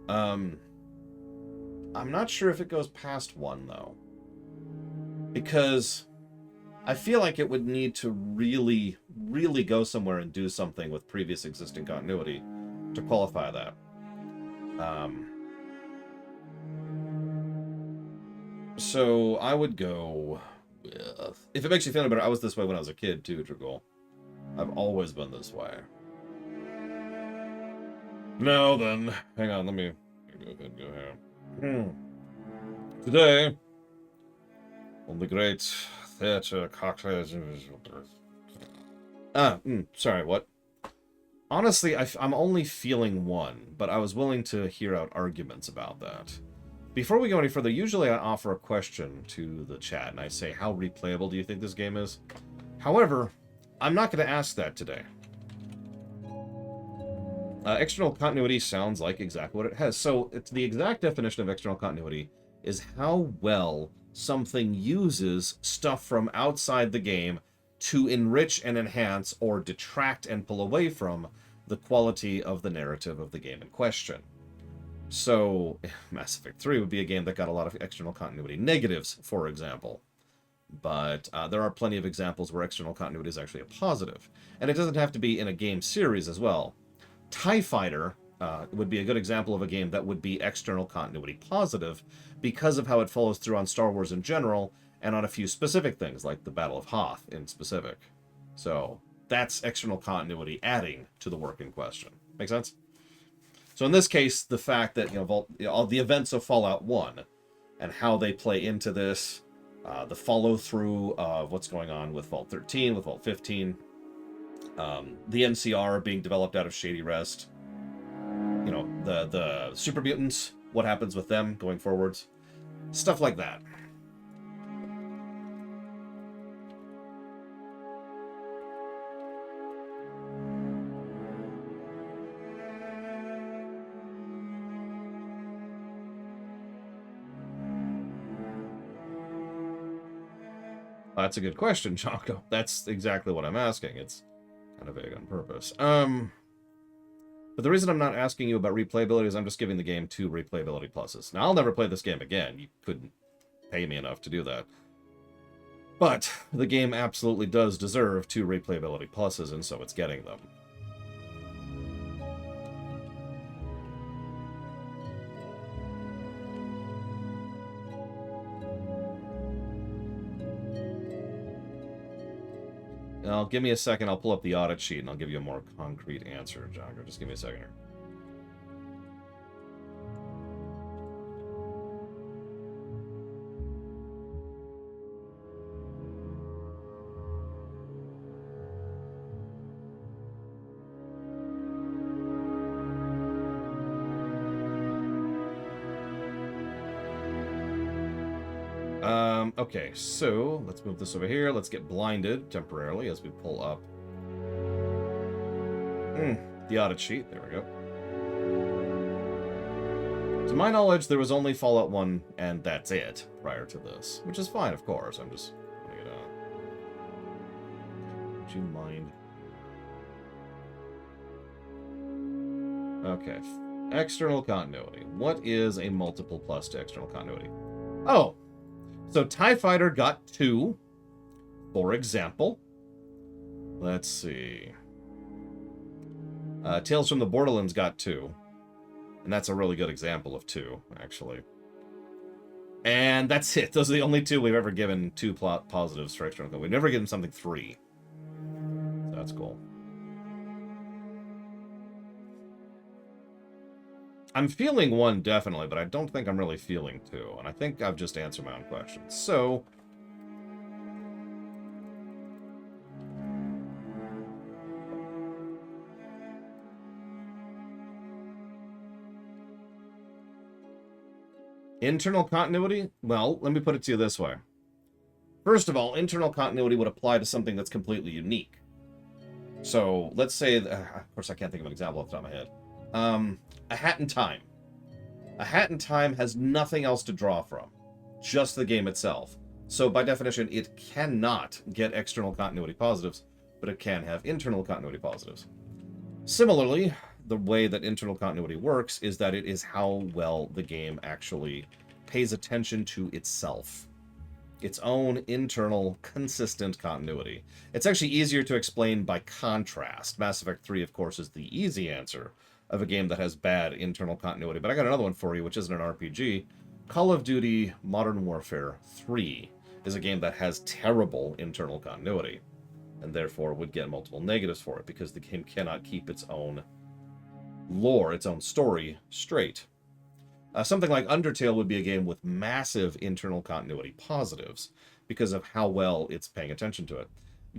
I'm not sure if it goes past 1, though. Because I feel like it would need to really, really go somewhere and do something with previous existing continuity to qualify that. So I would go with... If it makes you feel better, I was this way when I was a kid, too, Dragul. I've always been this way. Now then, hang on, let me go here. Today, on the great theater cocktail... sorry, what? Honestly, I'm only feeling 1, but I was willing to hear out arguments about that. Before we go any further, usually I offer a question to the chat, and I say, how replayable do you think this game is? However, I'm not going to ask that today. External continuity sounds like exactly what it has. So, it's the exact definition of external continuity is how well something uses stuff from outside the game to enrich and enhance or detract and pull away from the quality of the narrative of the game in question. So, Mass Effect 3 would be a game that got a lot of external continuity negatives, for example. But there are plenty of examples where external continuity is actually a positive. And it doesn't have to be in a game series as well. TIE Fighter would be a good example of a game that would be external continuity positive because of how it follows through on Star Wars in general and on a few specific things, like the Battle of Hoth in specific. So, that's external continuity adding to the work in question. Make sense? So in this case, the fact that, all the events of Fallout 1 and how they play into this, the follow-through of what's going on with Vault 13, with Vault 15, the NCR being developed out of Shady Rest, the super mutants, what happens with them going forwards, stuff like that. That's a good question, Jonko. That's exactly what I'm asking. It's kind of vague on purpose. But the reason I'm not asking you about replayability is I'm just giving the game 2 replayability pluses. Now, I'll never play this game again. You couldn't pay me enough to do that. But the game absolutely does deserve 2 replayability pluses, and so it's getting them. Now, give me a second. I'll pull up the audit sheet, and I'll give you a more concrete answer, Jogger. Just give me a second here. Okay, so let's move this over here. Let's get blinded temporarily as we pull up the audit sheet. There we go. To my knowledge, there was only Fallout 1, and that's it prior to this, which is fine, of course. I'm just putting it out. Would you mind? Okay, external continuity. What is a multiple plus to external continuity? Oh! So TIE Fighter got 2, for example. Let's see. Tales from the Borderlands got 2. And that's a really good example of 2, actually. And that's it. Those are the only 2 we've ever given 2 positives for external. We've never given something 3. So that's cool. I'm feeling 1 definitely, but I don't think I'm really feeling 2. And I think I've just answered my own question. So... internal continuity? Well, let me put it to you this way. First of all, internal continuity would apply to something that's completely unique. So, let's say... of course, I can't think of an example off the top of my head. A Hat in Time. A Hat in Time has nothing else to draw from. Just the game itself. So, by definition, it cannot get external continuity positives, but it can have internal continuity positives. Similarly, the way that internal continuity works is that it is how well the game actually pays attention to itself. Its own internal, consistent continuity. It's actually easier to explain by contrast. Mass Effect 3, of course, is the easy answer of a game that has bad internal continuity. But I got another one for you, which isn't an RPG. Call of Duty Modern Warfare 3 is a game that has terrible internal continuity, and therefore would get multiple negatives for it, because the game cannot keep its own lore, its own story, straight. Something like Undertale would be a game with massive internal continuity positives, because of how well it's paying attention to it.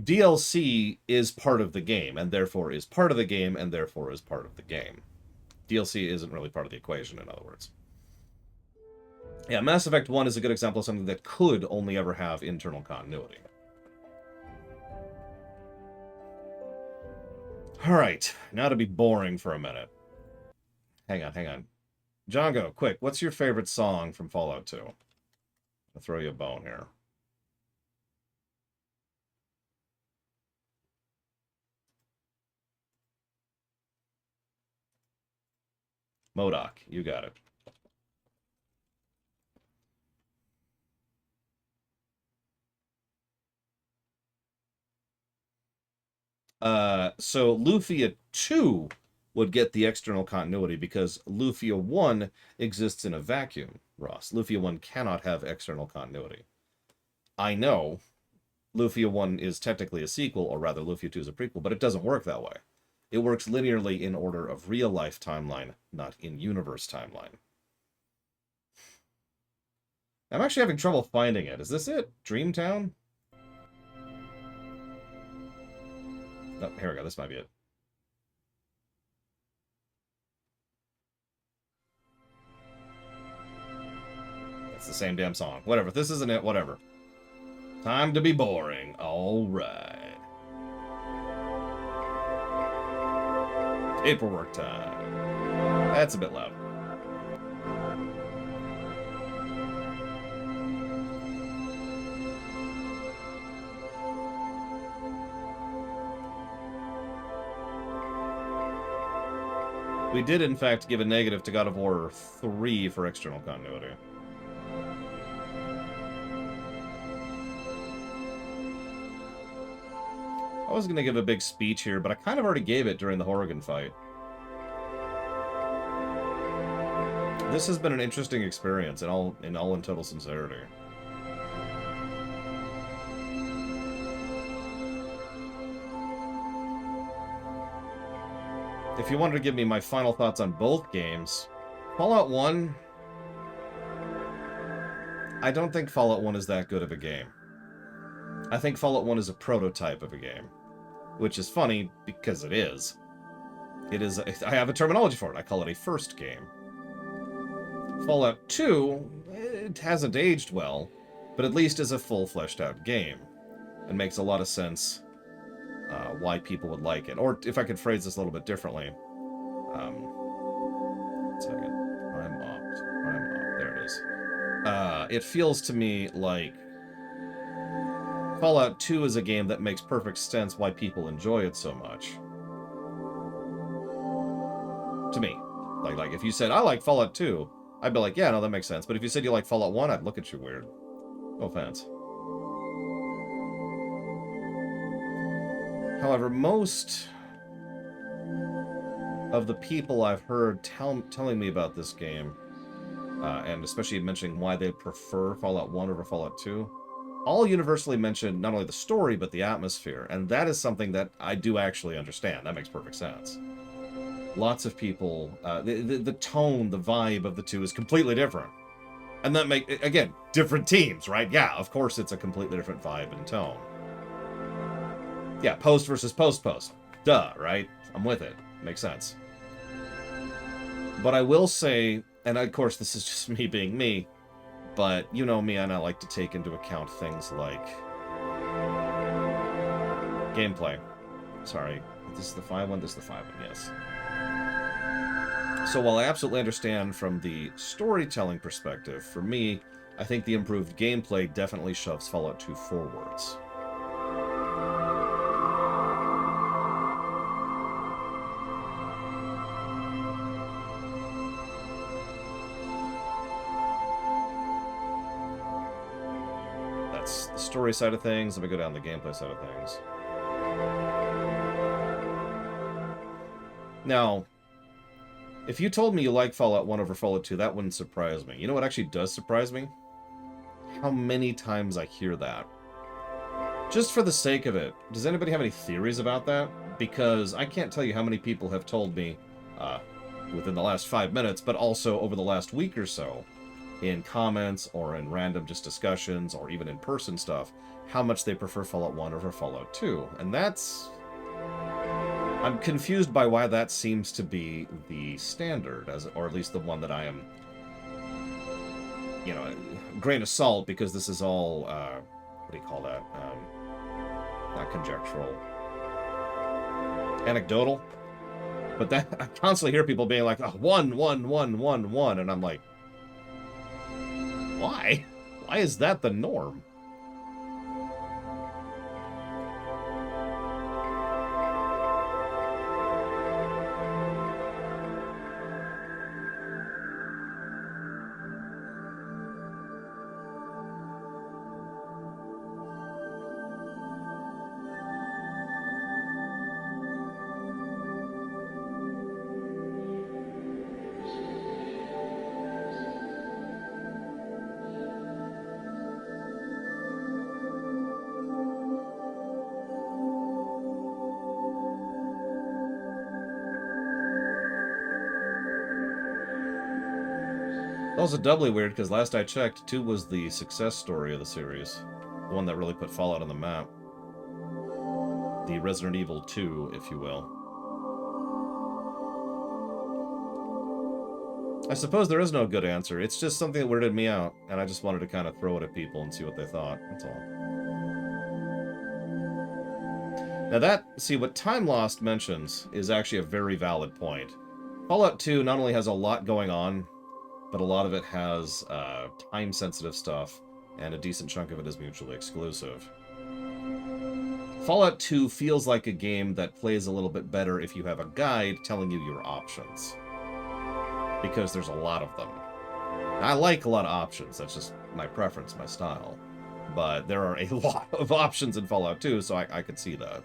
DLC is part of the game, and therefore is part of the game, and therefore is part of the game. DLC isn't really part of the equation, in other words. Yeah, Mass Effect 1 is a good example of something that could only ever have internal continuity. Alright, now to be boring for a minute. Hang on. Django, quick, what's your favorite song from Fallout 2? I'll throw you a bone here. MODOK, you got it. So Lufia 2 would get the external continuity because Lufia 1 exists in a vacuum, Ross. Lufia 1 cannot have external continuity. I know Lufia 1 is technically a sequel, or rather Lufia 2 is a prequel, but it doesn't work that way. It works linearly in order of real-life timeline, not in-universe timeline. I'm actually having trouble finding it. Is this it? Dreamtown? Oh, here we go. This might be it. It's the same damn song. Whatever. If this isn't it, whatever. Time to be boring. All right. Paperwork time. That's a bit loud. We did, in fact, give a negative to God of War 3 for external continuity. I was going to give a big speech here, but I kind of already gave it during the Horrigan fight. This has been an interesting experience, in all total sincerity. If you wanted to give me my final thoughts on both games, Fallout 1... I don't think Fallout 1 is that good of a game. I think Fallout 1 is a prototype of a game. Which is funny, because it is. It is... I have a terminology for it. I call it a first game. Fallout 2, it hasn't aged well, but at least is a full fleshed-out game. And makes a lot of sense why people would like it. Or, if I could phrase this a little bit differently... one second. Prime opt. There it is. It feels to me like Fallout 2 is a game that makes perfect sense why people enjoy it so much. To me. Like if you said, I like Fallout 2, I'd be like, yeah, no, that makes sense. But if you said you like Fallout 1, I'd look at you weird. No offense. However, most of the people I've heard telling me about this game, and especially mentioning why they prefer Fallout 1 over Fallout 2, all universally mention not only the story, but the atmosphere. And that is something that I do actually understand. That makes perfect sense. lots of people, the tone, the vibe of the two is completely different. And that again, different teams, right? Yeah, of course it's a completely different vibe and tone. Yeah, post versus post-post. Duh, right? I'm with it. Makes sense. But I will say, and of course this is just me being me, but you know me, and I like to take into account things like gameplay. Sorry, this is the 5-1, this is the 5-1, yes. So while I absolutely understand from the storytelling perspective, for me, I think the improved gameplay definitely shoves Fallout 2 forwards. That's the story side of things. Let me go down the gameplay side of things. Now, if you told me you like Fallout 1 over Fallout 2, that wouldn't surprise me. You know what actually does surprise me? How many times I hear that. Just for the sake of it, does anybody have any theories about that? Because I can't tell you how many people have told me, within the last 5 minutes, but also over the last week or so, in comments or in random just discussions or even in-person stuff, how much they prefer Fallout 1 over Fallout 2. And that's... I'm confused by why that seems to be the standard, or at least the one that I am, you know, grain of salt, because this is all, what do you call that? Not conjectural. Anecdotal? But that, I constantly hear people being like, oh, 1, 1, 1, 1, 1, and I'm like, why? Why is that the norm? Also doubly weird, because last I checked, 2 was the success story of the series. The one that really put Fallout on the map. The Resident Evil 2, if you will. I suppose there is no good answer. It's just something that weirded me out, and I just wanted to kind of throw it at people and see what they thought. That's all. Now that, see, what Time Lost mentions is actually a very valid point. Fallout 2 not only has a lot going on, but a lot of it has time-sensitive stuff, and a decent chunk of it is mutually exclusive. Fallout 2 feels like a game that plays a little bit better if you have a guide telling you your options. Because there's a lot of them. I like a lot of options, that's just my preference, my style. But there are a lot of options in Fallout 2, so I could see that.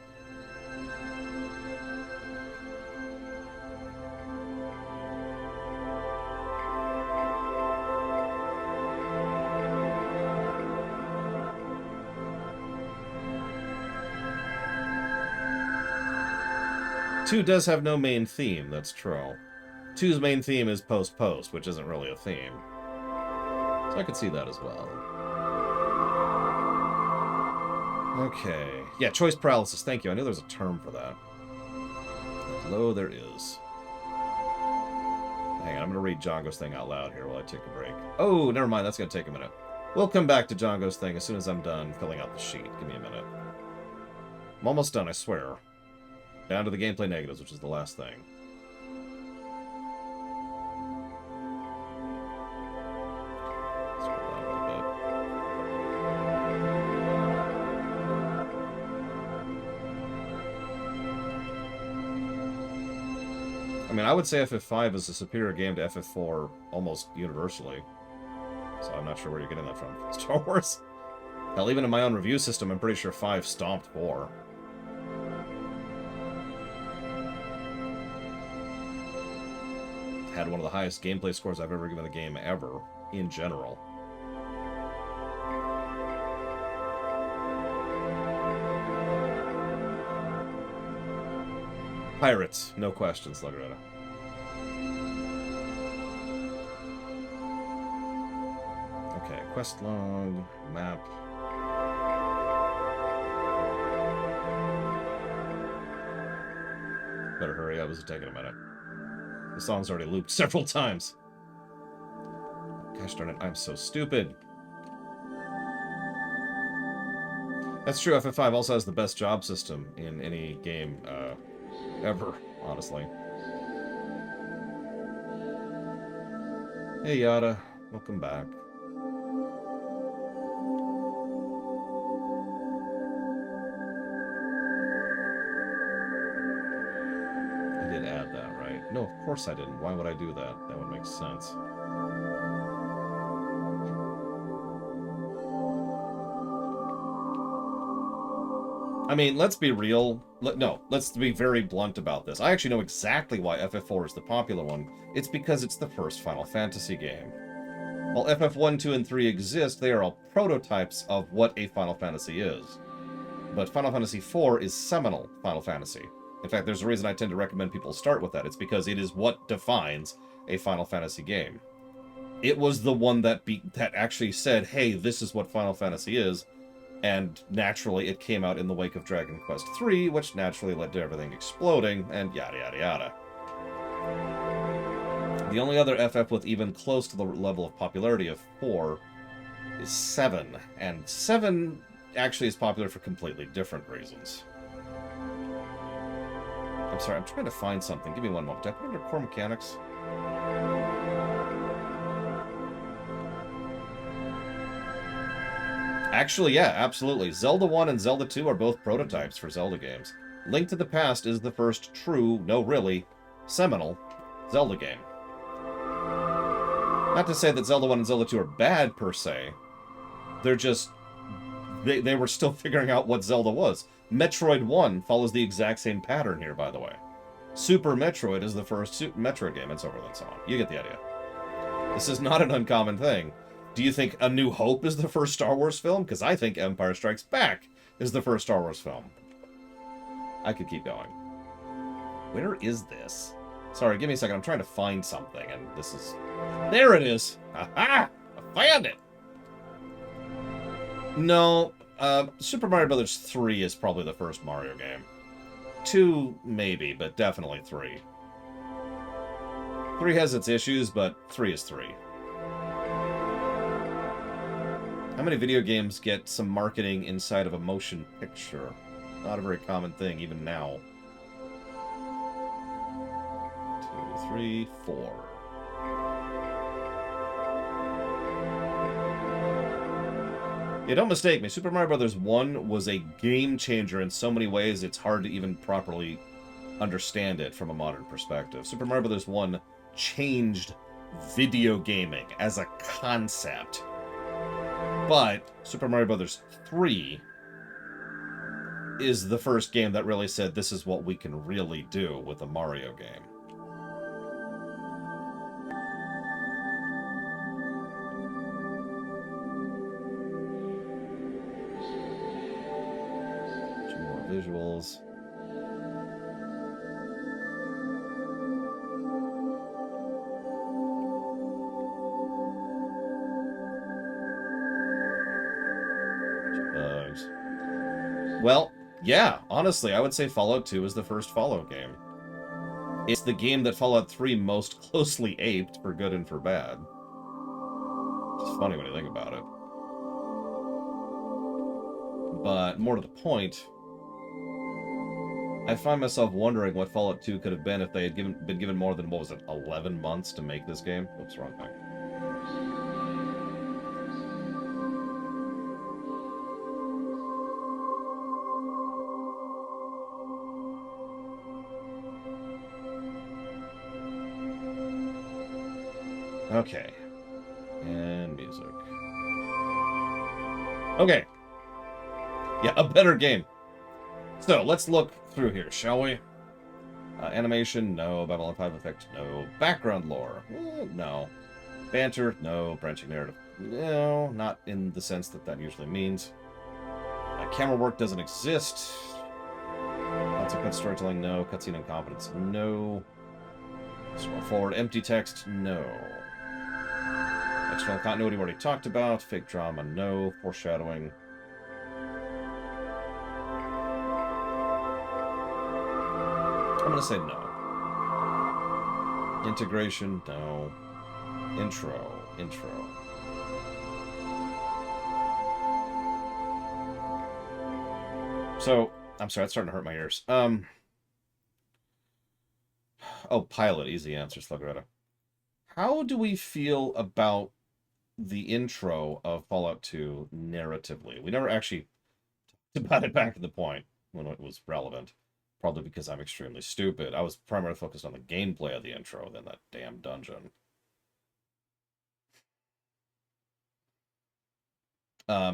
Two does have no main theme, that's true. 2's main theme is post-post, which isn't really a theme. So I could see that as well. Okay. Yeah, choice paralysis, thank you. I knew there was a term for that. Hello, there is. Hang on, I'm going to read Django's thing out loud here while I take a break. Oh, never mind, that's going to take a minute. We'll come back to Django's thing as soon as I'm done filling out the sheet. Give me a minute. I'm almost done, I swear. Down to the gameplay negatives, which is the last thing. Scroll down a little bit. I mean, I would say FF5 is a superior game to FF4 almost universally. So I'm not sure where you're getting that from. Star Wars? Hell, even in my own review system, I'm pretty sure 5 stomped 4. Had one of the highest gameplay scores I've ever given a game ever, in general. Pirates, no questions, Lagretta. quest log, map. Better hurry up, this is taking a minute. The song's already looped several times. Gosh darn it, I'm so stupid. That's true, FF5 also has the best job system in any game ever, honestly. Hey Yada, welcome back. I did add that, right? No, of course I didn't. Why would I do that? That would make sense. I mean, let's be real. No, let's be very blunt about this. I actually know exactly why FF4 is the popular one. It's because it's the first Final Fantasy game. While FF1, 2, and 3 exist, they are all prototypes of what a Final Fantasy is. But Final Fantasy IV is seminal Final Fantasy. In fact, there's a reason I tend to recommend people start with that. It's because it is what defines a Final Fantasy game. It was the one that actually said, hey, this is what Final Fantasy is. And naturally, it came out in the wake of Dragon Quest III, which naturally led to everything exploding, and yada yada yada. The only other FF with even close to the level of popularity of 4 is 7, and 7 actually is popular for completely different reasons. I'm sorry, I'm trying to find something. Give me one moment. Did I put it under core mechanics? Actually, yeah, absolutely. Zelda 1 and Zelda 2 are both prototypes for Zelda games. Link to the Past is the first true, no really, seminal Zelda game. Not to say that Zelda 1 and Zelda 2 are bad, per se. They're just... They were still figuring out what Zelda was. Metroid 1 follows the exact same pattern here, by the way. Super Metroid is the first Metroid game, and so forth and so on. You get the idea. This is not an uncommon thing. Do you think A New Hope is the first Star Wars film? Because I think Empire Strikes Back is the first Star Wars film. I could keep going. Where is this? Sorry, give me a second. I'm trying to find something, and this is... There it is! Aha! I found it! No, Super Mario Bros. 3 is probably the first Mario game. 2, maybe, but definitely 3. 3 has its issues, but 3 is 3. How many video games get some marketing inside of a motion picture? Not a very common thing, even now. 2, 3, 4. Yeah, don't mistake me. Super Mario Bros. 1 was a game changer in so many ways, it's hard to even properly understand it from a modern perspective. Super Mario Bros. 1 changed video gaming as a concept. But Super Mario Bros. 3 is the first game that really said, this is what we can really do with a Mario game. Two more visuals. Well, yeah, honestly, I would say Fallout 2 is the first Fallout game. It's the game that Fallout 3 most closely aped, for good and for bad. It's funny when you think about it. But more to the point, I find myself wondering what Fallout 2 could have been if they had been given more than, what was it, 11 months to make this game? Oops, wrong thing. Okay. And music. Okay. Yeah, a better game. So, let's look through here, shall we? Animation, no. Babylon 5 effect, no. Background lore, no. Banter, no. Branching narrative, no. Not in the sense that that usually means. Camera work doesn't exist. Lots of cut storytelling, no. Cutscene incompetence, no. Scroll forward, empty text, no. External continuity we already talked about. Fake drama, no. Foreshadowing. I'm gonna say no. Integration, no. Intro. So, I'm sorry, it's starting to hurt my ears. Oh, pilot, easy answer, Slugretta. How do we feel about the intro of Fallout 2 narratively? We never actually talked about it back to the point when it was relevant. Probably because I'm extremely stupid. I was primarily focused on the gameplay of the intro than that damn dungeon.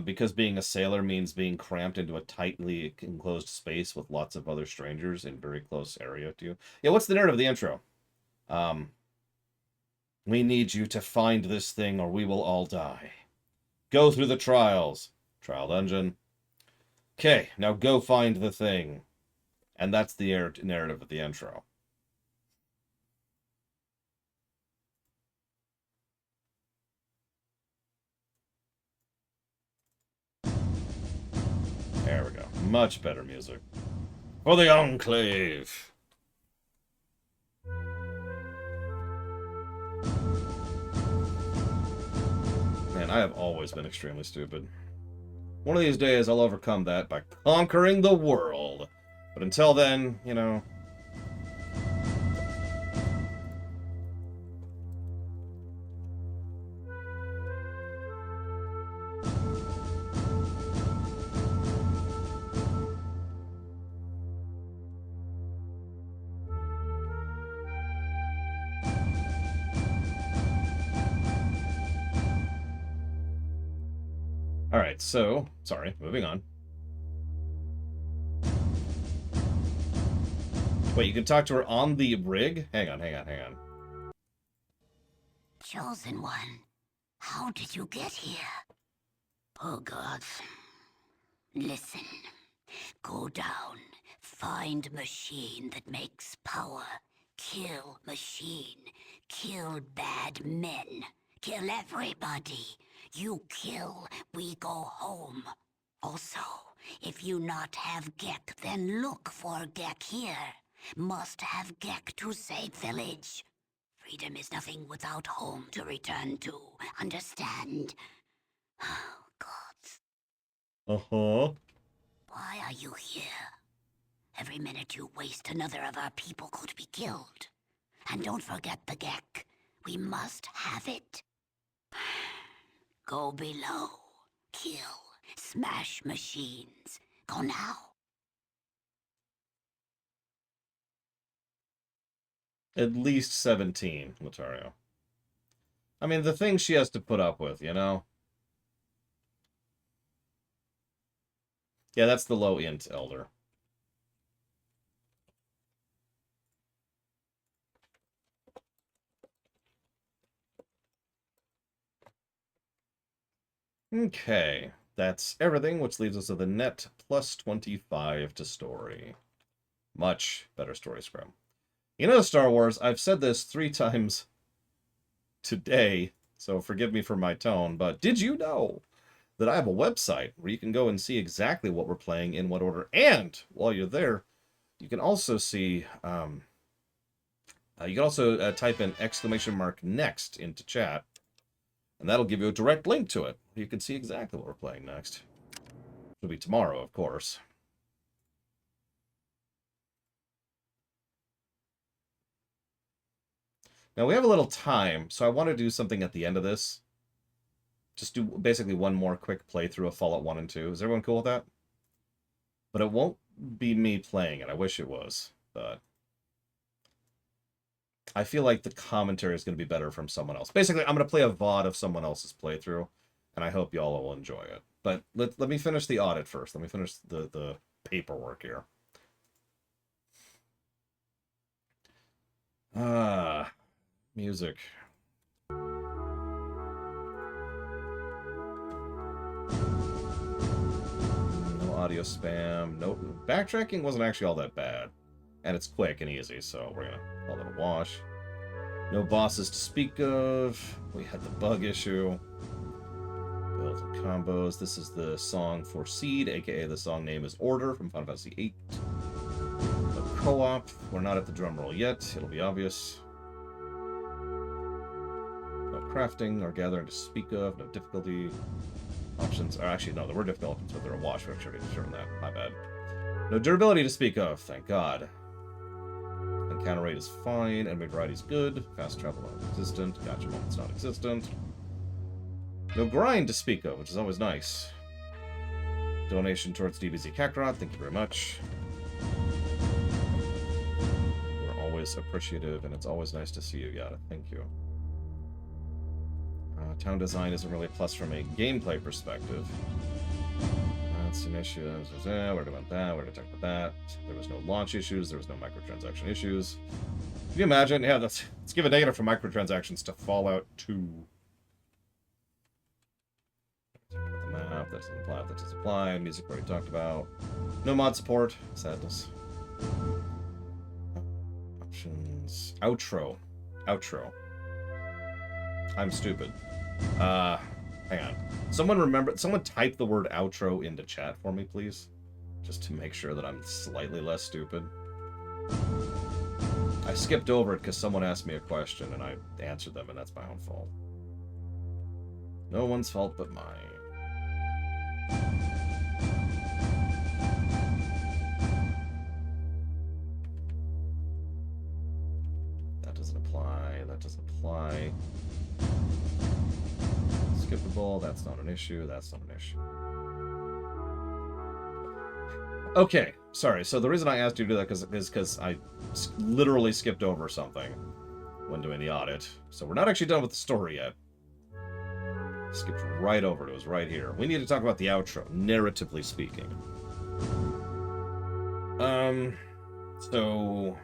Because being a sailor means being cramped into a tightly enclosed space with lots of other strangers in very close area to you. Yeah, what's the narrative of the intro? We need you to find this thing or we will all die. Go through the trials. Trial dungeon. Okay, now go find the thing. And that's the narrative of the intro. There we go. Much better music. For the Enclave! Man, I have always been extremely stupid. One of these days, I'll overcome that by conquering the world. But until then, you know... Alright, so... Sorry, moving on. Wait, you can talk to her on the rig? Hang on. Chosen One, how did you get here? Oh, gods. Listen. Go down. Find machine that makes power. Kill machine. Kill bad men. Kill everybody. You kill, we go home. Also, if you not have Gek, then look for Gek here. Must have Gek to save village. Freedom is nothing without home to return to. Understand? Oh, gods. Uh-huh. Why are you here? Every minute you waste, another of our people could be killed. And don't forget the Gek. We must have it. Go below. Kill. Smash machines. Go now. At least 17, Latario. I mean, the things she has to put up with, you know? Yeah, that's the low int elder. Okay, that's everything, which leaves us with a net plus 25 to story. Much better story, Scrum. You know, Star Wars, I've said this 3 times today, so forgive me for my tone, but did you know that I have a website where you can go and see exactly what we're playing in what order? And while you're there, you can also see, type in !next into chat, and that'll give you a direct link to it. You can see exactly what we're playing next. It'll be tomorrow, of course. Now, we have a little time, so I want to do something at the end of this. Just do basically one more quick playthrough of Fallout 1 and 2. Is everyone cool with that? But it won't be me playing it. I wish it was, but I feel like the commentary is going to be better from someone else. Basically, I'm going to play a VOD of someone else's playthrough, and I hope y'all will enjoy it. But let me finish the audit first. Let me finish the paperwork here. Music. No audio spam. No, backtracking wasn't actually all that bad. And it's quick and easy, so we're gonna call it a wash. No bosses to speak of. We had the bug issue. Builds and combos. This is the song for Seed, aka the song name is Order from Final Fantasy VIII. No co-op. We're not at the drum roll yet. It'll be obvious. No crafting or gathering to speak of. No difficulty options. Or actually, no, there were difficulty options, but they're a wash. We actually determined that. My bad. No durability to speak of. Thank God. Encounter rate is fine. Enemy variety is good. Fast travel non-existent. Gotcha moments non-existent. No grind to speak of, which is always nice. Donation towards DBZ Kakarot. Thank you very much. We're always appreciative, and it's always nice to see you, Yada. Thank you. Town design isn't really a plus from a gameplay perspective. That's an issue. We're about that. We're going to talk about that. There was no launch issues. There was no microtransaction issues. Can you imagine? Yeah, let's give a negative for microtransactions to Fallout 2. The map, that doesn't apply. That doesn't apply. Music already talked about. No mod support. Sadness. Options. Outro. I'm stupid. Hang on. Someone type the word outro into chat for me, please. Just to make sure that I'm slightly less stupid. I skipped over it because someone asked me a question and I answered them, and that's my own fault. No one's fault but mine. That doesn't apply. That doesn't apply. Skippable, that's not an issue, that's not an issue. Okay, sorry, so the reason I asked you to do that is because I literally skipped over something when doing the audit. So we're not actually done with the story yet. Skipped right over it, it was right here. We need to talk about the outro, narratively speaking. So...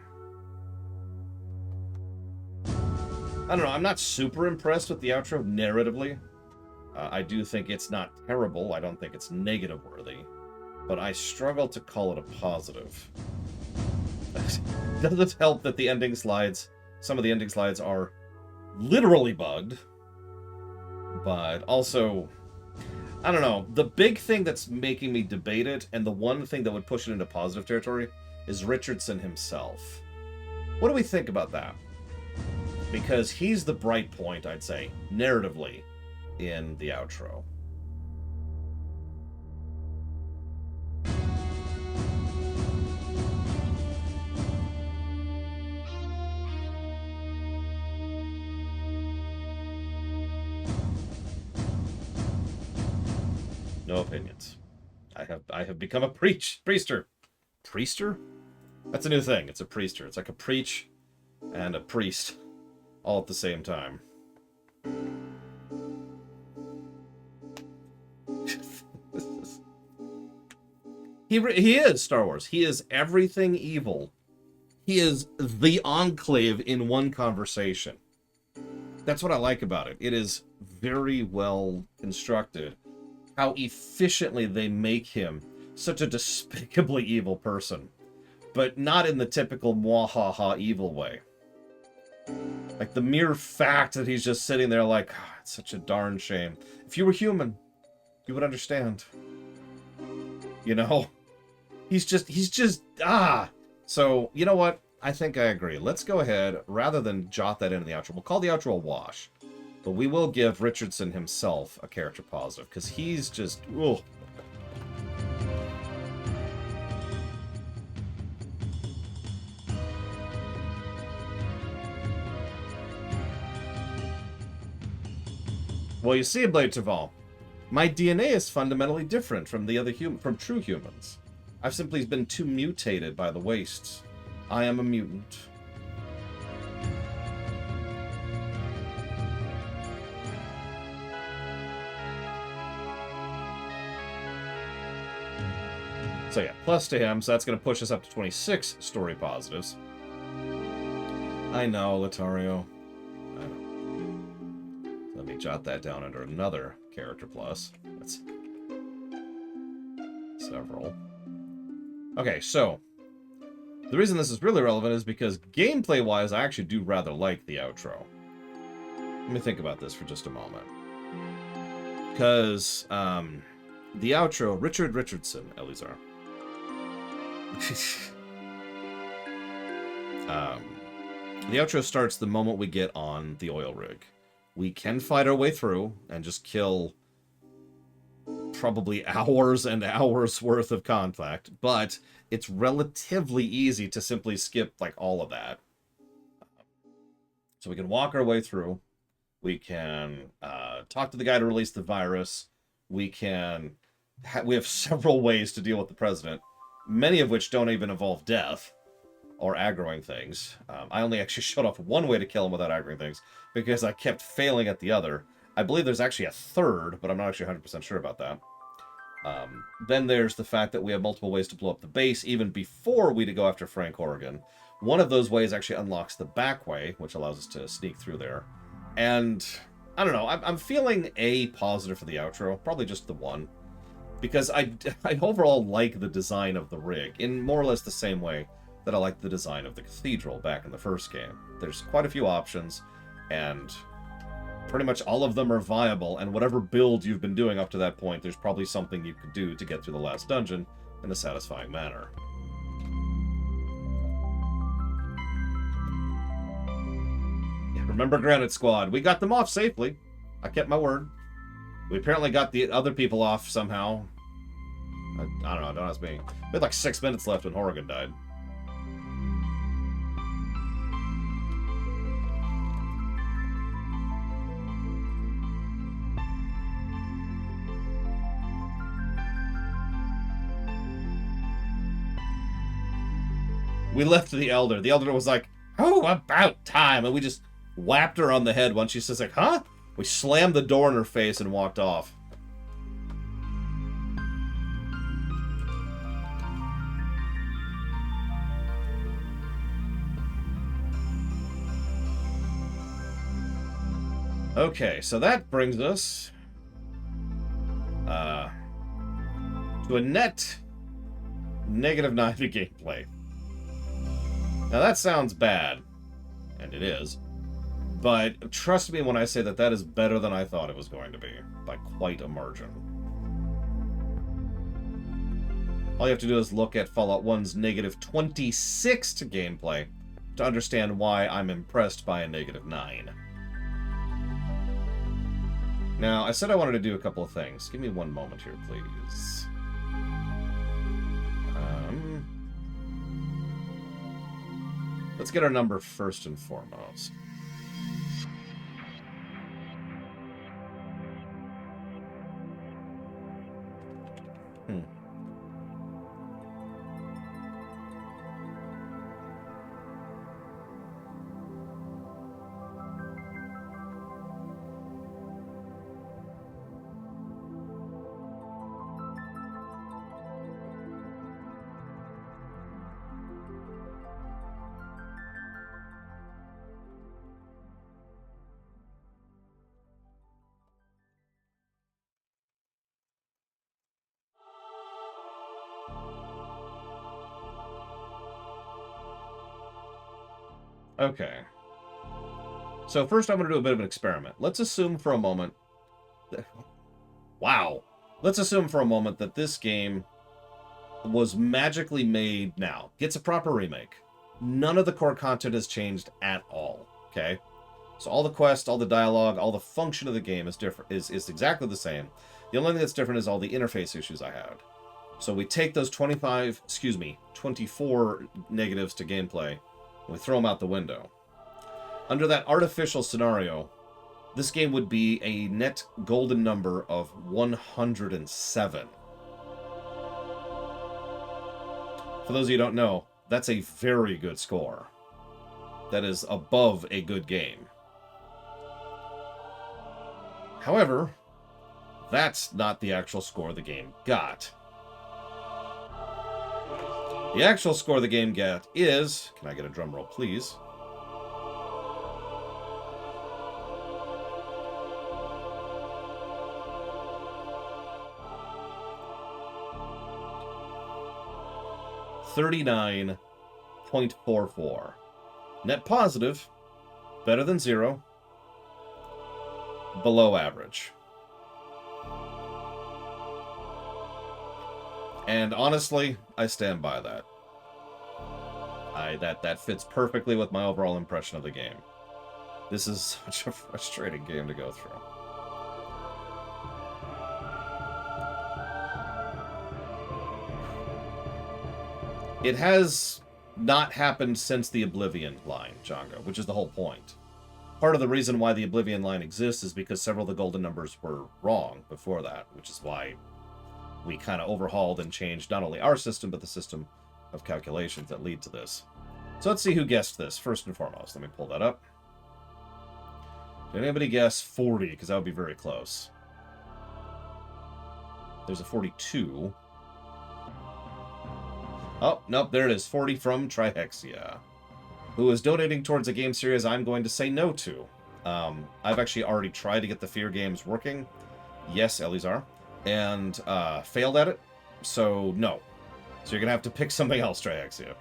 I don't know, I'm not super impressed with the outro narratively. I do think it's not terrible. I don't think it's negative worthy. But I struggle to call it a positive. Does it help that the ending slides, some of the ending slides are literally bugged? But also, I don't know. The big thing that's making me debate it, and the one thing that would push it into positive territory, is Richardson himself. What do we think about that? Because he's the bright point, I'd say, narratively, in the outro. No opinions. I have become a priester. Priester? That's a new thing. It's a priester. It's like a preach and a priest all at the same time. He is Star Wars. He is everything evil. He is the Enclave in one conversation. That's what I like about it. It is very well constructed. How efficiently they make him such a despicably evil person. But not in the typical mwahaha evil way. Like the mere fact that he's just sitting there like, oh, it's such a darn shame. If you were human, you would understand. You know? He's just, So, you know what? I think I agree. Let's go ahead, rather than jot that in the outro, we'll call the outro a wash. But we will give Richardson himself a character positive, because he's just, ugh. Well, you see, Blade Taval, my DNA is fundamentally different from the other from true humans. I've simply been too mutated by the wastes. I am a mutant. So yeah, plus to him, so that's going to push us up to 26 story positives. I know, Latario. I know. Let me jot that down under another character plus. That's several. Okay, so The reason this is really relevant is because gameplay-wise, I actually do rather like the outro. Let me think about this for just a moment. Because, the outro, Richard Richardson, Elizar. The outro starts the moment we get on the oil rig. We can fight our way through and just kill probably hours and hours worth of contact, but it's relatively easy to simply skip like all of that. So we can walk our way through. We can talk to the guy to release the virus. We can we have several ways to deal with the president, many of which don't even involve death or aggroing things. I only actually shut off one way to kill him without aggroing things because I kept failing at the other. I believe there's actually a third, but I'm not actually 100% sure about that. Then there's the fact that we have multiple ways to blow up the base even before we go after Frank Horrigan. One of those ways actually unlocks the back way, which allows us to sneak through there. And I don't know, I'm feeling a positive for the outro, probably just the one, because I overall like the design of the rig in more or less the same way that I like the design of the cathedral back in the first game. There's quite a few options, and pretty much all of them are viable, and whatever build you've been doing up to that point, there's probably something you could do to get through the last dungeon in a satisfying manner. Yeah, remember Granite Squad, we got them off safely. I kept my word. We apparently got the other people off somehow. I don't know, don't ask me. We had like 6 minutes left when Horrigan died. We left the Elder. The Elder was like, "Oh, about time." And we just whapped her on the head once she says like, "Huh?" We slammed the door in her face and walked off. Okay, so that brings us to a net -9 to gameplay. Now that sounds bad, and it is, but trust me when I say that that is better than I thought it was going to be, by quite a margin. All you have to do is look at Fallout 1's -26 to gameplay to understand why I'm impressed by a -9. Now, I said I wanted to do a couple of things. Give me one moment here, please. Let's get our number first and foremost. Okay. So first I'm going to do a bit of an experiment. Let's assume for a moment that... Wow. Let's assume for a moment that this game was magically made now. Gets a proper remake. None of the core content has changed at all. Okay? So all the quests, all the dialogue, all the function of the game is different, is exactly the same. The only thing that's different is all the interface issues I had. So we take those 24 negatives to gameplay, we throw them out the window. Under that artificial scenario, this game would be a net golden number of 107. For those of you who don't know, that's a very good score. That is above a good game. However, that's not the actual score the game got. The actual score the game got is... Can I get a drum roll, please? $39,000. 0.44. Net positive, better than 0, below average. And honestly, I stand by that. That fits perfectly with my overall impression of the game. This is such a frustrating game to go through. It has not happened since the Oblivion line, Django, which is the whole point. Part of the reason why the Oblivion line exists is because several of the golden numbers were wrong before that, which is why we kind of overhauled and changed not only our system, but the system of calculations that lead to this. So let's see who guessed this, first and foremost. Let me pull that up. Did anybody guess 40? Because that would be very close. There's a 42. Oh, nope, there it is. 40 from Trihexia, who is donating towards a game series I'm going to say no to. I've actually already tried to get the Fear games working. Yes, Elizar. And failed at it, so no. So you're going to have to pick something else, Trihexia.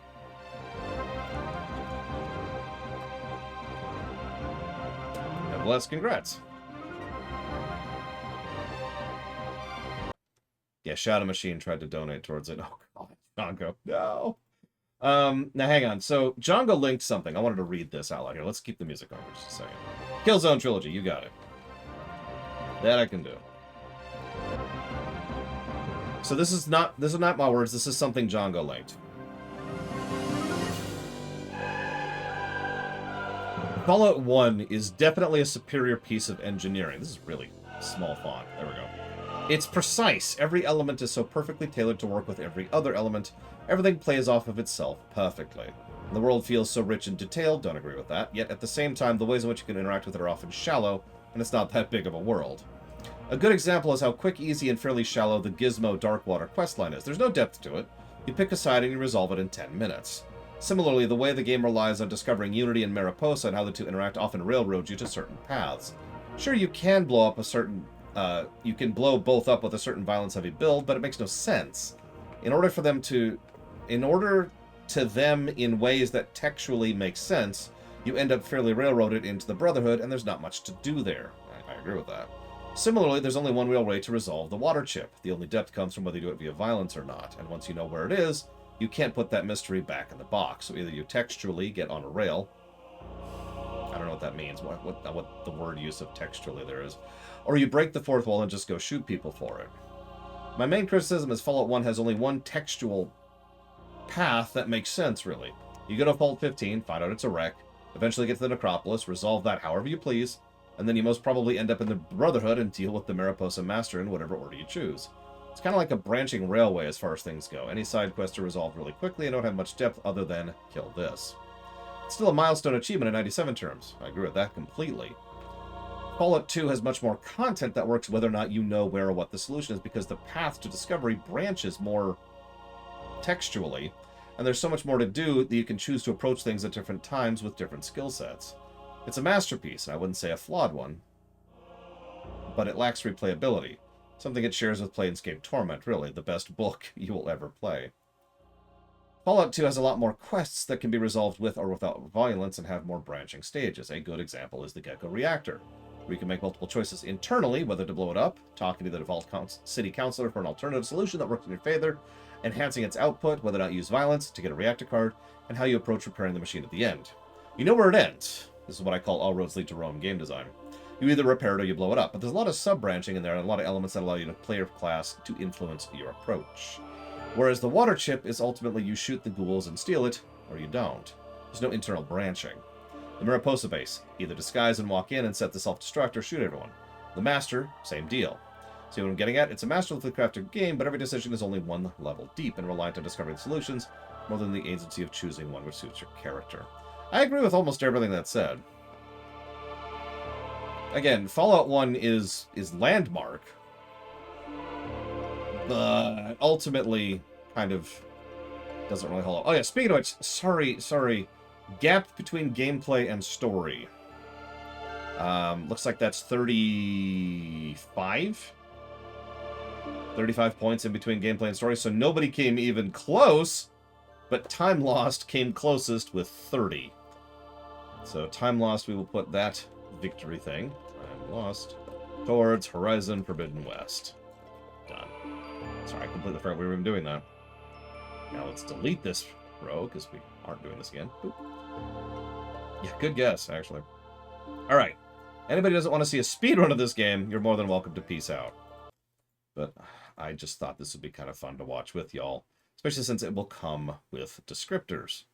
Nevertheless, congrats. Yeah, Shadow Machine tried to donate towards it. Oh, God. Django, no. Now, hang on. So, Django linked something. I wanted to read this out loud here. Let's keep the music on for just a second. Killzone Trilogy, you got it. That I can do. So this is not my words. This is something Django linked. Fallout 1 is definitely a superior piece of engineering. This is really small font. There we go. It's precise. Every element is so perfectly tailored to work with every other element. Everything plays off of itself perfectly. The world feels so rich and detailed. Don't agree with that. Yet at the same time, the ways in which you can interact with it are often shallow, and it's not that big of a world. A good example is how quick, easy, and fairly shallow the Gizmo Darkwater questline is. There's no depth to it. You pick a side and you resolve it in 10 minutes. Similarly, the way the game relies on discovering Unity and Mariposa and how the two interact often railroads you to certain paths. Sure, you can blow up a certain... you can blow both up with a certain violence-heavy build, but it makes no sense. In order to them in ways that textually make sense, you end up fairly railroaded into the Brotherhood, and there's not much to do there. I agree with that. Similarly, there's only one real way to resolve the water chip. The only depth comes from whether you do it via violence or not, and once you know where it is, you can't put that mystery back in the box. So either you textually get on a rail, I don't know what that means, what the word use of textually there is, or you break the fourth wall and just go shoot people for it. My main criticism is Fallout 1 has only one textual path that makes sense, really. You go to Vault 15, find out it's a wreck, eventually get to the Necropolis, resolve that however you please, and then you most probably end up in the Brotherhood and deal with the Mariposa Master in whatever order you choose. It's kind of like a branching railway as far as things go. Any side quests are resolved really quickly and don't have much depth other than kill this. It's still a milestone achievement in 97 terms. I agree with that completely. Fallout 2 has much more content that works whether or not you know where or what the solution is, because the path to discovery branches more textually, and there's so much more to do that you can choose to approach things at different times with different skill sets. It's a masterpiece, and I wouldn't say a flawed one, but it lacks replayability. Something it shares with Planescape Torment, really, the best book you will ever play. Fallout 2 has a lot more quests that can be resolved with or without violence and have more branching stages. A good example is the Gecko Reactor, where you can make multiple choices internally, whether to blow it up, talking to the default city councilor for an alternative solution that works in your favor, enhancing its output, whether or not use violence to get a reactor card, and how you approach repairing the machine at the end. You know where it ends. This is what I call all roads lead to Rome game design. You either repair it or you blow it up, but there's a lot of sub-branching in there and a lot of elements that allow you to play your class to influence your approach. Whereas the water chip is ultimately you shoot the ghouls and steal it, or you don't. There's no internal branching. The Mariposa base, either disguise and walk in and set the self-destruct or shoot everyone. The Master, same deal. See what I'm getting at? It's a masterfully crafted game, but every decision is only one level deep and reliant on discovering solutions, more than the agency of choosing one which suits your character. I agree with almost everything that's said. Again, Fallout 1 is landmark, but ultimately kind of doesn't really hold up. Oh yeah, speaking of which, sorry. Gap between gameplay and story. Looks like that's 35? 35 points in between gameplay and story, so nobody came even close But Time Lost came closest with 30. So Time Lost, we will put that victory thing, Time Lost, towards Horizon Forbidden West. Done. Sorry, I completely forgot we were even doing that. Now let's delete this row, because we aren't doing this again. Boop. Yeah, good guess, actually. Alright. Anybody who doesn't want to see a speedrun of this game, you're more than welcome to peace out. But I just thought this would be kind of fun to watch with y'all, especially since it will come with descriptors.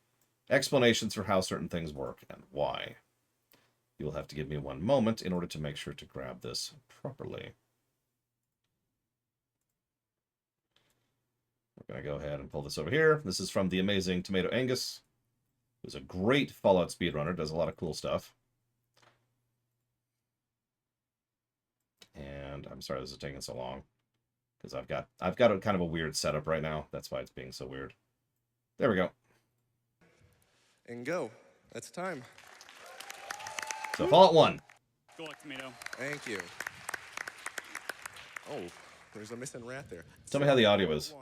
Explanations for how certain things work and why. You'll have to give me one moment in order to make sure to grab this properly. We're going to go ahead and pull this over here. This is from the amazing Tomato Angus, who's a great Fallout speedrunner, does a lot of cool stuff. And I'm sorry this is taking so long, because I've got a kind of a weird setup right now. That's why it's being so weird. There we go. And go. That's time. So Fallout 1. Good luck, Tomato. Thank you. Oh, there's a missing rat there. Tell me how the audio is.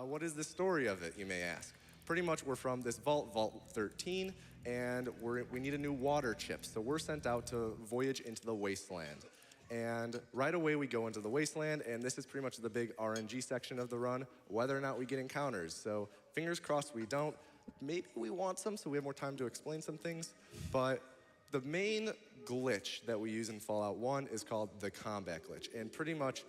What is the story of it, you may ask? Pretty much we're from this vault, Vault 13, and we need a new water chip. So we're sent out to voyage into the wasteland. And right away we go into the wasteland, and this is pretty much the big RNG section of the run, whether or not we get encounters. So fingers crossed we don't. Maybe we want some, so we have more time to explain some things. But the main glitch that we use in Fallout 1 is called the combat glitch. And pretty much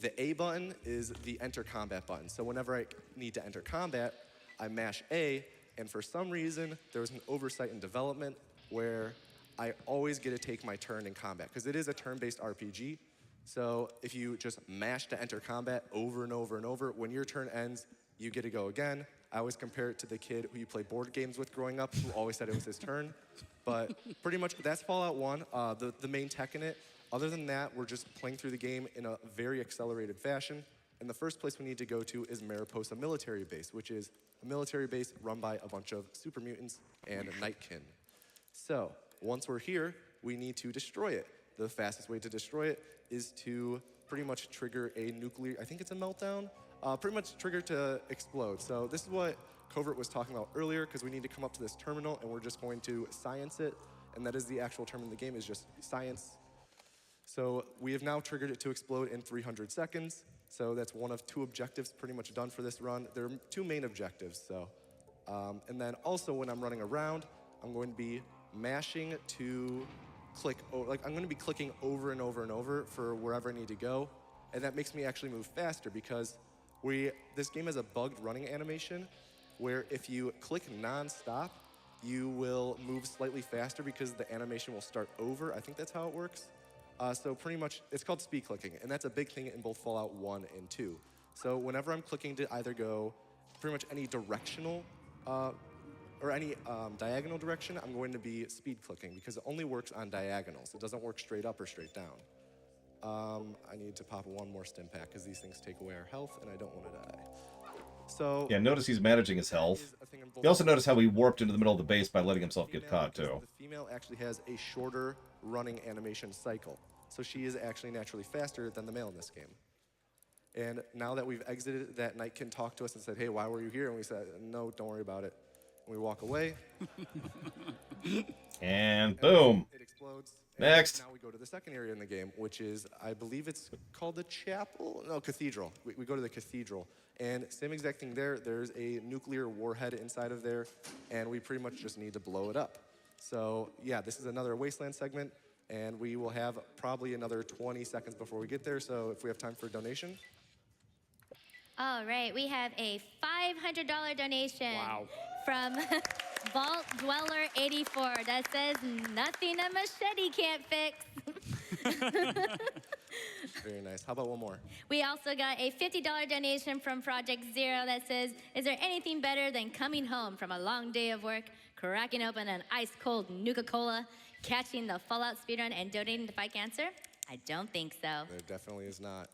the A button is the enter combat button. So whenever I need to enter combat, I mash A, and for some reason, there was an oversight in development where I always get to take my turn in combat, because it is a turn-based RPG. So if you just mash to enter combat over and over and over, when your turn ends, you get to go again. I always compare it to the kid who you play board games with growing up, who always said it was his turn. But pretty much that's Fallout 1, the main tech in it. Other than that, we're just playing through the game in a very accelerated fashion. And the first place we need to go to is Mariposa Military Base, which is a military base run by a bunch of super mutants and Nightkin. So once we're here, we need to destroy it. The fastest way to destroy it is to pretty much trigger a nuclear, I think it's a meltdown, pretty much trigger to explode. So this is what Covert was talking about earlier, because we need to come up to this terminal and we're just going to science it. And that is the actual term in the game, is just science. So we have now triggered it to explode in 300 seconds. So that's one of 2 objectives pretty much done for this run. There are 2 main objectives. So, and then also when I'm running around, I'm going to be mashing to click, like I'm going to be clicking over and over and over for wherever I need to go. And that makes me actually move faster, because this game has a bugged running animation where if you click non-stop, you will move slightly faster because the animation will start over. I think that's how it works. So pretty much, it's called speed clicking, and that's a big thing in both Fallout 1 and 2. So whenever I'm clicking to either go pretty much any directional, or any diagonal direction, I'm going to be speed clicking, because it only works on diagonals. It doesn't work straight up or straight down. I need to pop one more stim pack, because these things take away our health, and I don't want to die. So yeah, notice he's managing his health. You also notice how he warped into the middle of the base by letting himself get caught, too. The female actually has a shorter running animation cycle. So she is actually naturally faster than the male in this game. And now that we've exited, that Nightkin talked to us and said, hey, why were you here? And we said, no, don't worry about it. And we walk away. And boom. It explodes. Next. And now we go to the second area in the game, which is, I believe it's called the chapel? No, cathedral. We go to the cathedral. And same exact thing there. There's a nuclear warhead inside of there, and we pretty much just need to blow it up. So yeah, this is another wasteland segment, and we will have probably another 20 seconds before we get there. So if we have time for a donation. All right, we have a $500 donation from Vault Dweller 84 that says nothing a machete can't fix. Very nice. How about one more? We also got a $50 donation from Project Zero that says, is there anything better than coming home from a long day of work, cracking open an ice-cold Nuka-Cola, catching the Fallout speedrun, and donating to fight cancer? I don't think so. There definitely is not.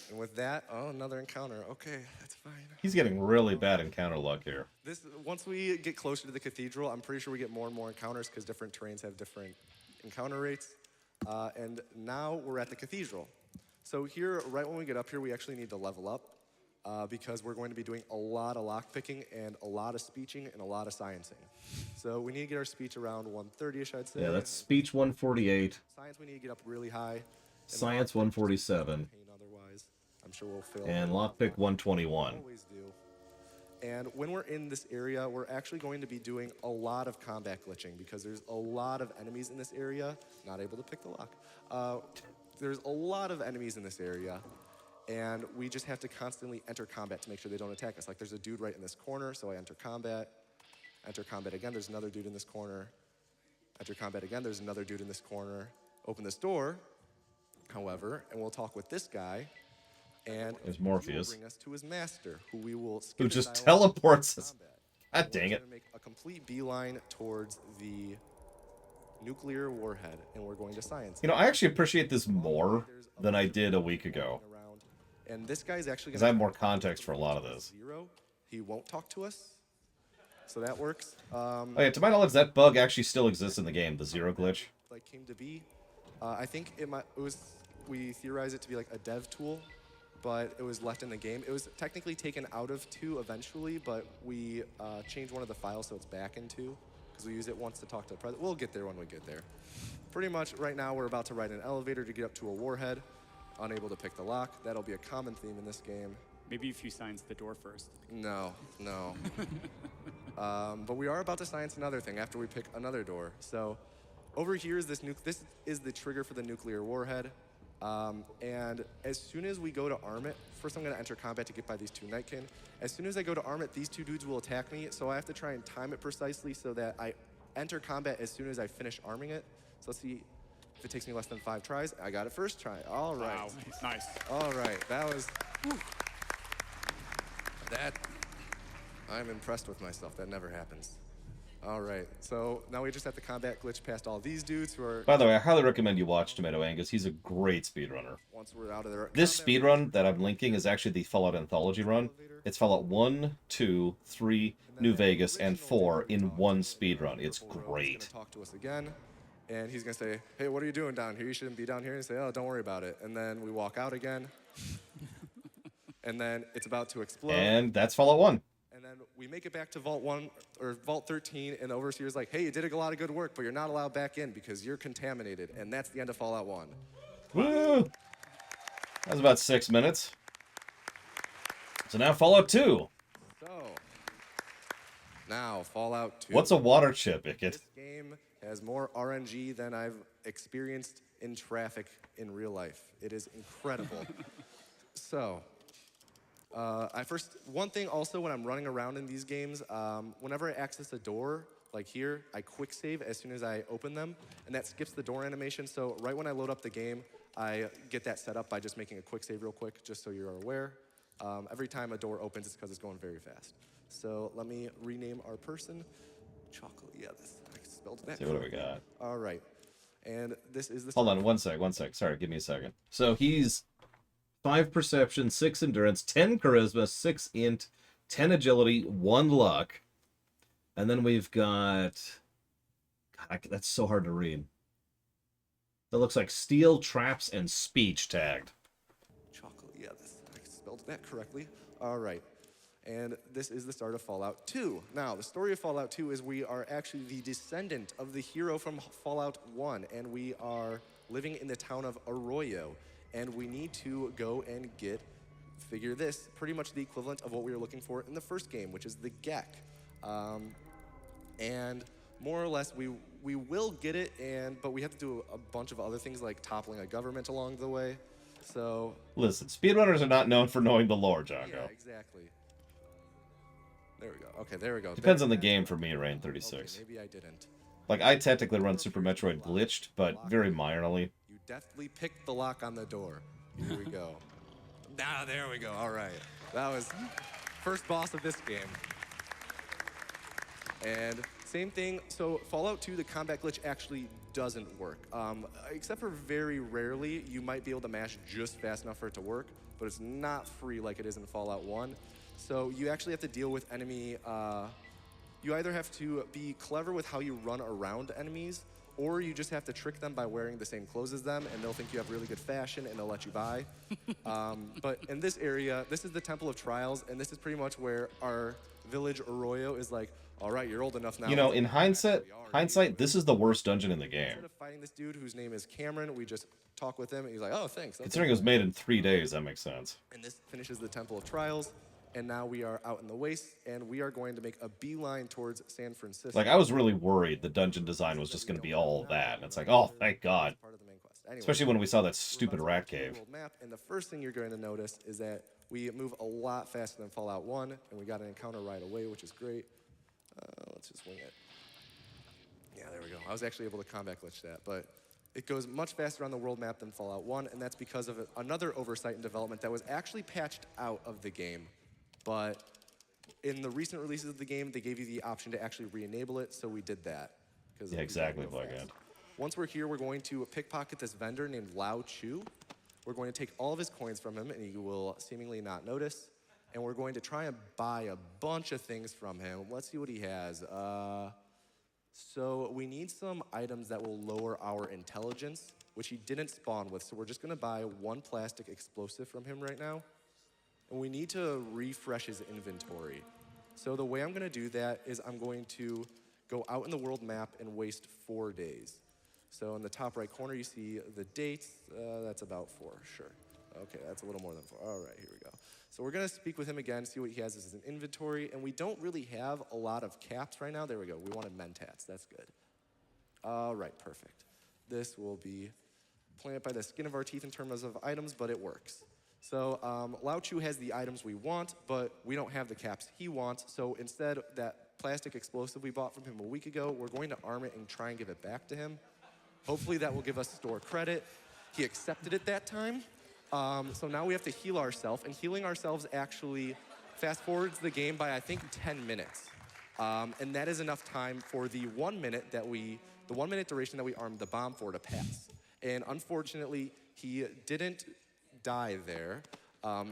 And with that, oh, another encounter. Okay, that's fine. He's getting really bad encounter luck here. Once we get closer to the cathedral, I'm pretty sure we get more and more encounters, because different terrains have different encounter rates. And now we're at the cathedral. So here, right when we get up here, we actually need to level up. because we're going to be doing a lot of lockpicking and a lot of speeching and a lot of sciencing. So we need to get our speech around 130-ish, I'd say. Yeah, that's speech 148. Science we need to get up really high. Science 147. Otherwise, I'm sure we'll fail. And lockpick 121. Always do. And when we're in this area, we're actually going to be doing a lot of combat glitching because there's a lot of enemies in this area. Not able to pick the lock. There's a lot of enemies in this area, and we just have to constantly enter combat to make sure they don't attack us. Like there's a dude right in this corner, so I enter combat again, there's another dude in this corner, enter combat again, there's another dude in this corner, open this door, however, and we'll talk with this guy, and there's Morpheus. He will bring us to his master, who just teleports us. God dang it. We're going to make a complete beeline towards the nuclear warhead, and we're going to science. You know, I actually appreciate this more than I did a week ago. And this guy's actually because I have more context for a lot of this. Zero. He won't talk to us, so that works. Oh yeah, to my knowledge, that bug actually still exists in the game, the zero glitch. Like came to be. I think we theorized it to be like a dev tool, but it was left in the game. It was technically taken out of 2 eventually, but we changed one of the files so it's back in 2 because we use it once to talk to the president. We'll get there when we get there. Pretty much right now we're about to ride an elevator to get up to a warhead. Unable to pick the lock. That'll be a common theme in this game. Maybe if you science the door first. No. But we are about to science another thing after we pick another door. So over here is this is the trigger for the nuclear warhead. And as soon as we go to arm it, first I'm going to enter combat to get by these 2 Nightkin. As soon as I go to arm it, these 2 dudes will attack me, so I have to try and time it precisely so that I enter combat as soon as I finish arming it. So let's see if it takes me less than 5 tries. I got it first try. All right. Wow, nice. All right, that was... Whew. I'm impressed with myself. That never happens. All right, so now we just have to combat glitch past all these dudes who are... By the way, I highly recommend you watch Tomato Angus. He's a great speedrunner. Once we're out of there... This speedrun that I'm linking is actually the Fallout Anthology run. It's Fallout 1, 2, 3, New Vegas, and 4 in one speedrun. It's great. He's gonna talk to us again, and he's going to say, hey, what are you doing down here? You shouldn't be down here. And say, oh, don't worry about it. And then we walk out again, and then it's about to explode. And that's Fallout 1. And then we make it back to Vault 1, or Vault 13, and the Overseer's like, hey, you did a lot of good work, but you're not allowed back in because you're contaminated. And that's the end of Fallout 1. Woo! That was about 6 minutes. So now Fallout 2. So, now Fallout 2. What's a water chip, Ickett? This game has more RNG than I've experienced in traffic in real life. It is incredible. So... one thing also when I'm running around in these games, whenever I access a door, like here, I quick save as soon as I open them, and that skips the door animation. So right when I load up the game, I get that set up by just making a quick save real quick, just so you're aware. Every time a door opens, it's because it's going very fast. So let me rename our person. Chocolate, yeah, I spelled that. See, what do we got? All right, and this is the... Hold on, one sec. Sorry, give me a second. So he's 5 perception, 6 endurance, 10 charisma, 6 int, 10 agility, 1 luck. And then we've got... God, that's so hard to read. That looks like steel, traps, and speech tagged. Chocolate, yeah, I spelled that correctly. All right. And this is the start of Fallout 2. Now, the story of Fallout 2 is we are actually the descendant of the hero from Fallout 1, and we are living in the town of Arroyo. And we need to go and figure this, pretty much the equivalent of what we were looking for in the first game, which is the GEC. And more or less, we will get it, but we have to do a bunch of other things like toppling a government along the way. So... Listen, speedrunners are not known for knowing the lore, Django. Yeah, exactly. There we go. Okay, there we go. Depends on the game for me, Rain 36. Okay, maybe I didn't. Like, I technically run Super Metroid glitched, but very minorly. You definitely picked the lock on the door. Here we go. There we go. All right. That was first boss of this game. And same thing. So Fallout 2, the combat glitch actually doesn't work. Except for very rarely, you might be able to mash just fast enough for it to work, but it's not free like it is in Fallout 1. So you actually have to deal with enemy... you either have to be clever with how you run around enemies, or you just have to trick them by wearing the same clothes as them, and they'll think you have really good fashion, and they'll let you buy. But in this area, this is the Temple of Trials, and this is pretty much where our village Arroyo is like, all right, you're old enough now. You know, in hindsight, this is the worst dungeon in the game. Instead of fighting this dude whose name is Cameron, we just talk with him, and he's like, oh, thanks. Considering it was made in 3 days, that makes sense. And this finishes the Temple of Trials, and now we are out in the waste, and we are going to make a beeline towards San Francisco. Like, I was really worried the dungeon design was just going to be all that. And it's like, oh, thank God. Part of the main quest. Anyway, Especially when we saw that we're stupid about to rat enter the cave. world map, and the first thing you're going to notice is that we move a lot faster than Fallout 1, and we got an encounter right away, which is great. Let's just wing it. Yeah, there we go. I was actually able to combat glitch that, but it goes much faster on the world map than Fallout 1, and that's because of another oversight in development that was actually patched out of the game. But in the recent releases of the game, they gave you the option to actually re-enable it, so we did that. Yeah, exactly, Blackhead. Once we're here, we're going to pickpocket this vendor named Lao Chu. We're going to take all of his coins from him, and he will seemingly not notice. And we're going to try and buy a bunch of things from him. Let's see what he has. So we need some items that will lower our intelligence, which he didn't spawn with. So we're just gonna buy 1 plastic explosive from him right now. And we need to refresh his inventory. So the way I'm gonna do that is I'm going to go out in the world map and waste 4 days. So in the top right corner, you see the dates. That's about 4, sure. Okay, that's a little more than 4. All right, here we go. So we're gonna speak with him again, see what he has as an inventory, and we don't really have a lot of caps right now. There we go, we wanted mentats, that's good. All right, perfect. This will be playing it by the skin of our teeth in terms of items, but it works. So Lao Chu has the items we want, but we don't have the caps he wants, so instead that plastic explosive we bought from him a week ago, we're going to arm it and try and give it back to him. Hopefully that will give us store credit. He accepted it that time. So now we have to heal ourselves, and healing ourselves actually fast forwards the game by I think 10 minutes. And that is enough time for the 1 minute duration that we armed the bomb for to pass. And unfortunately, he didn't die there.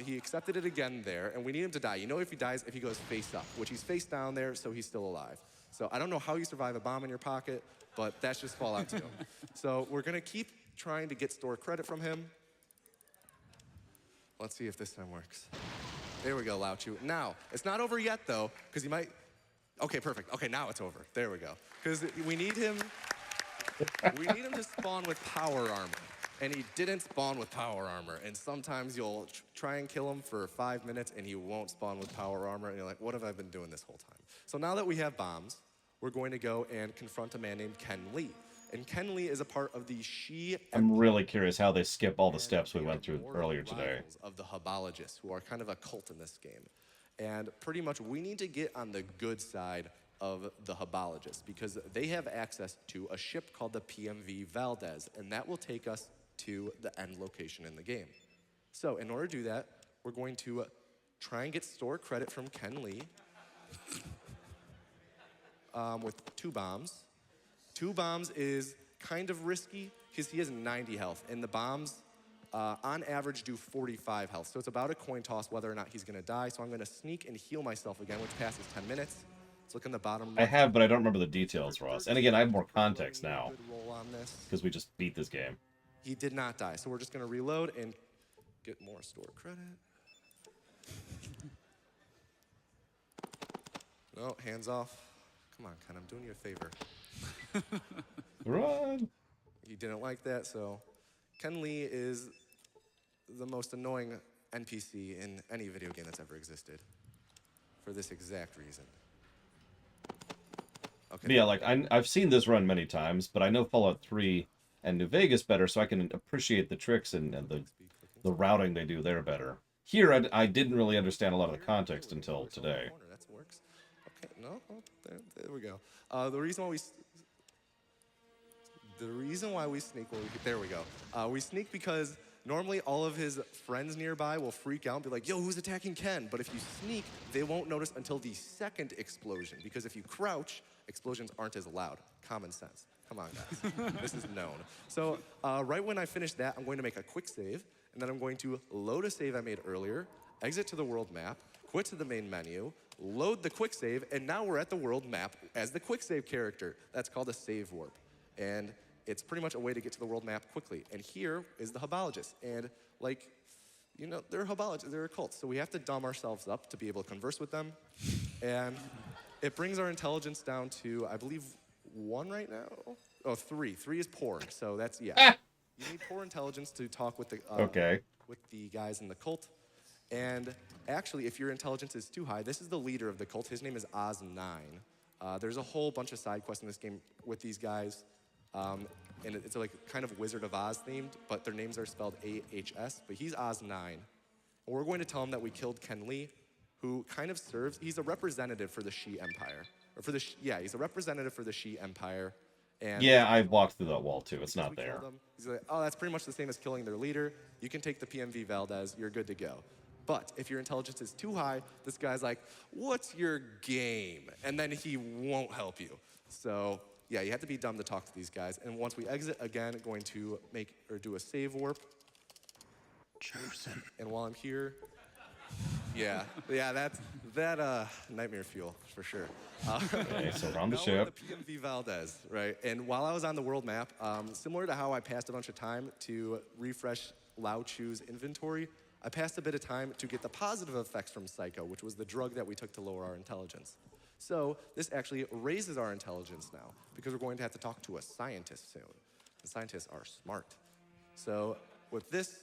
He accepted it again there, and we need him to die. You know if he dies, if he goes face up, which he's face down there, so he's still alive. So I don't know how you survive a bomb in your pocket, but that's just Fallout 2. So we're gonna keep trying to get store credit from him. Let's see if this time works. There we go, Lao Chu. Now, it's not over yet though, because he might, okay, perfect. Okay, now it's over. There we go. Because we need him to spawn with power armor. And he didn't spawn with power armor. And sometimes you'll try and kill him for 5 minutes and he won't spawn with power armor. And you're like, what have I been doing this whole time? So now that we have bombs, we're going to go and confront a man named Ken Lee. And Ken Lee is a part of the She... I'm really curious how they skip all the steps we went through earlier today. ...of the Habologists, who are kind of a cult in this game. And pretty much we need to get on the good side of the Habologists because they have access to a ship called the PMV Valdez, and that will take us to the end location in the game. So in order to do that, we're going to try and get store credit from Ken Lee with 2 bombs. 2 bombs is kind of risky because he has 90 health, and the bombs on average do 45 health. So it's about a coin toss whether or not he's gonna die. So I'm gonna sneak and heal myself again, which passes 10 minutes. Let's look in the bottom. I have, but I don't remember the details, Ross. And again, I have more context now Roll on this. because we just beat this game. He did not die, so we're just gonna reload and get more store credit. No, hands off. Come on, Ken, I'm doing you a favor. Run! He didn't like that, so Ken Lee is the most annoying NPC in any video game that's ever existed for this exact reason. Okay. But yeah, like, I've seen this run many times, but I know Fallout 3 and New Vegas better, so I can appreciate the tricks and the routing they do there better. Here, I didn't really understand a lot of the context until today. That works. Okay, no, there we go. The reason why we sneak, there we go. We sneak because normally all of his friends nearby will freak out and be like, yo, who's attacking Ken? But if you sneak, they won't notice until the second explosion, because if you crouch, explosions aren't as loud. Common sense. Come on, guys. This is known. So right when I finish that, I'm going to make a quick save, and then I'm going to load a save I made earlier, exit to the world map, quit to the main menu, load the quick save, and now we're at the world map as the quick save character. That's called a save warp. And it's pretty much a way to get to the world map quickly. And here is the Hubologist. And like, you know, they're Hubologists, they're a cult. So we have to dumb ourselves up to be able to converse with them. And it brings our intelligence down to, I believe, 1 right now? Oh, 3. 3 is poor, so that's, yeah. You need poor intelligence to talk with the, with the guys in the cult. And actually, if your intelligence is too high, this is the leader of the cult. His name is Oz9. There's a whole bunch of side quests in this game with these guys. And it's like kind of Wizard of Oz themed, but their names are spelled A-H-S, but he's Oz9. And we're going to tell him that we killed Ken Lee, who kind of serves, he's a representative for the Shi Empire. Or for the, yeah, he's a representative for the Shi Empire. And yeah, I walked through that wall too. It's not there. He's like, oh, that's pretty much the same as killing their leader. You can take the PMV Valdez, you're good to go. But if your intelligence is too high, this guy's like, what's your game? And then he won't help you. So yeah, you have to be dumb to talk to these guys. And once we exit, again, going to make or do a save warp. Chosen. And while I'm here, yeah, that's nightmare fuel for sure. Okay, so around the now ship. we're at the PMV Valdez, right? And while I was on the world map, similar to how I passed a bunch of time to refresh Lao Chu's inventory, I passed a bit of time to get the positive effects from Psycho, which was the drug that we took to lower our intelligence. So this actually raises our intelligence now, because we're going to have to talk to a scientist soon. And scientists are smart. So with this,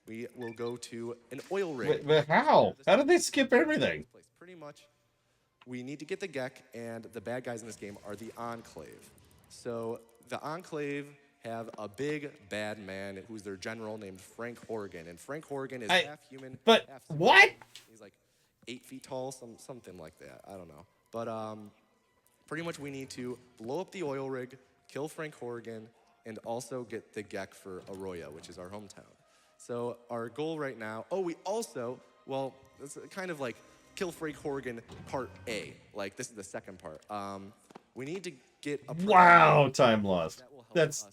we will go to an oil rig. Wait, but how? How did they skip everything? Pretty much, we need to get the Gek, and the bad guys in this game are the Enclave. So the Enclave have a big bad man who's their general named Frank Horrigan, and Frank Horrigan is half human, but half what? He's like 8 feet tall, something like that. I don't know. But pretty much we need to blow up the oil rig, kill Frank Horrigan, and also get the Gek for Arroyo, which is our hometown. So our goal right now, oh, we also, well, it's kind of like kill Frank Horrigan part A. Like, this is the second part. We need to get a... Wow, time lost. That's...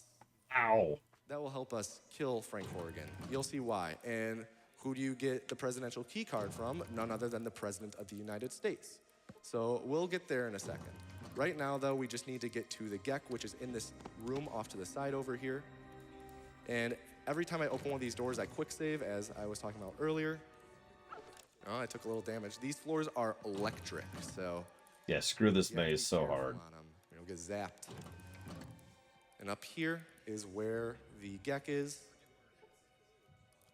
Ow. That will help us kill Frank Horrigan. You'll see why. And who do you get the presidential key card from? None other than the President of the United States. So we'll get there in a second. Right now, though, we just need to get to the Gek, which is in this room off to the side over here. And every time I open one of these doors, I quick save, as I was talking about earlier. Oh, I took a little damage. These floors are electric, so... Yeah, screw this maze so hard. You'll get zapped. And up here is where the Gek is.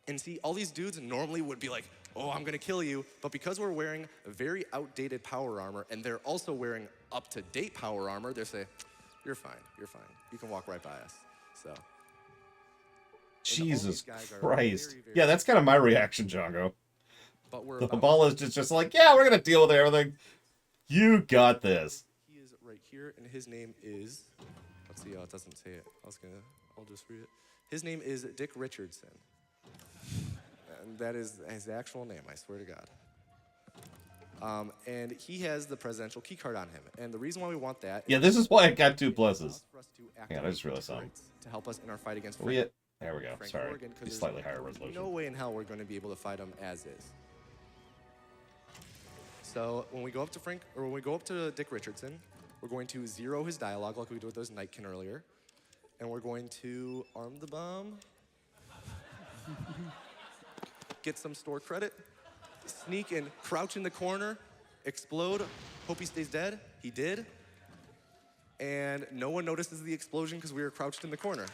And see, all these dudes normally would be like, oh, I'm gonna kill you. But because we're wearing very outdated power armor, and they're also wearing up-to-date power armor, they say, you're fine, you're fine. You can walk right by us, so. Jesus Christ. Yeah, that's kind of my reaction, Django. But we're the Hubologist is just like, yeah, we're gonna deal with everything. You got this. He is right here, and his name is, let's see, it doesn't say it. I'll just read it. His name is Dick Richardson. And that is his actual name, I swear to God. And he has the presidential key card on him. And the reason why we want that... Yeah, this is why I got 2 pluses. Yeah, I just realized something. To help us in our fight against Frank. There we go. Sorry. He's slightly higher resolution. No way in hell we're going to be able to fight him as is. So when we go up to when we go up to Dick Richardson, we're going to zero his dialogue like we did with those Nightkin earlier. And we're going to arm the bomb. Get some store credit. Sneak and crouch in the corner. Explode. Hope he stays dead. He did. And no one notices the explosion because we were crouched in the corner.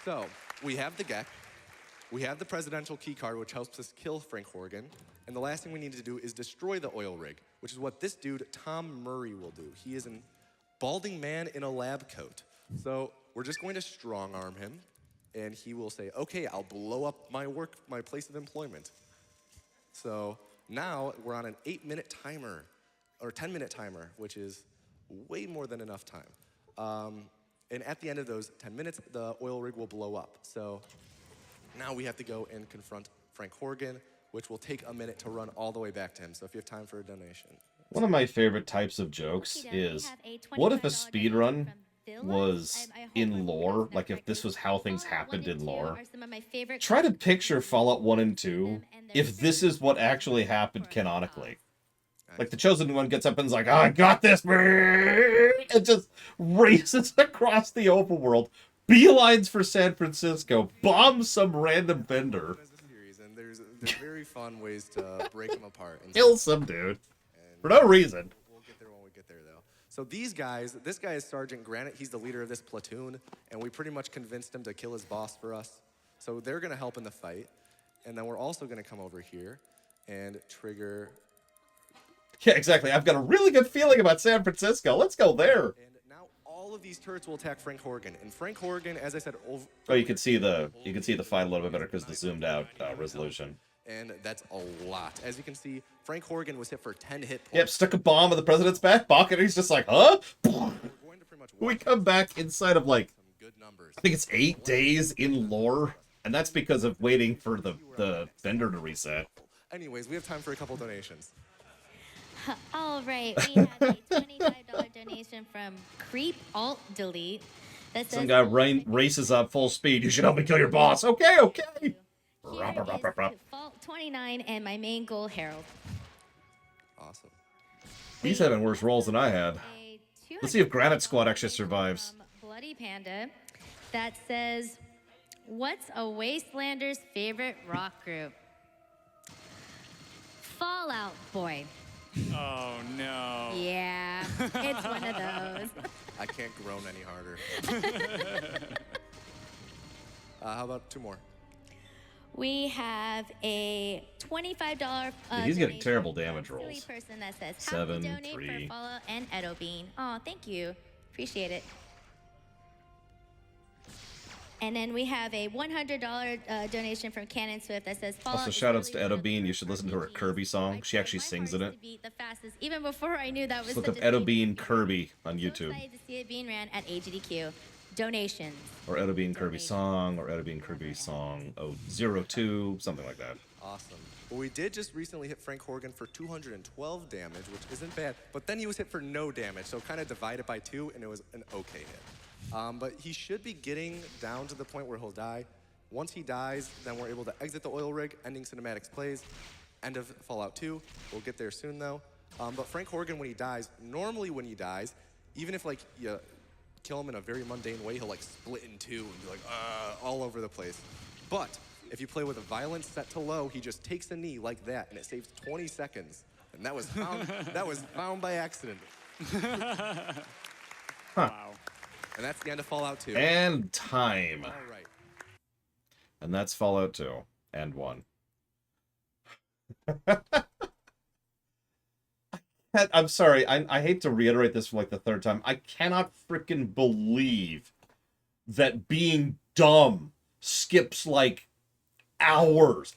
So, we have the Gek. We have the presidential key card, which helps us kill Frank Horrigan. And the last thing we need to do is destroy the oil rig, which is what this dude, Tom Murray, will do. He is a balding man in a lab coat. So we're just going to strong arm him, and he will say, okay, I'll blow up my place of employment. So now we're on an 8-minute timer, or 10-minute timer, which is way more than enough time. And at the end of those 10 minutes, the oil rig will blow up. So now we have to go and confront Frank Horrigan, which will take a minute to run all the way back to him. So if you have time for a donation. One of my favorite types of jokes is, what if a speedrun was in lore? Like if this was how things happened in lore. Try to picture Fallout 1 and 2 if this is what actually happened canonically. Like, the Chosen One gets up and is like, I got this, and just races across the overworld, beelines for San Francisco, bombs some random vendor. And there's very fun ways to break them apart. And Kill some dude. For no reason. We'll get there when we get there, though. So these guys, this guy is Sergeant Granite. He's the leader of this platoon, and we pretty much convinced him to kill his boss for us. So they're going to help in the fight. And then we're also going to come over here and trigger... Yeah, exactly. I've got a really good feeling about San Francisco. Let's go there. And now all of these turrets will attack Frank Horrigan. And Frank Horrigan, as I said... Oh, you can see the fight a little bit better because the zoomed out resolution. And that's a lot. As you can see, Frank Horrigan was hit for 10 hit points. Yep, stuck a bomb in the president's back pocket, and he's just like, huh? We come back inside of, like, I think it's 8 days in lore, and that's because of waiting for the vendor to reset. Anyways, we have time for a couple donations. All right, we have a $25 donation from Creep Alt Delete. That says, some guy races up full speed. You should help me kill your boss. Okay, okay. Here is Fault 29 and my main goal, Harold. Awesome. He's having worse rolls than I had. Let's see if Granite Squad actually survives. Bloody Panda that says, what's a Wastelander's favorite rock group? Fallout Boy. Oh, no. Yeah, it's one of those. I can't groan any harder. How about 2 more? We have a $25 He's getting terrible damage rolls. silly person that says, 7, donate 3. for Fallout and Edo Bean. Oh, thank you. Appreciate it. And then we have a $100 donation from Cannon Swift that says, Fallout Also, is shoutouts really to one Edo of the Bean. You best should listen to her RPGs. Kirby song. She actually My sings in heart it. to beat the fastest, even before I knew that was Just look such up a Edo thing. Bean Kirby on So YouTube. excited to see it being ran at AGDQ. Donations. Or Edo Bean Kirby song, or Edo Bean Kirby song 02, something like that. Awesome. Well, we did just recently hit Frank Horrigan for 212 damage, which isn't bad. But then he was hit for no damage, so kind of divided by 2, and it was an okay hit. But he should be getting down to the point where he'll die. Once he dies, then we're able to exit the oil rig, ending cinematics plays. End of Fallout 2. We'll get there soon, though. But Frank Horrigan, when he dies, normally when he dies, even if, like, you kill him in a very mundane way, he'll, like, split in 2 and be like, all over the place. But if you play with a violence set to low, he just takes a knee like that, and it saves 20 seconds. And that was found by accident. Wow. And that's the end of Fallout 2. And time. All right. And that's Fallout 2. And 1. I'm sorry. I hate to reiterate this for like the 3rd time. I cannot freaking believe that being dumb skips like hours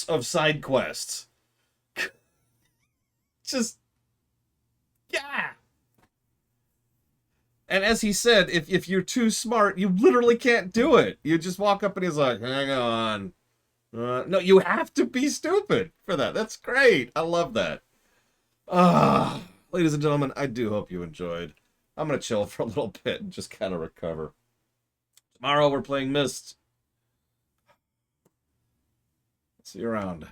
of side quests. Just, yeah. And as he said, if you're too smart, you literally can't do it. You just walk up and he's like, hang on. No, you have to be stupid for that. That's great. I love that. Ladies and gentlemen, I do hope you enjoyed. I'm going to chill for a little bit and just kind of recover. Tomorrow we're playing Myst. See you around.